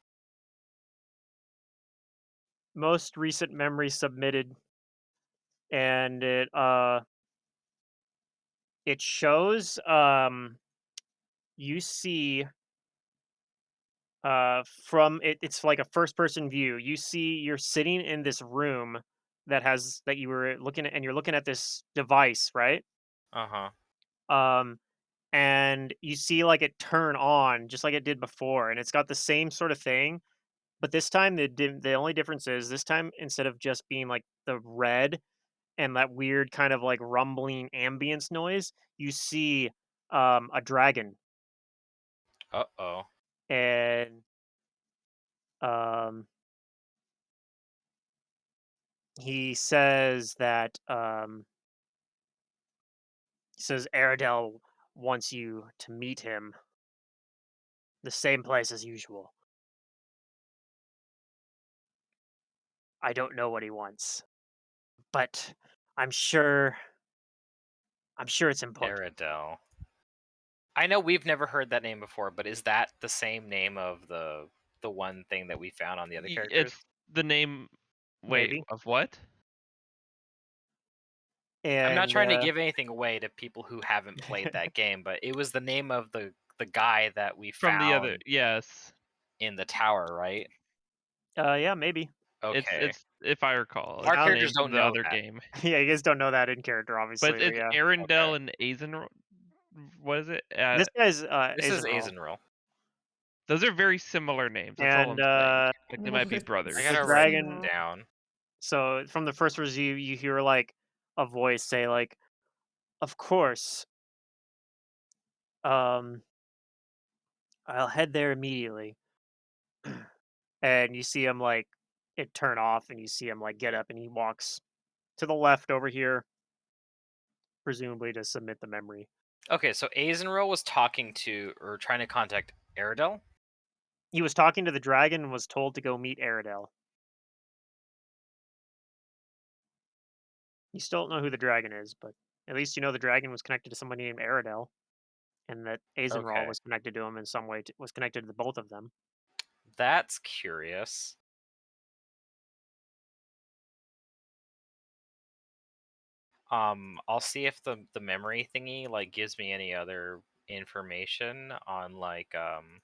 S1: Most recent memory submitted, and it shows you see from it, it's like a first person view. You see you're sitting in this room that you were looking at, and you're looking at this device, right?
S2: Uh-huh.
S1: Um and you see like it turn on just like it did before, and it's got the same sort of thing, but this time the only difference is this time instead of just being like the red and that weird kind of like rumbling ambience noise, you see a dragon,
S2: Uh-oh.
S1: and um he says that he says Aradel wants you to meet him, the same place as usual. I don't know what he wants, but I'm sure I'm sure it's important.
S2: Aradel. I know we've never heard that name before, but is that the same name of the one thing that we found on the other characters?
S4: It's the name. Wait,
S1: Maybe.
S4: of what?
S2: I'm not
S1: And
S2: trying to give anything away to people who haven't played that game, but it was the name of the guy that we
S4: From the other.
S2: found
S4: Yes.
S2: in the tower, right?
S1: yeah, maybe.
S2: Okay.
S4: It's if I recall,
S2: Our
S4: it's the
S1: Now
S2: characters
S4: name from
S2: don't
S4: the
S2: know
S4: other
S2: that.
S4: game.
S1: yeah, you guys don't know that in character,
S4: But
S1: obviously, but
S4: it's
S1: yeah.
S4: Arendelle
S2: Okay.
S4: and Azen. What is it?
S1: This guy's
S2: This is
S1: Azenrol.
S2: Azenril.
S4: Those are very similar names. That's all
S1: And
S4: I'm saying. Like they might be
S5: What's
S2: I
S4: brothers.
S1: the
S2: gotta write this
S1: dragon,
S2: down.
S1: so from the first review you hear like a voice say like, "Of course, um I'll head there immediately." And you see him like it turn off, and you see him like get up, and he walks to the left over here, presumably to submit the memory.
S2: Okay, so Azenril was talking to or trying to contact Aradel.
S1: He was talking to the dragon and was told to go meet Aradel. You still don't know who the dragon is, but at least you know the dragon was connected to somebody named Aradel, and that Azenrol
S2: Okay.
S1: was connected to him in some way. Was connected to the both of them.
S2: That's curious. I'll see if the memory thingy like gives me any other information on like um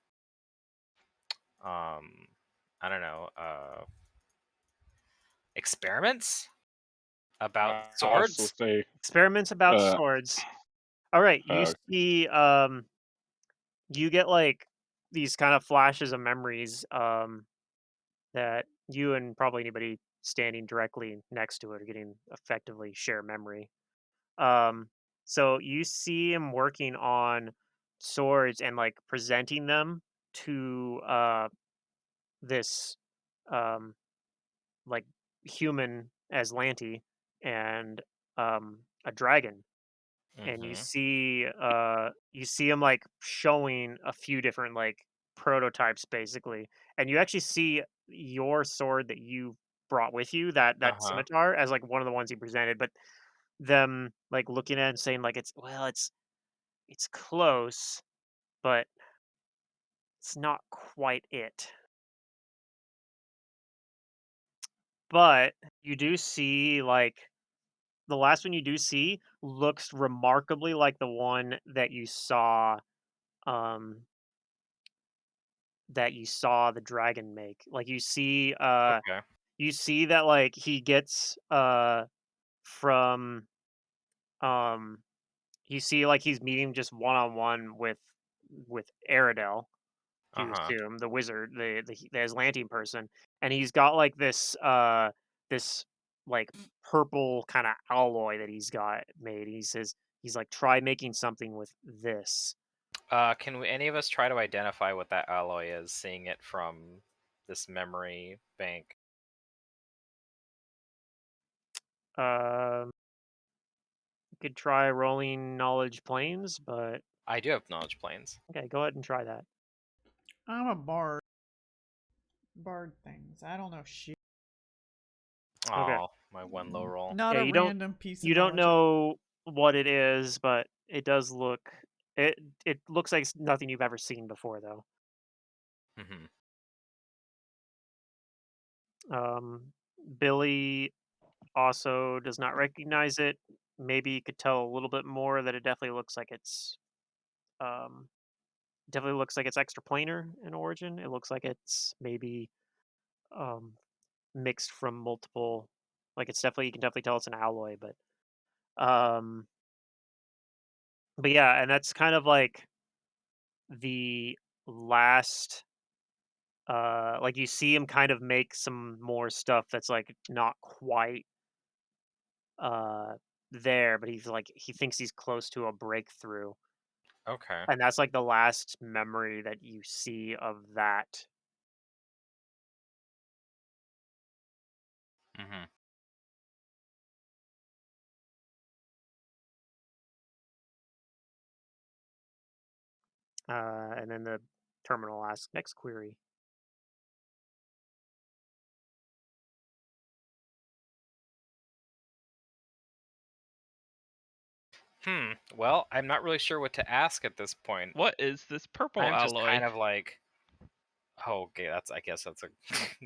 S2: I don't know, experiments about
S3: I also
S2: swords.
S3: say,
S1: Experiments about
S3: uh,
S1: swords. All right, you
S3: uh,
S1: see, you get like these kind of flashes of memories, that you and probably anybody standing directly next to it are getting effectively share memory. Um, so you see him working on swords and like presenting them to this um like human as Lanty, and a dragon, and
S2: Mm-hmm.
S1: you see him like showing a few different like prototypes basically, and you actually see your sword that you brought with you, that
S2: Uh-huh.
S1: scimitar, as like one of the ones he presented, but them like looking at it and saying like it's close, but it's not quite it. But you do see like the last one you do see looks remarkably like the one um that you saw the dragon make. Like
S2: Okay.
S1: you see that like he gets from um you see like he's meeting just one on one with Aradel, you
S2: Uh-huh.
S1: assume, the wizard, the Aslantean person, and he's got like this like purple kind of alloy that he's got made. He says he's like try making something with this.
S2: Any of us try to identify what that alloy is, seeing it from this memory bank?
S1: Um, you could try rolling knowledge planes, but
S2: I do have knowledge planes.
S1: okay, go ahead and try that.
S5: I'm a bard. Bard things. I don't know shit.
S1: Okay,
S2: Oh, my one low roll.
S5: Not
S1: yeah,
S5: a random piece of
S1: you don't
S5: knowledge.
S1: know what it is, but it does look it it looks like nothing you've ever seen before though.
S2: Mm-hmm.
S1: Um, Billy also does not recognize it. Maybe you could tell a little bit more that it um definitely looks like it's extraplanar in origin. It looks like it's maybe um mixed from multiple, like it's definitely, you can definitely tell it's an alloy, um but yeah, and that's kind of like the last like you see him kind of make some more stuff that's like not quite uh there, but he's like he thinks he's close to a breakthrough.
S2: Okay.
S1: And that's like the last memory that you see of that.
S2: Mm-hmm.
S1: And then the terminal asks next query.
S2: Well, I'm not really sure what to ask at this point.
S4: What is this purple
S2: I'm just
S4: alloy?
S2: kind of like, oh, okay, I guess that's a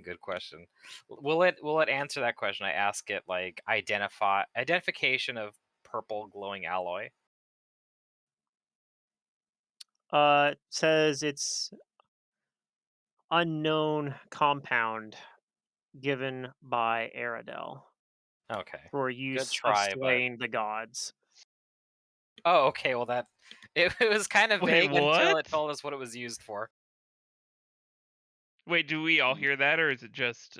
S2: good question. Will it answer that question? I ask it like identification of purple glowing alloy.
S1: It says it's unknown compound given by Aradel
S2: Okay.
S1: for
S2: Good
S1: use of
S2: try, but
S1: slaying the gods.
S2: oh, okay. Well, that it was kind of
S4: Wait,
S2: vague until it
S4: what?
S2: told us what it was used for.
S4: Wait, do we all hear that, or is it just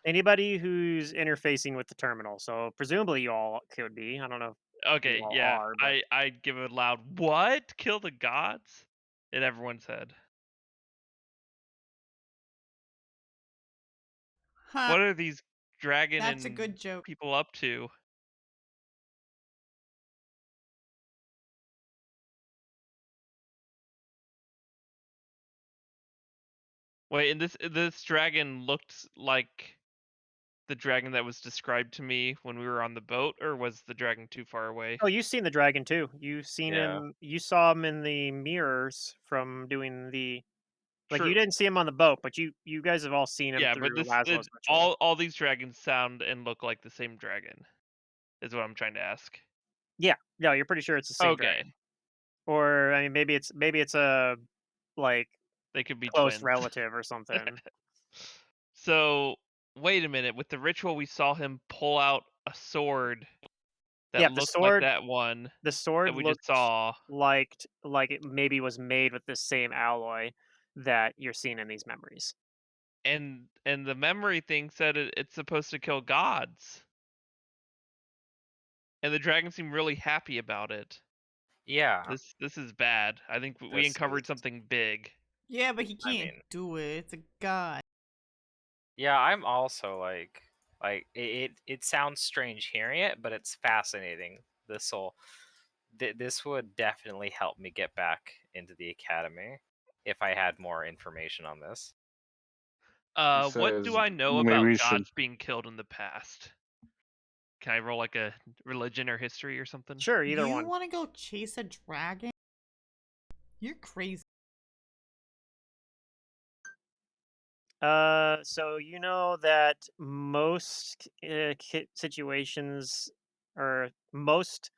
S1: Anybody who's interfacing with the terminal, so presumably you all could be. I don't know if you
S4: Okay,
S1: all
S4: yeah.
S1: are, but
S4: I'd give a loud what? Kill the gods? In everyone's head.
S5: Ha!
S4: What are these dragon
S5: That's a
S4: and
S5: good joke.
S4: people up to? Wait, and this dragon looked like the dragon that was described to me when we were on the boat, or was the dragon too far away?
S1: oh, you've seen the dragon too. You've seen
S2: Yeah.
S1: him. You saw him in the mirrors from doing the like. You
S4: True.
S1: didn't see him on the boat, but you guys have all seen him
S4: Yeah, but
S1: through Laszlo's ritual.
S4: all these dragons sound and look like the same dragon. Is what I'm trying to ask.
S1: Yeah, no, you're pretty sure it's the same
S4: Okay,
S1: dragon, or I mean, maybe it's a like
S4: they could be
S1: close
S4: twins.
S1: relative or something.
S4: So wait a minute. With the ritual, we saw him pull out a sword that
S1: Yeah,
S4: looked like that one
S1: the
S4: that
S1: sword
S4: we just
S1: looked
S4: saw,
S1: like it maybe was made with the same alloy that you're seeing in these memories.
S4: and the memory thing said it's supposed to kill gods, and the dragon seemed really happy about it.
S2: Yeah.
S4: This is bad. I think we
S2: This is.
S4: uncovered something big.
S5: Yeah, but he
S2: I
S5: can't
S2: mean,
S5: do it. It's a god.
S2: yeah. I'm also like, Like it sounds strange hearing it, but it's fascinating. This would definitely help me get back into the academy if I had more information on this.
S3: He
S4: What do
S3: says
S4: I know
S3: maybe
S4: about
S3: we should.
S4: gods being killed in the past? Can I roll like a religion or history or something?
S1: Sure, either
S5: You
S1: one.
S5: want to go chase a dragon? You're crazy.
S1: So you know that most situations, or most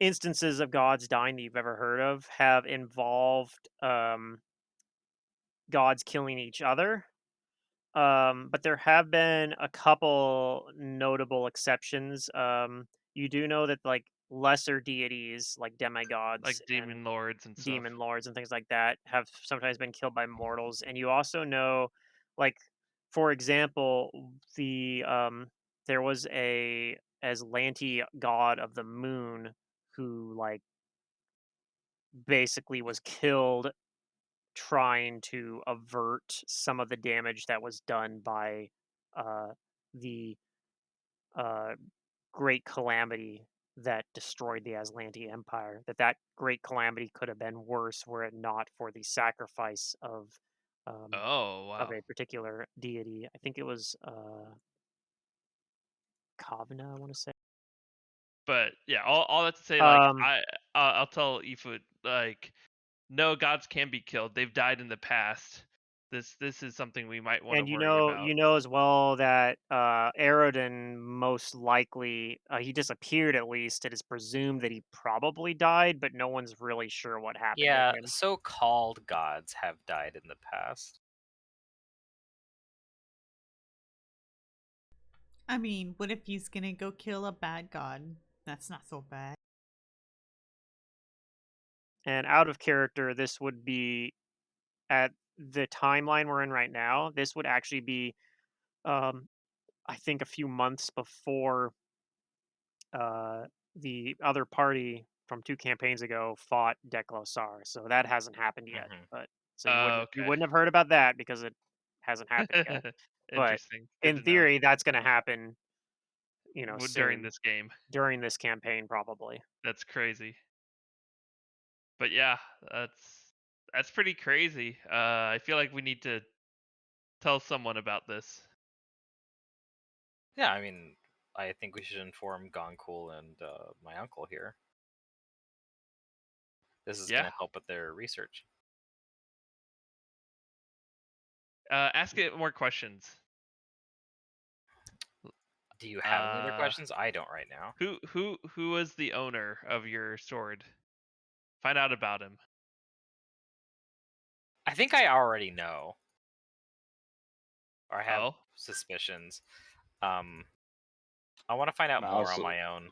S1: instances of gods dying that you've ever heard of, have involved gods killing each other. But there have been a couple notable exceptions. You do know that like lesser deities, like
S4: Like
S1: demigods and
S4: demon lords and
S1: demon
S4: stuff.
S1: lords and things like that, have sometimes been killed by mortals. And you also know, like, for example, there was a Aslanti god of the moon who like basically was killed trying to avert some of the damage that was done by uh, the uh, great calamity that destroyed the Aslanti Empire. That great calamity could have been worse were it not for the sacrifice um,
S4: Oh
S1: of
S4: wow.
S1: a particular deity. I think it was Kavna, I want to say.
S4: But yeah, all that to say, like
S1: Um,
S4: I'll tell Ifut, like, no, gods can be killed. They've died in the past. This is something we might want to
S1: And
S4: worry about.
S1: you know as well that Aroden most likely he disappeared. At least it is presumed that he probably died, but no one's really sure what happened to
S2: Yeah,
S1: him.
S2: so-called gods have died in the past.
S5: I mean, what if he's gonna go kill a bad god? That's not so bad.
S1: And out of character, this would be at the timeline we're in right now. This would actually be, um, I think, a few months before uh, the other party from 2 campaigns ago fought Deklosar, so that hasn't happened yet,
S2: Hmm.
S1: but so you
S4: Okay.
S1: wouldn't have heard about that because it hasn't happened yet, but
S4: Interesting. Good
S1: in
S4: to know.
S1: theory, that's gonna happen,
S4: During
S1: soon,
S4: this game.
S1: during this campaign, probably.
S4: That's crazy. But yeah, that's pretty crazy. I feel like we need to tell someone about this.
S2: Yeah, I mean, I think we should inform Goncool and my uncle here. This is
S4: Yeah.
S2: going to help with their research.
S4: Ask it more questions.
S2: Do you have any other
S4: Uh,
S2: questions? I don't right now.
S4: who was the owner of your sword? Find out about him.
S2: I think I already know, or I have
S4: Oh,
S2: suspicions. Um, I want to find out more
S3: Mouse.
S2: on my own.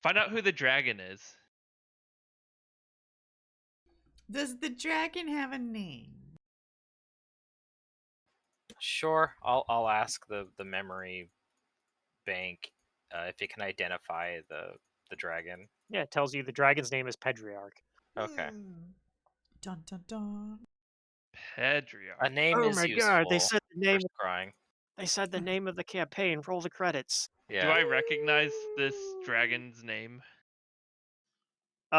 S4: find out who the dragon is.
S5: Does the dragon have a name?
S2: Sure, I'll ask the memory bank if it can identify the dragon.
S1: Yeah, it tells you the dragon's name is Pedriarch.
S2: Okay,
S5: Hmm. Dun dun dun.
S2: a
S4: Pedriarch.
S2: name
S1: Oh
S2: is
S1: my god,
S2: useful for scrying.
S1: they said the name of the campaign, roll the credits.
S4: Do
S2: Yeah.
S4: I recognize this dragon's name?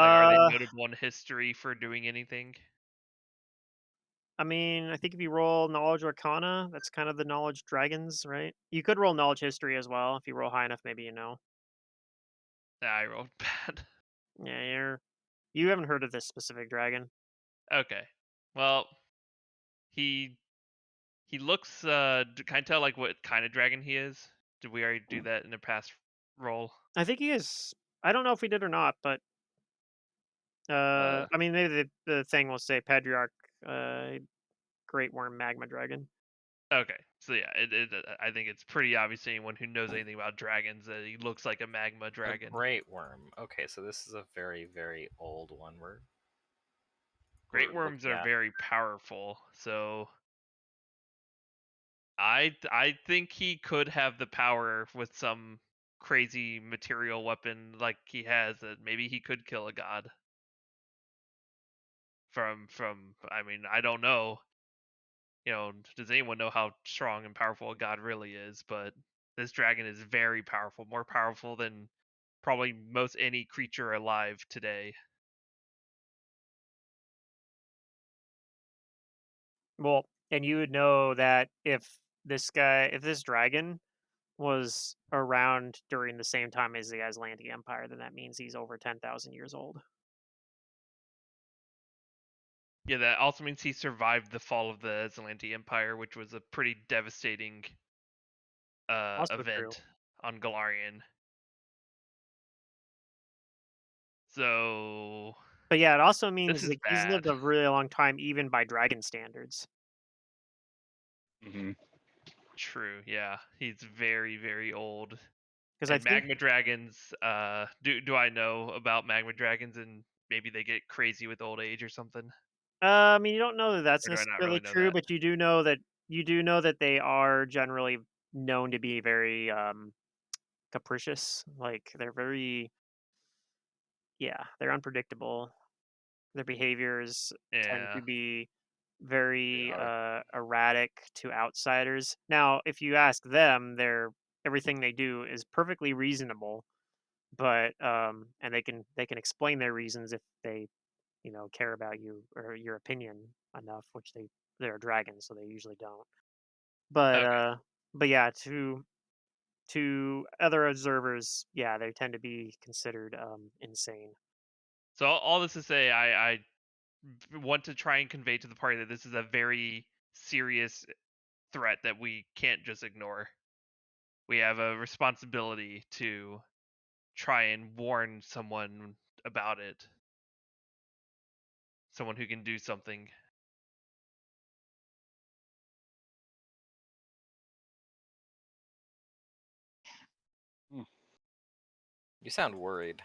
S4: Like, are they
S1: Uh,
S4: notable in history for doing anything?
S1: I mean, I think if you roll knowledge arcana, that's kind of the knowledge dragons, right? You could roll knowledge history as well. If you roll high enough, maybe you know.
S4: Nah, I rolled bad.
S1: Yeah, you haven't heard of this specific dragon.
S4: Okay. Well, he he looks. Can I tell like what kind of dragon he is? Did we already do that in a past roll?
S1: I think he is. I don't know if we did or not, but
S4: Uh,
S1: I mean, maybe the thing will say Pedriarch, Great Worm Magma Dragon.
S4: okay. So yeah, I think it's pretty obvious to anyone who knows anything about dragons that he looks like a magma
S2: A
S4: dragon.
S2: great worm. Okay, so this is a very, very old one.
S4: Great
S2: We're
S4: worms
S2: looking
S4: are
S2: at.
S4: very powerful, so I think he could have the power with some crazy material weapon like he has that maybe he could kill a god. From I mean, I don't know. Does anyone know how strong and powerful a god really is? But This dragon is very powerful, more powerful than probably most any creature alive today.
S1: Well, and you would know that if this dragon was around during the same time as the Aslanti Empire, then that means he's over 10,000 years old.
S4: Yeah, that also means he survived the fall of the Aslanti Empire, which was a pretty devastating
S1: Also true.
S4: event on Galarian. So
S1: But yeah, it also
S4: this
S1: means
S4: is
S1: like he's lived
S4: bad.
S1: a really long time even by dragon standards.
S3: Hmm.
S4: True, yeah. He's very, very old.
S1: Because I
S4: And
S1: think
S4: magma dragons, do I know about magma dragons and maybe they get crazy with old age or something?
S1: I mean, you don't know that that's
S4: Or do I not
S1: necessarily
S4: really know
S1: true,
S4: that?
S1: but you do know that they are generally known to be very capricious. Like they're very yeah, they're unpredictable. Their behaviors tend
S4: Yeah.
S1: to be
S3: They
S1: very
S3: are.
S1: erratic to outsiders. Now, if you ask them, everything they do is perfectly reasonable, but and they can explain their reasons if they care about you or your opinion enough, which they're dragons, so they usually don't. But
S4: Okay.
S1: yeah, to other observers, yeah, they tend to be considered insane.
S4: So all this to say, I want to try and convey to the party that this is a very serious threat that we can't just ignore. We have a responsibility to try and warn someone about it. Someone who can do something.
S2: You sound worried.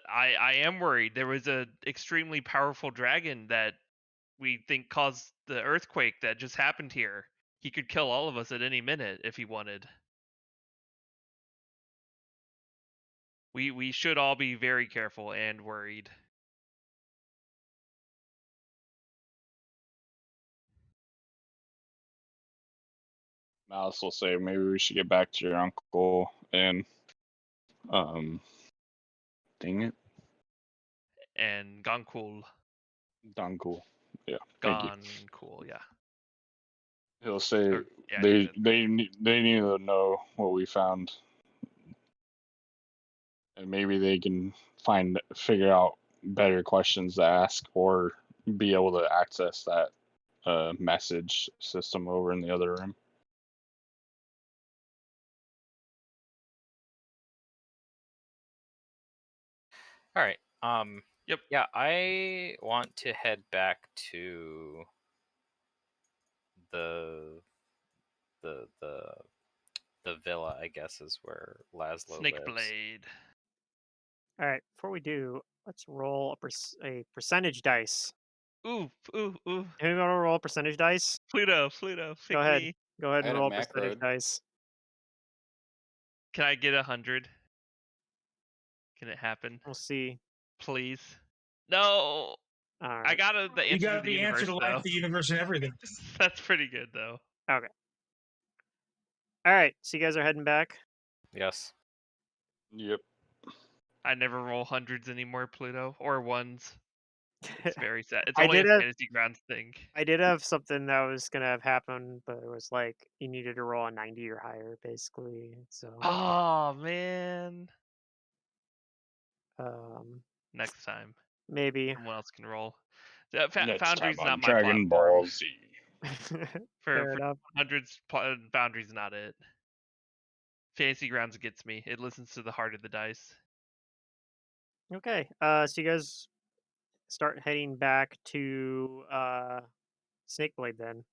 S4: I am worried. There was a extremely powerful dragon that we think caused the earthquake that just happened here. He could kill all of us at any minute if he wanted. We should all be very careful and worried.
S3: Malice will say maybe we should get back to your uncle and um, dang it,
S4: And gone cool.
S3: Dunkel. Yeah, thank you.
S4: Gone cool, yeah.
S3: He'll say
S4: Or, yeah, you said
S3: they need to know what we found, and maybe they can figure out better questions to ask, or be able to access that message system over in the other room.
S2: All right.
S4: Yep.
S2: Yeah, I want to head back to the the the the villa, I guess, is where Laszlo
S4: Snake
S2: lives.
S4: Blade.
S1: All right, before we do, let's roll a percentage dice.
S4: Ooh, ooh, ooh.
S1: Anyone want to roll percentage dice?
S4: Pluto,
S1: Go
S4: pick
S1: ahead.
S4: me.
S1: Go ahead
S6: I
S1: and
S6: had a
S1: roll percentage
S6: macroed.
S1: dice.
S4: Can I get 100? Can it happen?
S1: We'll see.
S4: Please. No.
S1: All
S4: I
S1: right.
S4: got the
S7: You
S4: answer to
S7: got
S4: the
S7: the answer
S4: universe
S7: to life,
S4: though.
S7: the universe, and everything.
S4: That's pretty good though.
S1: Okay. All right. So you guys are heading back.
S2: Yes.
S3: Yep.
S4: I never roll hundreds anymore, Pluto, or ones. It's very sad. It's
S1: I
S4: only
S1: did
S4: a
S1: have
S4: fantasy grounds thing.
S1: I did have something that was gonna have happened, but it was like you needed to roll a 90 or higher, basically. So
S4: Oh man.
S1: um,
S4: Next time,
S1: maybe.
S4: someone else can roll.
S3: Next time
S4: Foundry's
S3: on
S4: not my
S3: Dragon
S4: platform.
S3: Ball Z.
S1: Fair
S4: For
S1: enough.
S4: hundreds, Foundry's not it. Fantasy grounds gets me. It listens to the heart of the dice.
S1: Okay. So you guys start heading back to Snakeblade then.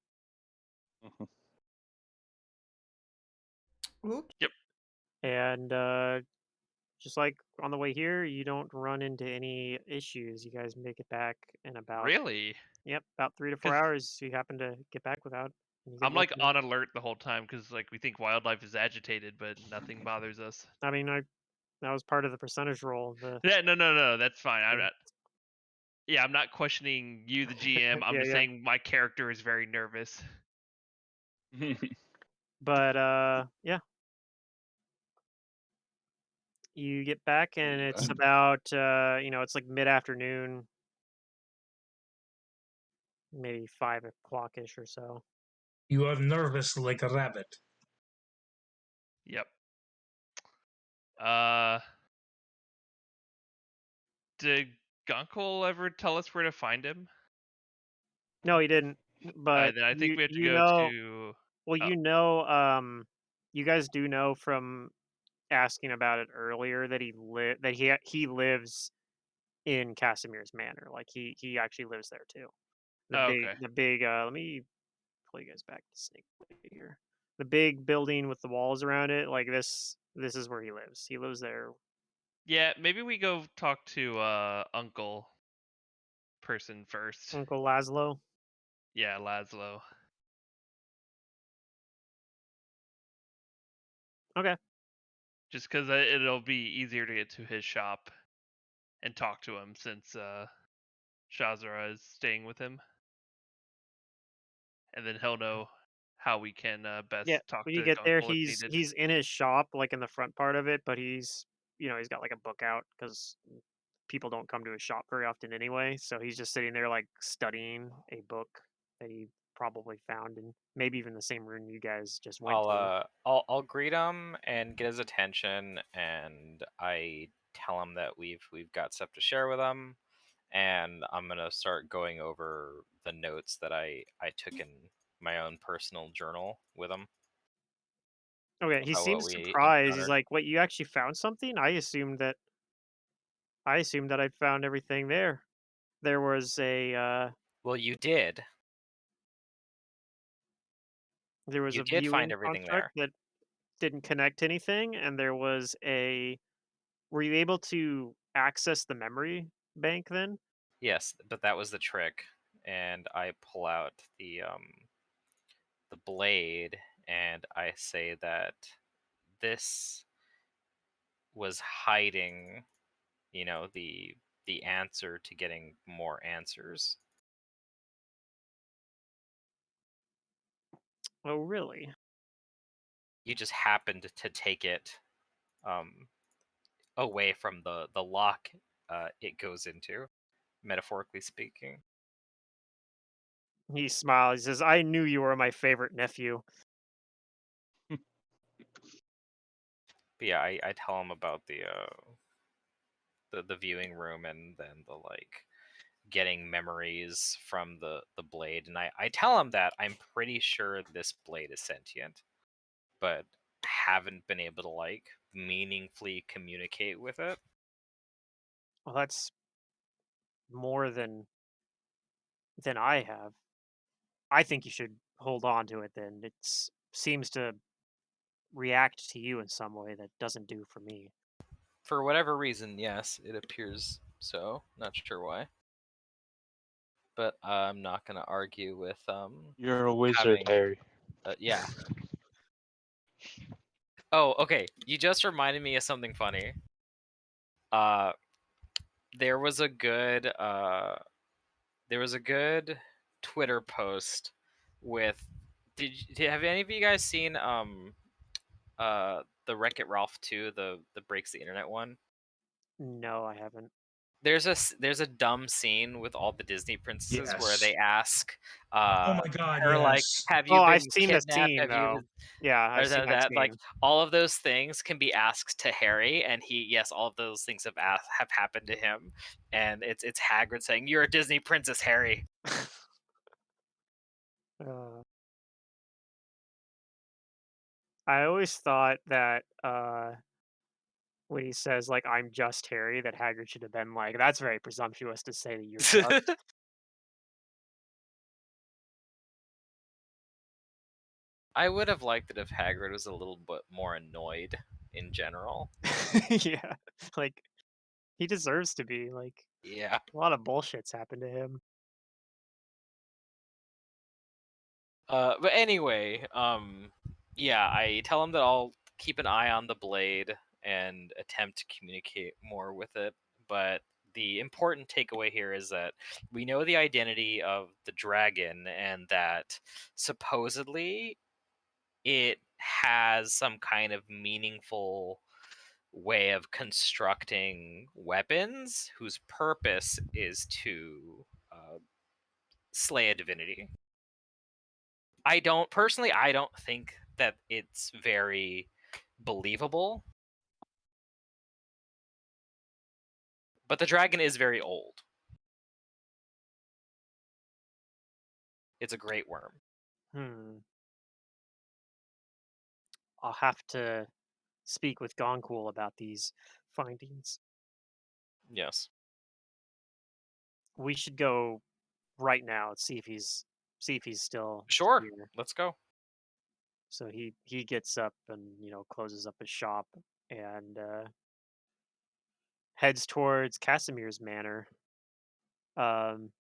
S5: Okay.
S4: Yep.
S1: And just like on the way here, you don't run into any issues. You guys make it back in about
S4: Really?
S1: about 3 to 4
S4: Because
S1: hours. You happen to get back without, and you get
S4: I'm like
S1: lucky.
S4: on alert the whole time because like we think wildlife is agitated, but nothing bothers us.
S1: I mean, that was part of the percentage roll. The
S4: Yeah, no, that's fine. I'm
S1: yeah,
S4: not. Yeah, I'm not questioning you, the GM. I'm
S1: yeah,
S4: just
S1: yeah.
S4: saying my character is very nervous.
S1: But yeah, you get back and it's about it's like mid-afternoon, maybe 5 o'clock ish or so.
S7: You are nervous like a rabbit.
S4: Yep. Did Gunkel ever tell us where to find him?
S1: No, he didn't. But
S4: Then I think we have to
S1: you
S4: go
S1: know,
S4: to.
S1: well,
S4: Oh,
S1: you guys do know from asking about it earlier that he lives in Casimir's Manor. Like he actually lives there too.
S4: okay.
S1: The big let me pull you guys back to Snake Plate here. The big building with the walls around it, like this is where he lives. He lives there.
S4: Yeah, maybe we go talk to Uncle person first.
S1: Uncle Laszlo.
S4: Yeah, Laszlo.
S1: Okay.
S4: Just because it'll be easier to get to his shop and talk to him since Shazara is staying with him, and then he'll know how we can
S1: Yeah,
S4: best talk
S1: when you
S4: to
S1: get there,
S4: Gunkel if needed.
S1: he's in his shop, like in the front part of it, but he's got like a book out because people don't come to his shop very often anyway. So he's just sitting there like studying a book that he probably found in maybe even the same room you guys just went to.
S2: I'll greet him and get his attention, and I tell him that we've got stuff to share with him, and I'm gonna start going over the notes that I took in my own personal journal with him
S1: Okay, he
S2: about what
S1: seems
S2: we
S1: surprised. He's
S2: encountered.
S1: like, "What? You actually found something? I assumed that I'd found everything there. There was
S2: Well, you did. You
S1: a
S2: did find
S1: viewing
S2: everything
S1: construct
S2: there.
S1: that didn't connect to anything, and there was a. Were you able to access the memory bank then?
S2: Yes, but that was the trick. And I pull out the blade, and I say that this was hiding, the answer to getting more answers.
S1: Oh, really?
S2: You just happened to take it um, away from the lock it goes into, metaphorically speaking.
S1: He smiles. He says, "I knew you were my favorite nephew."
S2: But yeah, I tell him about the viewing room, and then the like getting memories from the blade, and I tell him that I'm pretty sure this blade is sentient, but haven't been able to like meaningfully communicate with it.
S1: Well, that's more than I have. I think you should hold on to it then. It seems to react to you in some way that doesn't do for me.
S2: For whatever reason, yes, it appears so. Not sure why, but I'm not gonna argue with
S3: You're a wizard,
S2: having
S3: Harry.
S2: yeah. Oh, okay. You just reminded me of something funny. Uh, there was a good Twitter post with. Have any of you guys seen the Wreck It Ralph 2, the breaks the internet one?
S1: No, I haven't.
S2: There's a dumb scene with all the Disney princesses where
S7: Yes.
S2: they ask
S7: Oh my God,
S2: her like,
S7: yes.
S2: have
S1: Oh,
S2: you
S1: I've
S2: been
S1: seen the
S2: kidnapped?
S1: scene
S2: Have you
S1: though.
S2: been
S1: Yeah, I've
S2: or
S1: seen that
S2: that like
S1: scene.
S2: all of those things can be asked to Harry, and all of those things have happened to him, and it's Hagrid saying, "You're a Disney princess, Harry."
S1: uh, I always thought that when he says like "I'm just Harry," that Hagrid should have been like, "That's very presumptuous to say that you're just."
S2: I would have liked it if Hagrid was a little bit more annoyed in general.
S1: Yeah, like he deserves to be. Like
S2: Yeah.
S1: a lot of bullshit's happened to him.
S2: But anyway, yeah, I tell him that I'll keep an eye on the blade and attempt to communicate more with it. But the important takeaway here is that we know the identity of the dragon, and that supposedly it has some kind of meaningful way of constructing weapons whose purpose is to slay a divinity. I don't think that it's very believable, but the dragon is very old. It's a great worm.
S1: I'll have to speak with Goncool about these findings.
S2: Yes.
S1: We should go right now and see if he's still
S2: Sure.
S1: here.
S2: Let's go.
S1: So he gets up and closes up his shop and heads towards Casimir's manor. And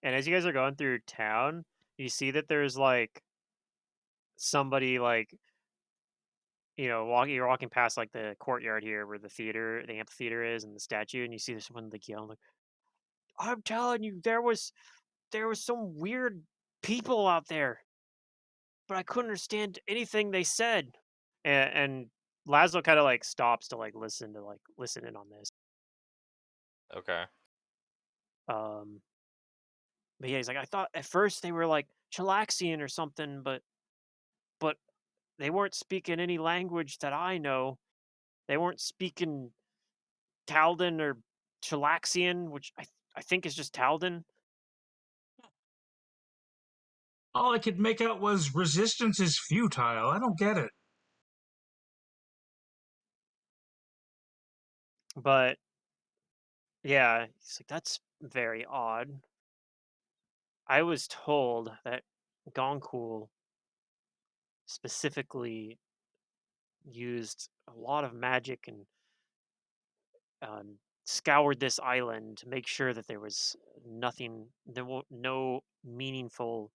S1: as you guys are going through town, you see that there's like somebody like you're walking past like the courtyard here where the amphitheater is, and the statue, and you see there's someone like yelling like, "I'm telling you, there was some weird people out there, but I couldn't understand anything they said." And Laszlo kind of like stops to listen in on this.
S2: Okay.
S1: Um, but yeah, he's like, "I thought at first they were like Chilaxian or something, but they weren't speaking any language that I know. They weren't speaking Taldan or Chilaxian, which I think is just Taldan."
S7: All I could make out was resistance is futile. I don't get it.
S1: But yeah, he's like, "That's very odd. I was told that Goncool specifically used a lot of magic and scoured this island to make sure that there was no meaningful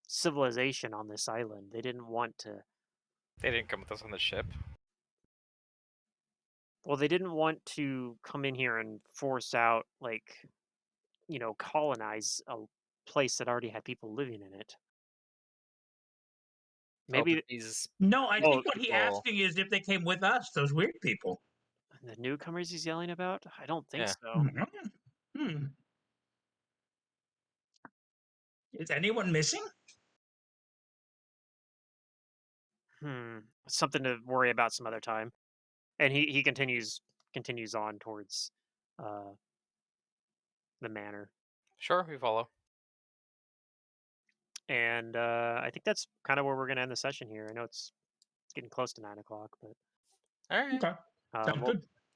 S1: civilization on this island. They didn't want to.
S2: They didn't come with us on the ship.
S1: Well, they didn't want to come in here and force out colonize a place that already had people living in it.
S2: Oh, but
S1: Maybe
S2: these
S7: No, I
S1: oh
S7: think what he
S2: people.
S7: asking is if they came with us, those weird people.
S1: the newcomers he's yelling about? I don't think
S2: Yeah.
S1: so.
S7: Hmm. Is anyone missing?
S1: Something to worry about some other time. And he continues on towards uh the manor.
S2: Sure, we follow.
S1: And I think that's kind of where we're gonna end the session here. I know it's getting close to 9 o'clock, but
S2: All right.
S7: Okay, sounds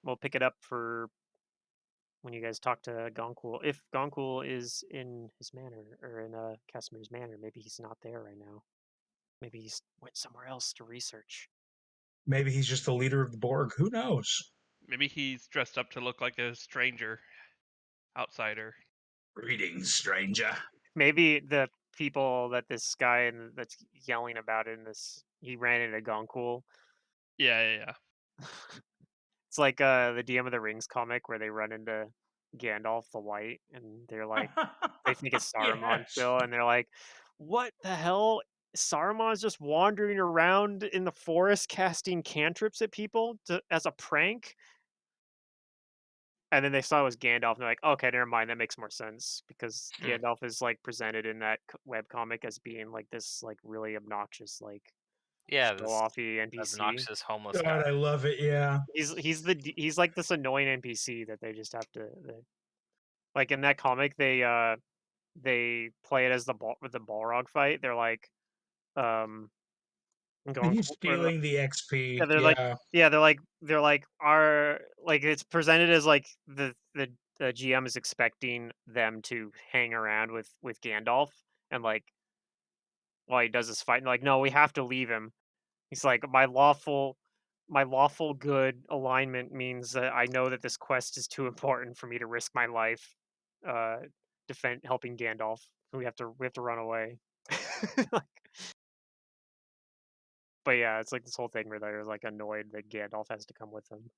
S1: we'll
S7: good.
S1: pick it up for when you guys talk to Goncool. If Goncool is in his manor or in Casimir's manor, maybe he's not there right now. Maybe he's went somewhere else to research.
S7: Maybe he's just the leader of the Borg. Who knows?
S4: Maybe he's dressed up to look like a stranger, outsider.
S7: Greetings, stranger.
S1: Maybe the people that this guy and that's yelling about in this he ran into Goncool.
S4: Yeah.
S1: It's like the DM of the Rings comic where they run into Gandalf the White and they're like they think it's Saruman
S7: Yes.
S1: still, and they're like, "What the hell? Saruman's just wandering around in the forest casting cantrips at people as a prank?" And then they saw it was Gandalf, and they're like, "Okay, never mind. That makes more sense because Gandalf is like presented in that web comic as being like this like really obnoxious like
S2: Yeah,
S1: show
S2: this
S1: offy NPC.
S2: obnoxious homeless
S7: God,
S2: guy.
S7: I love it. Yeah.
S1: He's like this annoying NPC that they just have to like in that comic they play it as the Balrog fight. They're like going
S7: He's
S1: or
S7: stealing the
S1: yeah,
S7: XP.
S1: they're like
S7: Yeah.
S1: yeah, they're like our like it's presented as like the GM is expecting them to hang around with Gandalf and like while he does this fight, and like, no, we have to leave him. He's like, my lawful good alignment means that I know that this quest is too important for me to risk my life, uh, helping Gandalf. We have to run away. Like, but yeah, it's like this whole thing where they're like annoyed that Gandalf has to come with them.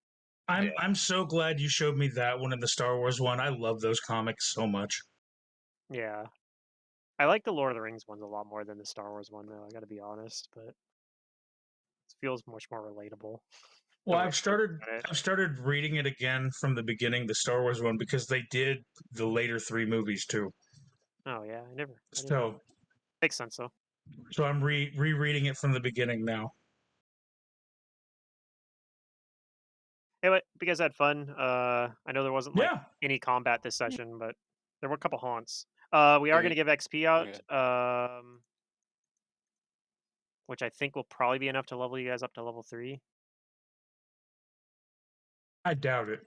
S7: I'm
S2: Yeah.
S7: I'm so glad you showed me that one in the Star Wars one. I love those comics so much.
S1: Yeah. I like the Lord of the Rings ones a lot more than the Star Wars one, though. I got to be honest, but it feels much more relatable.
S7: Well,
S1: the way
S7: I've
S1: they
S7: started
S1: did it.
S7: I've started reading it again from the beginning, the Star Wars one, because they did the later 3 movies too.
S1: Oh yeah, I didn't.
S7: So
S1: Makes sense though.
S7: so I'm rereading it from the beginning now.
S1: Anyway, you guys had fun. I know there wasn't like
S7: Yeah.
S1: any combat this session, but there were a couple haunts. We are going to
S6: Wait,
S1: give XP out,
S6: okay.
S1: which I think will probably be enough to level you guys up to level 3.
S7: I doubt it.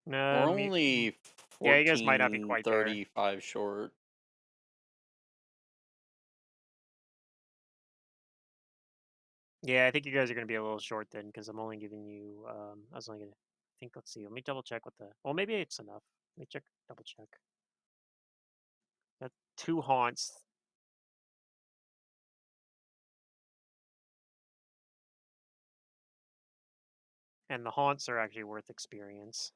S6: We're only
S1: yeah, you guys might not be quite there.
S6: 1435 short.
S1: Yeah, I think you guys are going to be a little short then because I'm only giving you. I was only going to think. Let's see. Let me double check what the. Well, maybe it's enough. Let me check. Double check. That 2 haunts. And the haunts are actually worth experience.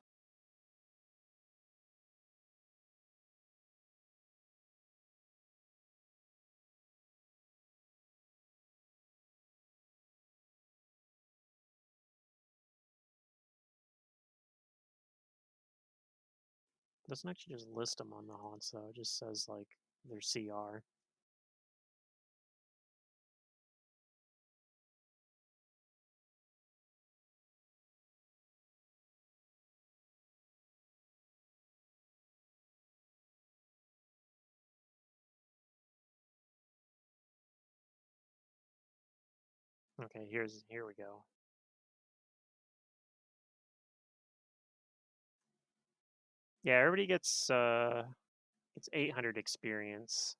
S1: Doesn't actually just list them on the haunts though. It just says like their CR. Okay, here we go. Yeah, everybody gets 800 experience.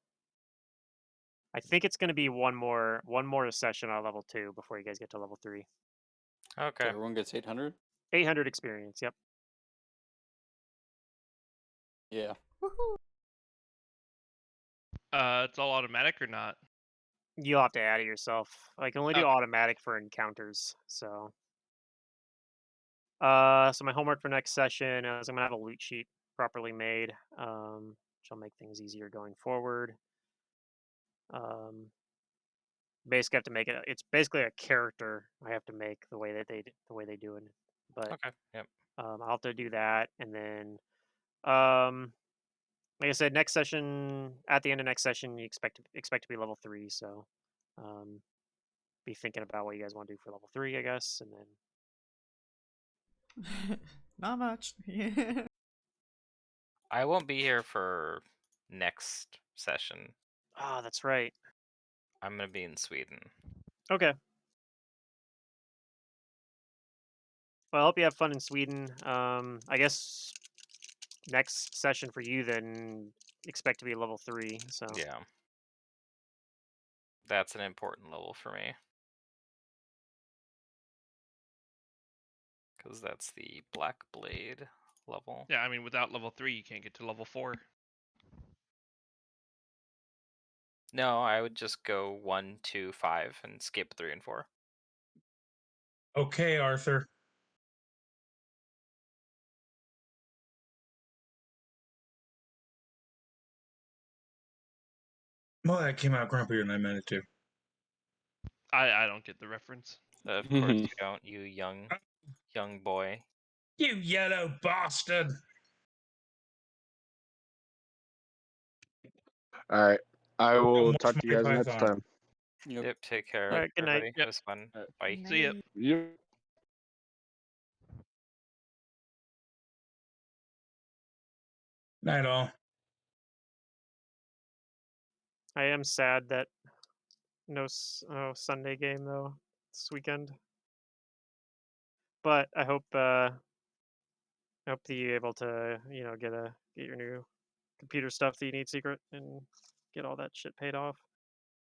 S1: I think it's going to be one more session on level 2 before you guys get to level 3.
S2: Okay.
S6: So everyone gets 800?
S1: 800 experience, yep.
S6: Yeah.
S5: Woohoo!
S4: It's all automatic or not?
S1: You'll have to add it yourself. I can only do
S4: Okay.
S1: automatic for encounters, so. So my homework for next session is I'm gonna have a loot sheet properly made, which will make things easier going forward. Basically, I have to make it. It's basically a character I have to make the way they do it. But
S2: Okay. Yep.
S1: I'll have to do that, and then um, like I said, next session at the end of next session, you expect to be level 3. So be thinking about what you guys want to do for level 3, I guess, and then.
S5: Not much. Yeah.
S2: I won't be here for next session.
S1: Ah, that's right.
S2: I'm gonna be in Sweden.
S1: Okay. Well, I hope you have fun in Sweden. I guess next session for you then expect to be level 3. So
S2: Yeah. That's an important level for me. Because that's the Black Blade level.
S4: Yeah, I mean, without level 3, you can't get to level 4.
S2: No, I would just go 1, 2, 5 and skip 3 and 4.
S7: Okay, Arthur. Well, that came out grumpier than I meant it to.
S4: I don't get the reference.
S2: Of course you don't, you young boy.
S7: You yellow bastard!
S3: All right. I will
S7: Don't
S3: talk
S7: watch
S3: to
S7: my
S3: you guys next
S7: Python.
S3: time.
S6: Yep.
S2: Yep, take care,
S1: all right, good night.
S2: everybody.
S4: Yep.
S2: It was fun.
S3: All right.
S2: Bye.
S4: See ya.
S5: Night.
S3: Yep.
S7: Night all.
S1: I am sad that no Sunday game though this weekend, but I hope that you're able to get your new computer stuff that you need secret and get all that shit paid off.